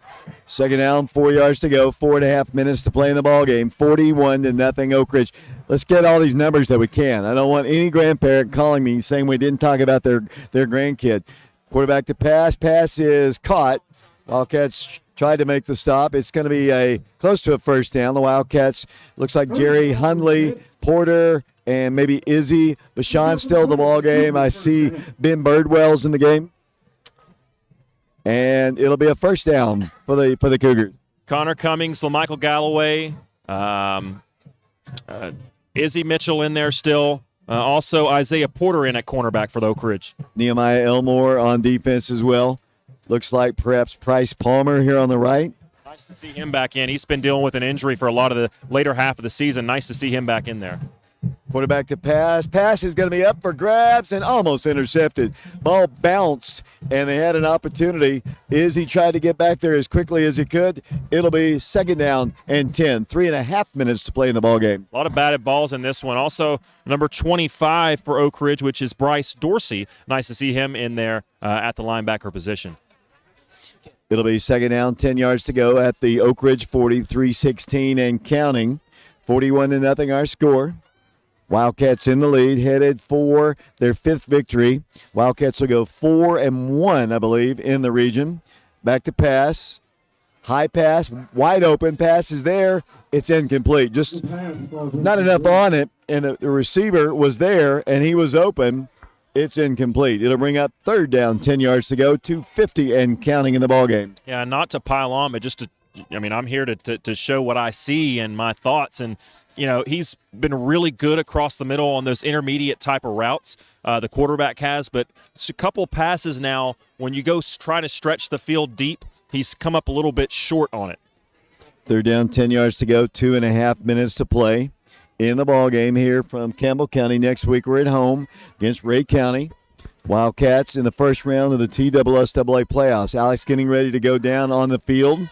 Second down, 4 yards to go, 4.5 minutes to play in the ball game, 41-0 Oak Ridge. Let's get all these numbers that we can. I don't want any grandparent calling me saying we didn't talk about their grandkid. Quarterback to pass. Pass is caught. Wildcats tried to make the stop. It's going to be close to a first down. The Wildcats, looks like Jerry Hundley, Porter, and maybe Izzy. Bashan's still in the ball game. I see Ben Birdwell's in the game. And it'll be a first down for the Cougars. Connor Cummings, LaMichael Galloway, Izzy Mitchell in there still. Also Isaiah Porter in at cornerback for the Oak Ridge. Nehemiah Elmore on defense as well. Looks like perhaps Price Palmer here on the right. Nice to see him back in. He's been dealing with an injury for a lot of the later half of the season. Nice to see him back in there. Quarterback to pass. Pass is going to be up for grabs and almost intercepted. Ball bounced, and they had an opportunity. Izzy tried to get back there as quickly as he could. It'll be second down and 10. 3.5 minutes to play in the ball game. A lot of batted balls in this one. Also, number 25 for Oak Ridge, which is Bryce Dorsey. Nice to see him in there at the linebacker position. It'll be second down, 10 yards to go at the Oak Ridge 40, 3:16 and counting. 41-0 our score. Wildcats in the lead, headed for their 5th victory. Wildcats will go 4-1, I believe, in the region. Back to pass. High pass, wide open. Pass is there. It's incomplete. Just not enough on it, and the receiver was there, and he was open. It's incomplete. It'll bring up third down, 10 yards to go, 2:50 and counting in the ballgame. Yeah, not to pile on, but just to, I'm here to show what I see and my thoughts. And, he's been really good across the middle on those intermediate type of routes, the quarterback has. But it's a couple passes now, when you go try to stretch the field deep, he's come up a little bit short on it. Third down, 10 yards to go, 2.5 minutes to play in the ball game here from Campbell County. Next week we're at home against Ray County. Wildcats in the first round of the TSSAA playoffs. Alex getting ready to go down on the field,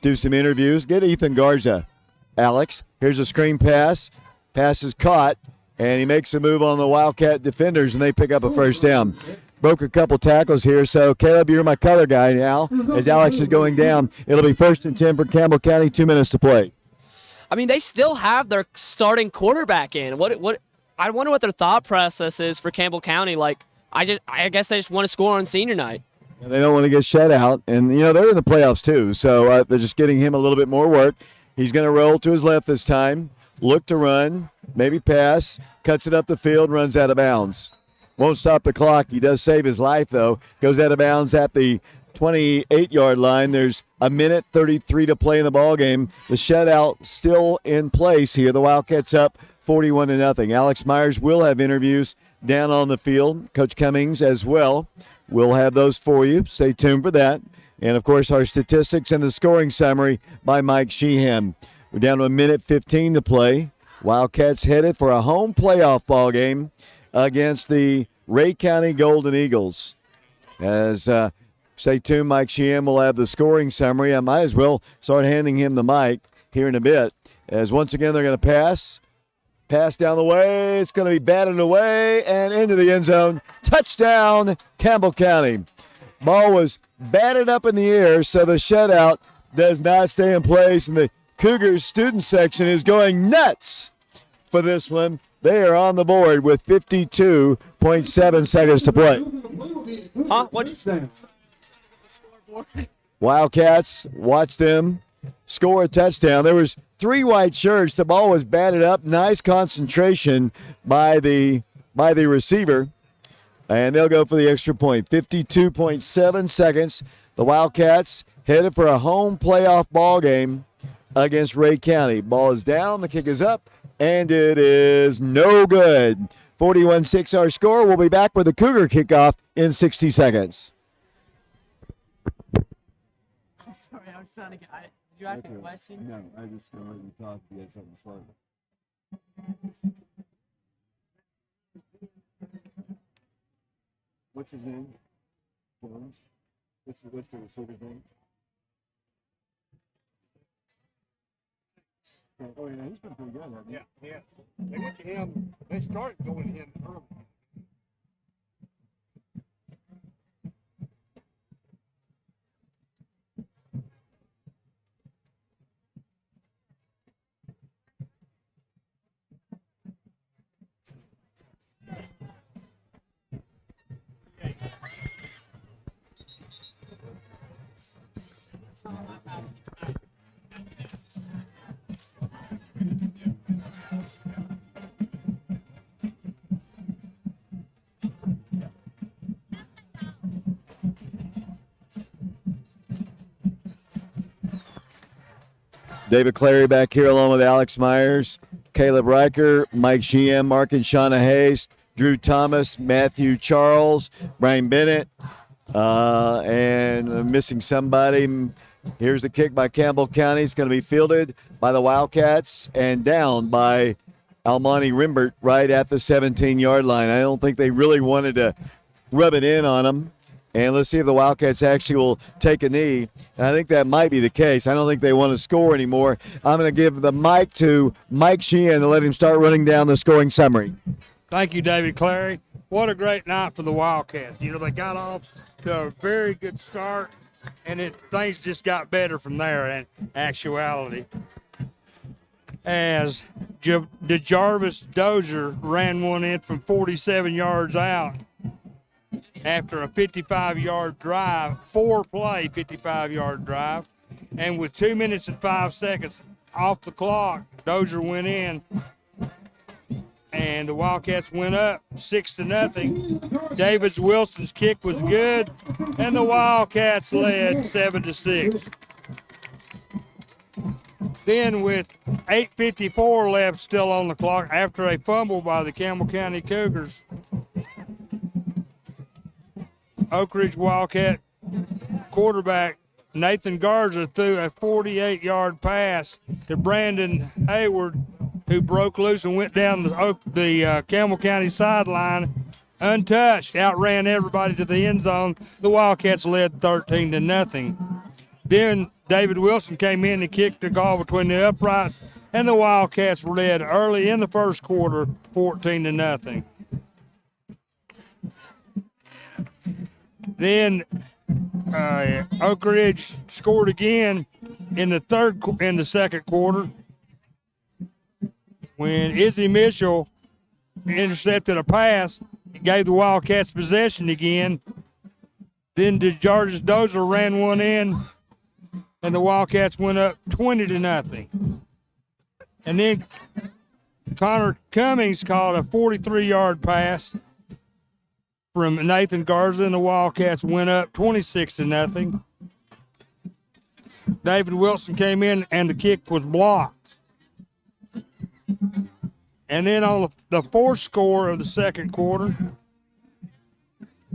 do some interviews. Get Ethan Garza. Alex, here's a screen pass. Pass is caught, and he makes a move on the Wildcat defenders, and they pick up a first down. Broke a couple tackles here, so Caleb, you're my color guy now. As Alex is going down, it'll be 1st and 10 for Campbell County, 2 minutes to play. I mean, they still have their starting quarterback in. What? I wonder what their thought process is for Campbell County. Like, I guess they just want to score on senior night. They don't want to get shut out, and they're in the playoffs too, so they're just getting him a little bit more work. He's going to roll to his left this time, look to run, maybe pass, cuts it up the field, runs out of bounds. Won't stop the clock. He does save his life, though. Goes out of bounds at the 28-yard line. There's a minute 33 to play in the ballgame. The shutout still in place here. The Wildcats up 41-0. Alex Myers will have interviews down on the field. Coach Cummings as well. We'll have those for you. Stay tuned for that. And, of course, our statistics and the scoring summary by Mike Sheehan. We're down to a minute 15 to play. Wildcats headed for a home playoff ball game against the Ray County Golden Eagles. As stay tuned, Mike Sheehan will have the scoring summary. I might as well start handing him the mic here in a bit. As once again they're going to pass. Pass down the way. It's going to be batted away and into the end zone. Touchdown, Campbell County. Ball was batted up in the air, so the shutout does not stay in place, and the Cougars student section is going nuts for this one. They are on the board with 52.7 seconds to play. Huh? What did you say? Wildcats, watch them score a touchdown. There was 3 white shirts. The ball was batted up. Nice concentration by the receiver. And they'll go for the extra point. 52.7 seconds. The Wildcats headed for a home playoff ball game against Ray County. Ball is down. The kick is up. And it is no good. 41-6 our score. We'll be back with the Cougar kickoff in 60 seconds. I'm sorry, I was trying to get. Did you ask a question? No, I just wanted to talk to you. Something slow. What's his name? Jones? What's the receiver's name? Oh, yeah, he's been pretty good, hasn't he? Yeah. They went to him. They started going to him early. David Clary back here along with Alex Myers, Caleb Riker, Mike Sheehan, Mark and Shauna Hayes, Drew Thomas, Matthew Charles, Brian Bennett, and I'm missing somebody. Here's the kick by Campbell County. It's going to be fielded by the Wildcats and down by Almani Rimbert right at the 17-yard line. I don't think they really wanted to rub it in on them. And let's see if the Wildcats actually will take a knee. And I think that might be the case. I don't think they want to score anymore. I'm going to give the mic to Mike Sheehan to let him start running down the scoring summary. Thank you, David Clary. What a great night for the Wildcats. They got off to a very good start, and things just got better from there in actuality. As DeJarvis Dozier ran one in from 47 yards out after a 55-yard drive, 4-play 55-yard drive, and with 2 minutes and 5 seconds off the clock, Dozier went in, and the Wildcats went up 6-0. David Wilson's kick was good, and the Wildcats led 7-6. Then with 8:54 left still on the clock after a fumble by the Campbell County Cougars, Oak Ridge Wildcat quarterback Nathan Garza threw a 48-yard pass to Brandon Hayward, who broke loose and went down the Campbell County sideline untouched, outran everybody to the end zone. The Wildcats led 13-0. Then David Wilson came in and kicked the ball between the uprights, and the Wildcats led early in the first quarter, 14-0. Then Oak Ridge scored again in the second quarter when Izzy Mitchell intercepted a pass. It gave the Wildcats possession again. Then DeJarvis Dozier ran one in, and the Wildcats went up 20-0. And then Connor Cummings caught a 43-yard pass from Nathan Garza, and the Wildcats went up 26-0. David Wilson came in, and the kick was blocked. And then on the fourth score of the second quarter,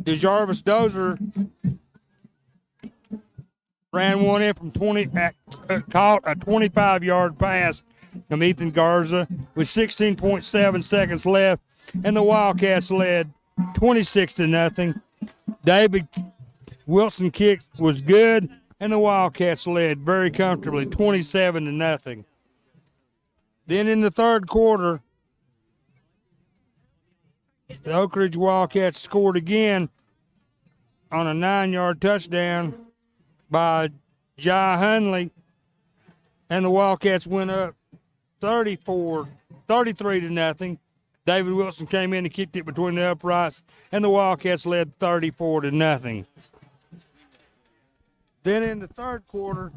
DeJarvis Dozier ran one in from 20, caught a 25-yard pass from Ethan Garza with 16.7 seconds left, and the Wildcats led 26-0. David Wilson kick was good, and the Wildcats led very comfortably, 27-0. Then in the third quarter, the Oak Ridge Wildcats scored again on a 9-yard touchdown by Jai Hunley, and the Wildcats went up 33-0. David Wilson came in and kicked it between the uprights, and the Wildcats led 34-0. Then in the third quarter,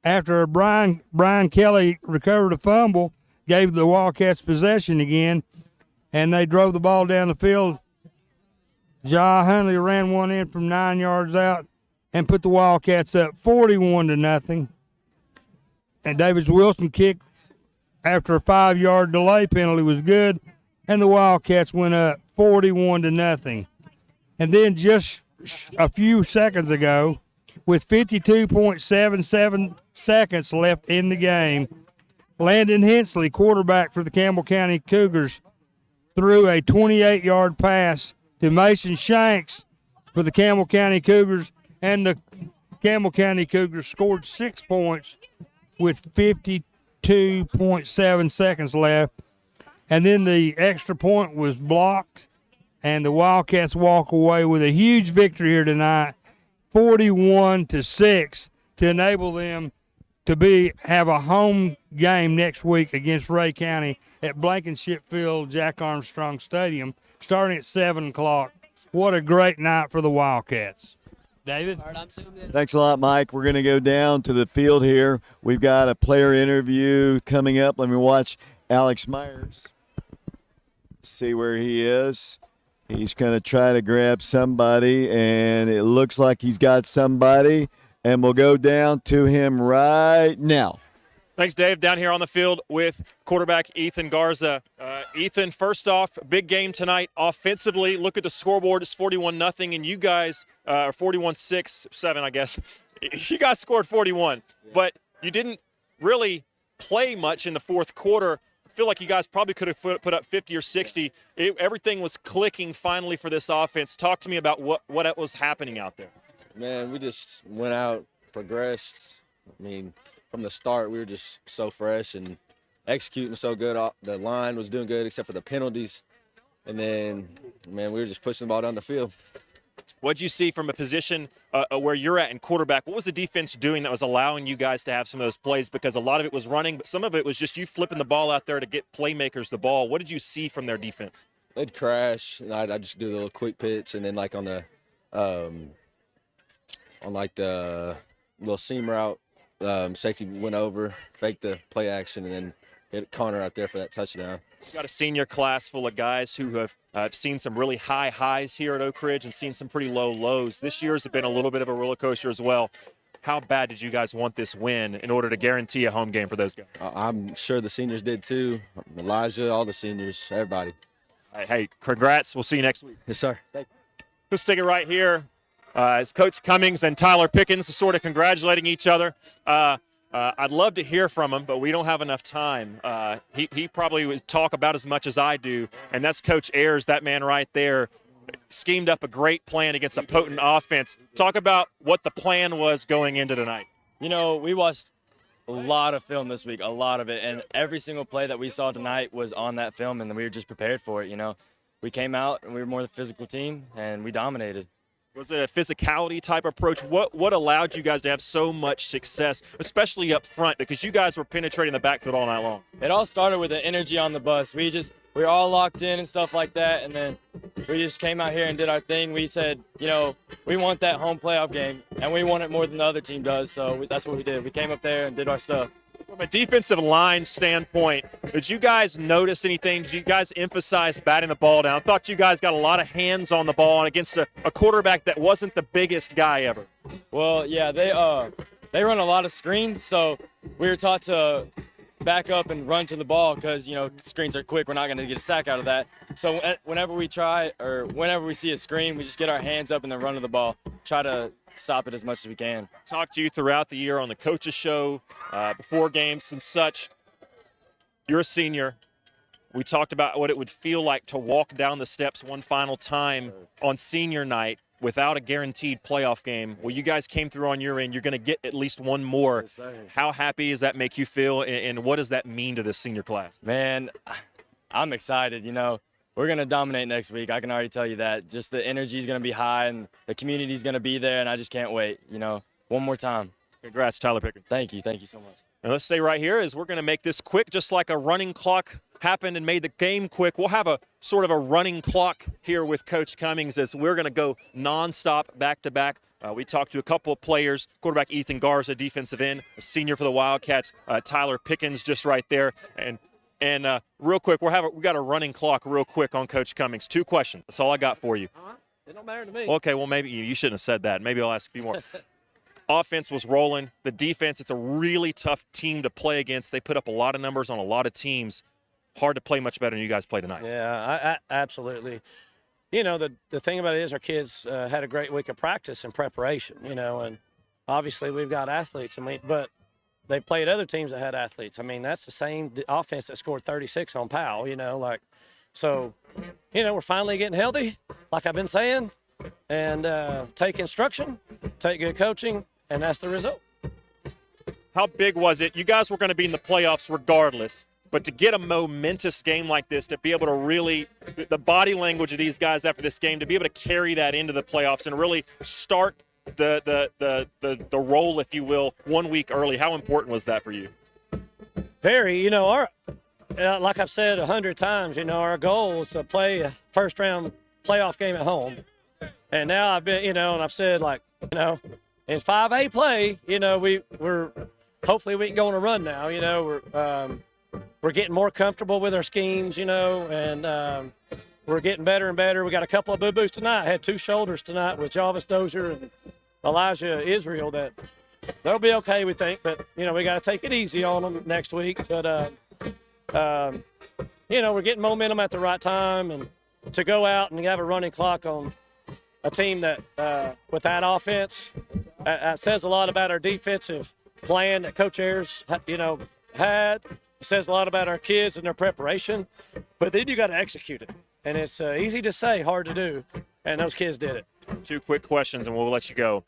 after Brian Kelly recovered a fumble, gave the Wildcats possession again, and they drove the ball down the field. Jai Hunley ran one in from 9 yards out and put the Wildcats up 41-0. And David Wilson kicked after a 5-yard delay penalty was good, and the Wildcats went up 41-0. And then just a few seconds ago, with 52.77 seconds left in the game, Landon Hensley, quarterback for the Campbell County Cougars, threw a 28-yard pass to Mason Shanks for the Campbell County Cougars, and the Campbell County Cougars scored 6 points with 52.7 seconds left. And then the extra point was blocked, and the Wildcats walk away with a huge victory here tonight, 41-6, to enable them to have a home game next week against Ray County at Blankenship Field, Jack Armstrong Stadium, starting at 7 o'clock. What a great night for the Wildcats. David? All right, I'm zoomed in. Thanks a lot, Mike. We're going to go down to the field here. We've got a player interview coming up. Let me watch Alex Myers. See where he is. He's going to try to grab somebody, and it looks like he's got somebody, and we'll go down to him right now. Thanks, Dave. Down here on the field with quarterback Ethan Garza. Ethan, first off, big game tonight. Offensively, look at the scoreboard. It's 41-0, and you guys are 41-6-7, I guess. You guys scored 41, but you didn't really play much in the fourth quarter. I feel like you guys probably could have put up 50 or 60. Everything was clicking finally for this offense. Talk to me about what was happening out there. Man, we just went out, progressed. I mean, from the start, we were just so fresh and executing so good. The line was doing good except for the penalties. And then, man, we were just pushing the ball down the field. What did you see from a position where you're at in quarterback? What was the defense doing that was allowing you guys to have some of those plays? Because a lot of it was running, but some of it was just you flipping the ball out there to get playmakers the ball. What did you see from their defense? They'd crash, and I'd just do the little quick pitch, and then like on the little seam route, safety went over, faked the play action, and then hit Connor out there for that touchdown. You've got a senior class full of guys who have seen some really high highs here at Oak Ridge and seen some pretty low lows. This year's been a little bit of a roller coaster as well. How bad did you guys want this win in order to guarantee a home game for those guys? I'm sure the seniors did too. Elijah, all the seniors, everybody. All right, hey, congrats. We'll see you next week. Yes, sir. Thank you. Let's take it right here. It's Coach Cummings and Tyler Pickens sort of congratulating each other. I'd love to hear from him, but we don't have enough time. He probably would talk about as much as I do, and that's Coach Ayers, that man right there. Schemed up a great plan against a potent offense. Talk about what the plan was going into tonight. You know, we watched a lot of film this week, a lot of it, and every single play that we saw tonight was on that film, and we were just prepared for it, you know. We came out, and we were more the physical team, and we dominated. Was it a physicality type approach? What allowed you guys to have so much success, especially up front, because you guys were penetrating the backfield all night long? It all started with the energy on the bus. We were all locked in and stuff like that, and then we just came out here and did our thing. We said, you know, we want that home playoff game, and we want it more than the other team does, so that's what we did. We came up there and did our stuff. From a defensive line standpoint, did you guys notice anything? Did you guys emphasize batting the ball down? I thought you guys got a lot of hands on the ball against a quarterback that wasn't the biggest guy ever. Well, yeah, they run a lot of screens, so we were taught to back up and run to the ball because, you know, screens are quick. We're not going to get a sack out of that. So whenever we see a screen, we just get our hands up and then run to the ball, try to stop it as much as we can. Talked to you throughout the year on the coaches show, before games and such. You're a senior. We talked about what it would feel like to walk down the steps one final time on senior night without a guaranteed playoff game. Well, you guys came through on your end. You're going to get at least one more. Yes, sir. How happy does that make you feel, and what does that mean to this senior class? Man, I'm excited, you know. We're going to dominate next week. I can already tell you that. Just the energy is going to be high, and the community is going to be there, and I just can't wait, you know. One more time. Congrats, Tyler Pickens. Thank you so much. And let's stay right here as we're going to make this quick, just like a running clock happened and made the game quick. We'll have a sort of a running clock here with Coach Cummings as we're going to go nonstop back-to-back. We talked to a couple of players, quarterback Ethan Garza, defensive end, a senior for the Wildcats, Tyler Pickens just right there. And real quick, we got a running clock real quick on Coach Cummings. 2 questions. That's all I got for you. It don't matter to me. Okay, well, maybe you shouldn't have said that. Maybe I'll ask a few more. Offense was rolling. The defense, it's a really tough team to play against. They put up a lot of numbers on a lot of teams. Hard to play much better than you guys play tonight. Yeah, absolutely. You know, the thing about it is our kids had a great week of practice and preparation, you know, and obviously we've got athletes, but they played other teams that had athletes. I mean, that's the same offense that scored 36 on Powell, you know, like, so, you know, we're finally getting healthy, like I've been saying, and take instruction, take good coaching, and that's the result. How big was it? You guys were going to be in the playoffs regardless, but to get a momentous game like this, to be able to really, the body language of these guys after this game, to be able to carry that into the playoffs and really start the role, if you will, 1 week early. How important was that for you? Very. You know, like I've said 100 times, you know, our goal is to play a first-round playoff game at home. And now I've been, you know, and I've said, like, you know, in 5A play, you know, we're hopefully we can go on a run now. You know, we're getting more comfortable with our schemes, you know, and we're getting better and better. We got a couple of boo-boos tonight. I had 2 shoulders tonight with Jarvis Dozier and Elijah Israel that they'll be okay, we think. But, you know, we got to take it easy on them next week. But, you know, we're getting momentum at the right time. And to go out and have a running clock on a team that, with that offense, that says a lot about our defensive plan that Coach Ayers, you know, had. It says a lot about our kids and their preparation. But then you got to execute it. And it's easy to say, hard to do. And those kids did it. 2 quick questions, and we'll let you go.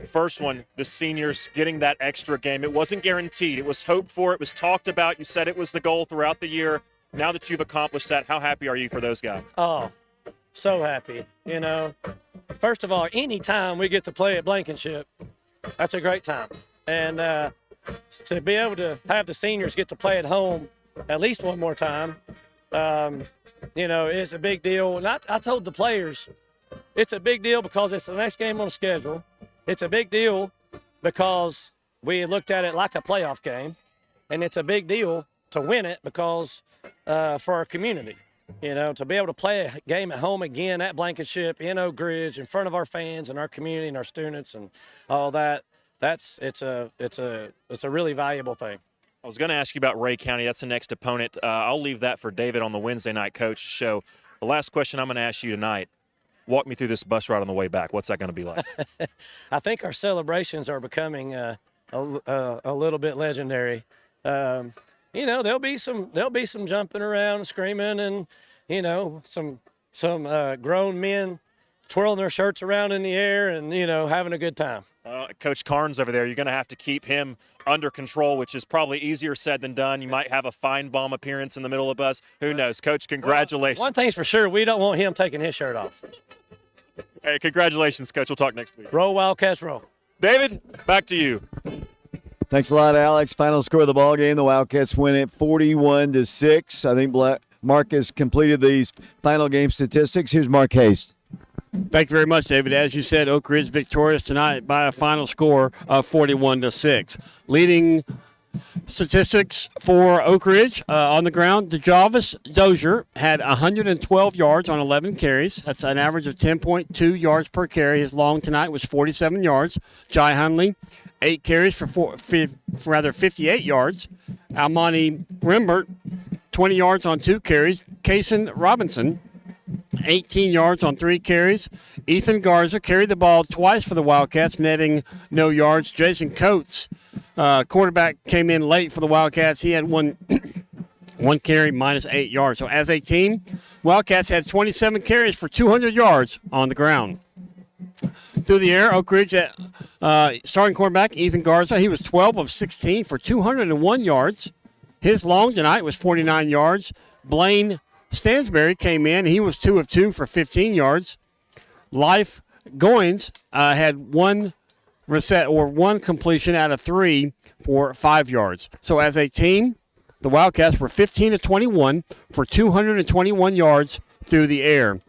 First one, the seniors getting that extra game. It wasn't guaranteed. It was hoped for. It was talked about. You said it was the goal throughout the year. Now that you've accomplished that, how happy are you for those guys? Oh, so happy. You know, first of all, any time we get to play at Blankenship, that's a great time. And to be able to have the seniors get to play at home at least one more time, you know, is a big deal. And I told the players, it's a big deal because it's the next game on the schedule. It's a big deal because we looked at it like a playoff game. And it's a big deal to win it because for our community, you know, to be able to play a game at home again at Blankenship, in Oak Ridge, in front of our fans and our community and our students and all that. It's a really valuable thing. I was going to ask you about Ray County. That's the next opponent. I'll leave that for David on the Wednesday night coach show. The last question I'm going to ask you tonight, walk me through this bus ride on the way back. What's that going to be like? I think our celebrations are becoming a little bit legendary. You know, there'll be some jumping around, screaming, and you know, some grown men twirling their shirts around in the air and you know, having a good time. Coach Carnes over there, you're going to have to keep him under control, which is probably easier said than done. You might have a fine bomb appearance in the middle of us. Who knows? Coach, congratulations. Well, one thing's for sure, we don't want him taking his shirt off. Hey, congratulations, Coach. We'll talk next week. Roll, Wildcats, roll. David, back to you. Thanks a lot, Alex. Final score of the ball game: the Wildcats win it 41-6. I think Mark has completed these final game statistics. Here's Mark Hayes. Thank you very much, David. As you said, Oak Ridge victorious tonight by a final score of 41-6. Leading statistics for Oak Ridge on the ground, DeJavis Dozier had 112 yards on 11 carries. That's an average of 10.2 yards per carry. His long tonight was 47 yards. Jai Hunley, 8 carries for 58 yards. Almani Rembert, 20 yards on 2 carries. Kason Robinson, 18 yards on 3 carries. Ethan Garza carried the ball twice for the Wildcats, netting no yards. Jason Coates, quarterback, came in late for the Wildcats. He had one carry, minus 8 yards. So as a team, Wildcats had 27 carries for 200 yards on the ground. Through the air, Oak Ridge starting quarterback Ethan Garza, he was 12 of 16 for 201 yards. His long tonight was 49 yards. Blaine Stansberry came in. He was 2 of 2 for 15 yards. Life Goins had one completion out of 3 for 5 yards. So as a team, the Wildcats were 15 of 21 for 221 yards through the air.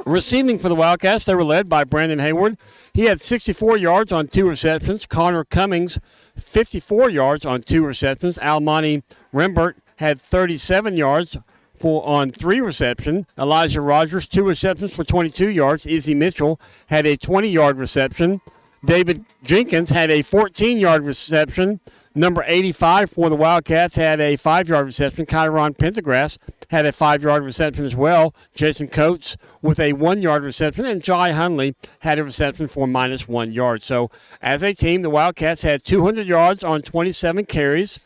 Receiving for the Wildcats, they were led by Brandon Hayward. He had 64 yards on 2 receptions. Connor Cummings, 54 yards on 2 receptions. Almani Rembert had 37 yards on 3 receptions. Elijah Rogers, 2 receptions for 22 yards. Izzy Mitchell had a 20-yard reception. David Jenkins had a 14-yard reception. Number 85 for the Wildcats had a 5-yard reception. Kyron Pendergrass had a 5-yard reception as well. Jason Coates with a 1-yard reception. And Jai Hunley had a reception for minus 1 yard. So as a team, the Wildcats had 200 yards on 27 carries.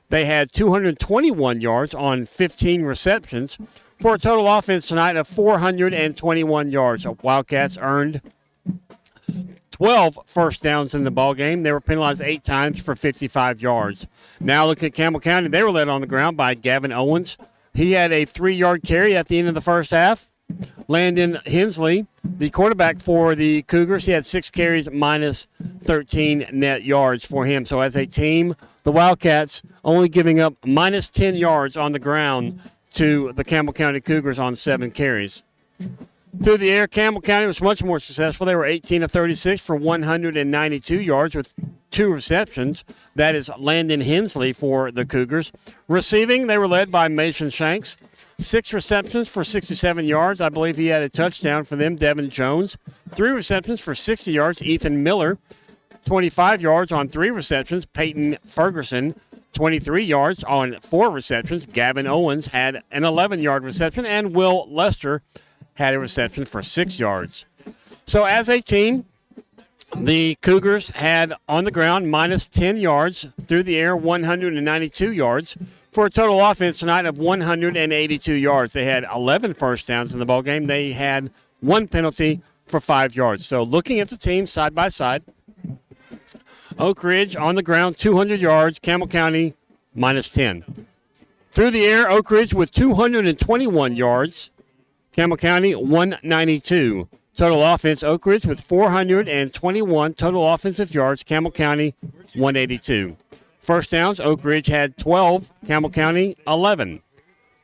They had 221 yards on 15 receptions for a total offense tonight of 421 yards. The Wildcats earned 12 first downs in the ballgame. They were penalized 8 times for 55 yards. Now look at Campbell County. They were led on the ground by Gavin Owens. He had a 3-yard carry at the end of the first half. Landon Hensley, the quarterback for the Cougars, he had 6 carries, minus 13 net yards for him. So as a team, the Wildcats only giving up minus 10 yards on the ground to the Campbell County Cougars on 7 carries. Through the air, Campbell County was much more successful. They were 18 of 36 for 192 yards with 2 receptions. That is Landon Hensley for the Cougars. Receiving, they were led by Mason Shanks. 6 receptions for 67 yards. I believe he had a touchdown for them. Devin Jones. 3 receptions for 60 yards. Ethan Miller. 25 yards on 3 receptions. Peyton Ferguson. 23 yards on 4 receptions. Gavin Owens had an 11-yard reception. And Will Lester had a reception for 6 yards. So as a team, the Cougars had on the ground minus 10 yards. Through the air, 192 yards. For a total offense tonight of 182 yards. They had 11 first downs in the ballgame. They had 1 penalty for 5 yards. So looking at the team side by side, Oak Ridge on the ground, 200 yards. Campbell County, minus 10. Through the air, Oak Ridge with 221 yards. Campbell County, 192. Total offense, Oak Ridge with 421 total offensive yards. Campbell County, 182. First downs, Oak Ridge had 12. Campbell County, 11.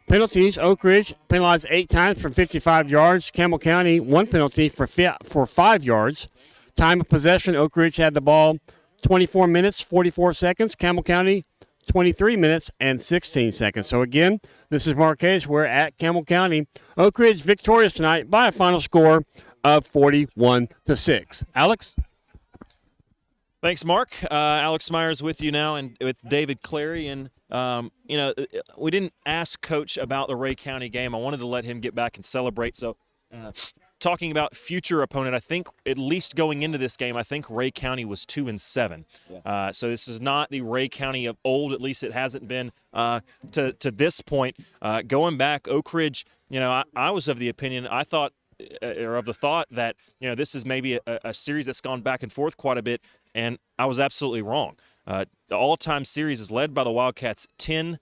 Penalties, Oak Ridge penalized 8 times for 55 yards. Campbell County, 1 penalty for 5 yards. Time of possession, Oak Ridge had the ball 24 minutes, 44 seconds. Campbell County, 23 minutes and 16 seconds. So again, this is Mark Hayes. We're at Campbell County. Oak Ridge victorious tonight by a final score of 41-6. Alex? Thanks, Mark. Alex Myers with you now and with David Clary. And, we didn't ask Coach about the Ray County game. I wanted to let him get back and celebrate. So talking about future opponent, I think at least going into this game, I think Ray County was 2-7. Yeah. So this is not the Ray County of old. At least it hasn't been to this point. Going back, Oak Ridge, I was of the opinion, I thought, or of the thought that, this is maybe a series that's gone back and forth quite a bit, and I was absolutely wrong. The all-time series is led by the Wildcats 10-1.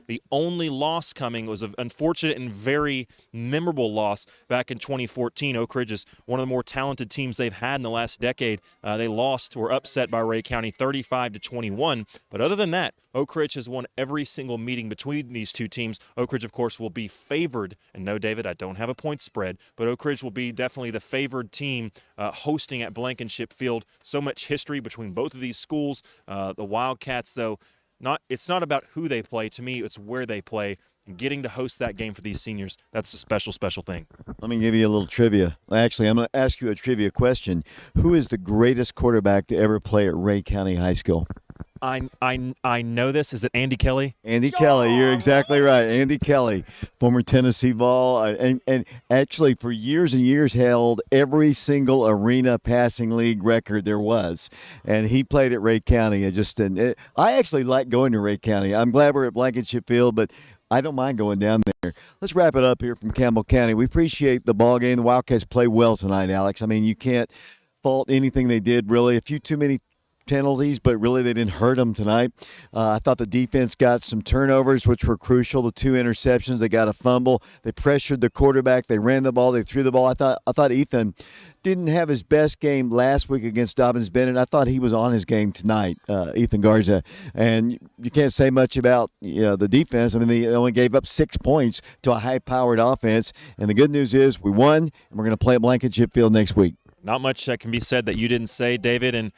The only loss coming was an unfortunate and very memorable loss back in 2014. Oak Ridge is one of the more talented teams they've had in the last decade. They were upset by Ray County 35-21. But other than that, Oak Ridge has won every single meeting between these two teams. Oak Ridge, of course, will be favored. And no, David, I don't have a point spread, but Oak Ridge will be definitely the favored team hosting at Blankenship Field. So much history between both of these schools. The Wildcats, though, it's not about who they play. To me, it's where they play. And getting to host that game for these seniors, that's a special, special thing. Let me give you a little trivia. Actually, I'm going to ask you a trivia question. Who is the greatest quarterback to ever play at Ray County High School? I know this. Is it Andy Kelly? Andy Kelly, you're exactly right. Andy Kelly, former Tennessee Vol, and actually for years and years held every single arena passing league record there was. And he played at Ray County. I actually like going to Ray County. I'm glad we're at Blankenship Field, but I don't mind going down there. Let's wrap it up here from Campbell County. We appreciate the ball game. The Wildcats play well tonight, Alex. I mean, you can't fault anything they did, really. A few too many penalties, but really they didn't hurt them tonight. I thought the defense got some turnovers, which were crucial. The 2 interceptions, they got a fumble. They pressured the quarterback. They ran the ball. They threw the ball. I thought Ethan didn't have his best game last week against Dobbins Bennett. I thought he was on his game tonight, Ethan Garza. And you can't say much about the defense. I mean, they only gave up 6 points to a high-powered offense. And the good news is we won, and we're going to play at Blankenship Field next week. Not much that can be said that you didn't say, David. And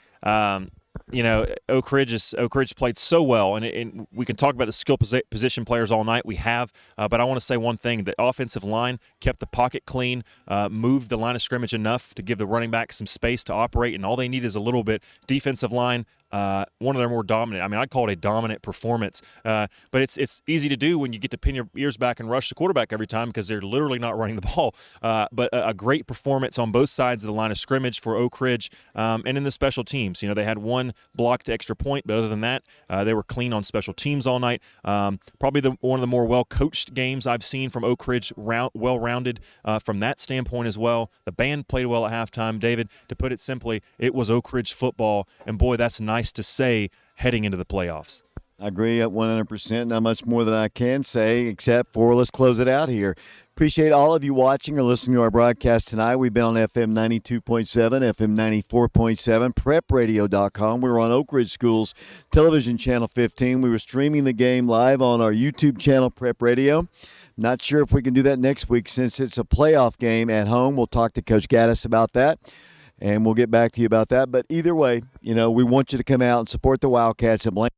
Oak Ridge played so well, and we can talk about the skill position players all night. We have, but I want to say one thing: the offensive line kept the pocket clean, moved the line of scrimmage enough to give the running back some space to operate, and all they need is a little bit. Defensive line, one of their more dominant. I mean, I'd call it a dominant performance, but it's easy to do when you get to pin your ears back and rush the quarterback every time because they're literally not running the ball. But a great performance on both sides of the line of scrimmage for Oak Ridge, and in the special teams. They had one blocked extra point, but other than that, they were clean on special teams all night. Probably one of the more well-coached games I've seen from Oak Ridge, well-rounded from that standpoint as well. The band played well at halftime. David, to put it simply, it was Oak Ridge football, and boy, that's nice to say heading into the playoffs. I agree at 100%. Not much more than I can say except for let's close it out here. Appreciate all of you watching or listening to our broadcast tonight. We've been on FM 92.7, FM 94.7, prepradio.com. We were on Oak Ridge Schools Television Channel 15. We were streaming the game live on our YouTube channel, Prep Radio. Not sure if we can do that next week since it's a playoff game at home. We'll talk to Coach Gaddis about that, and we'll get back to you about that. But either way, we want you to come out and support the Wildcats at Blank.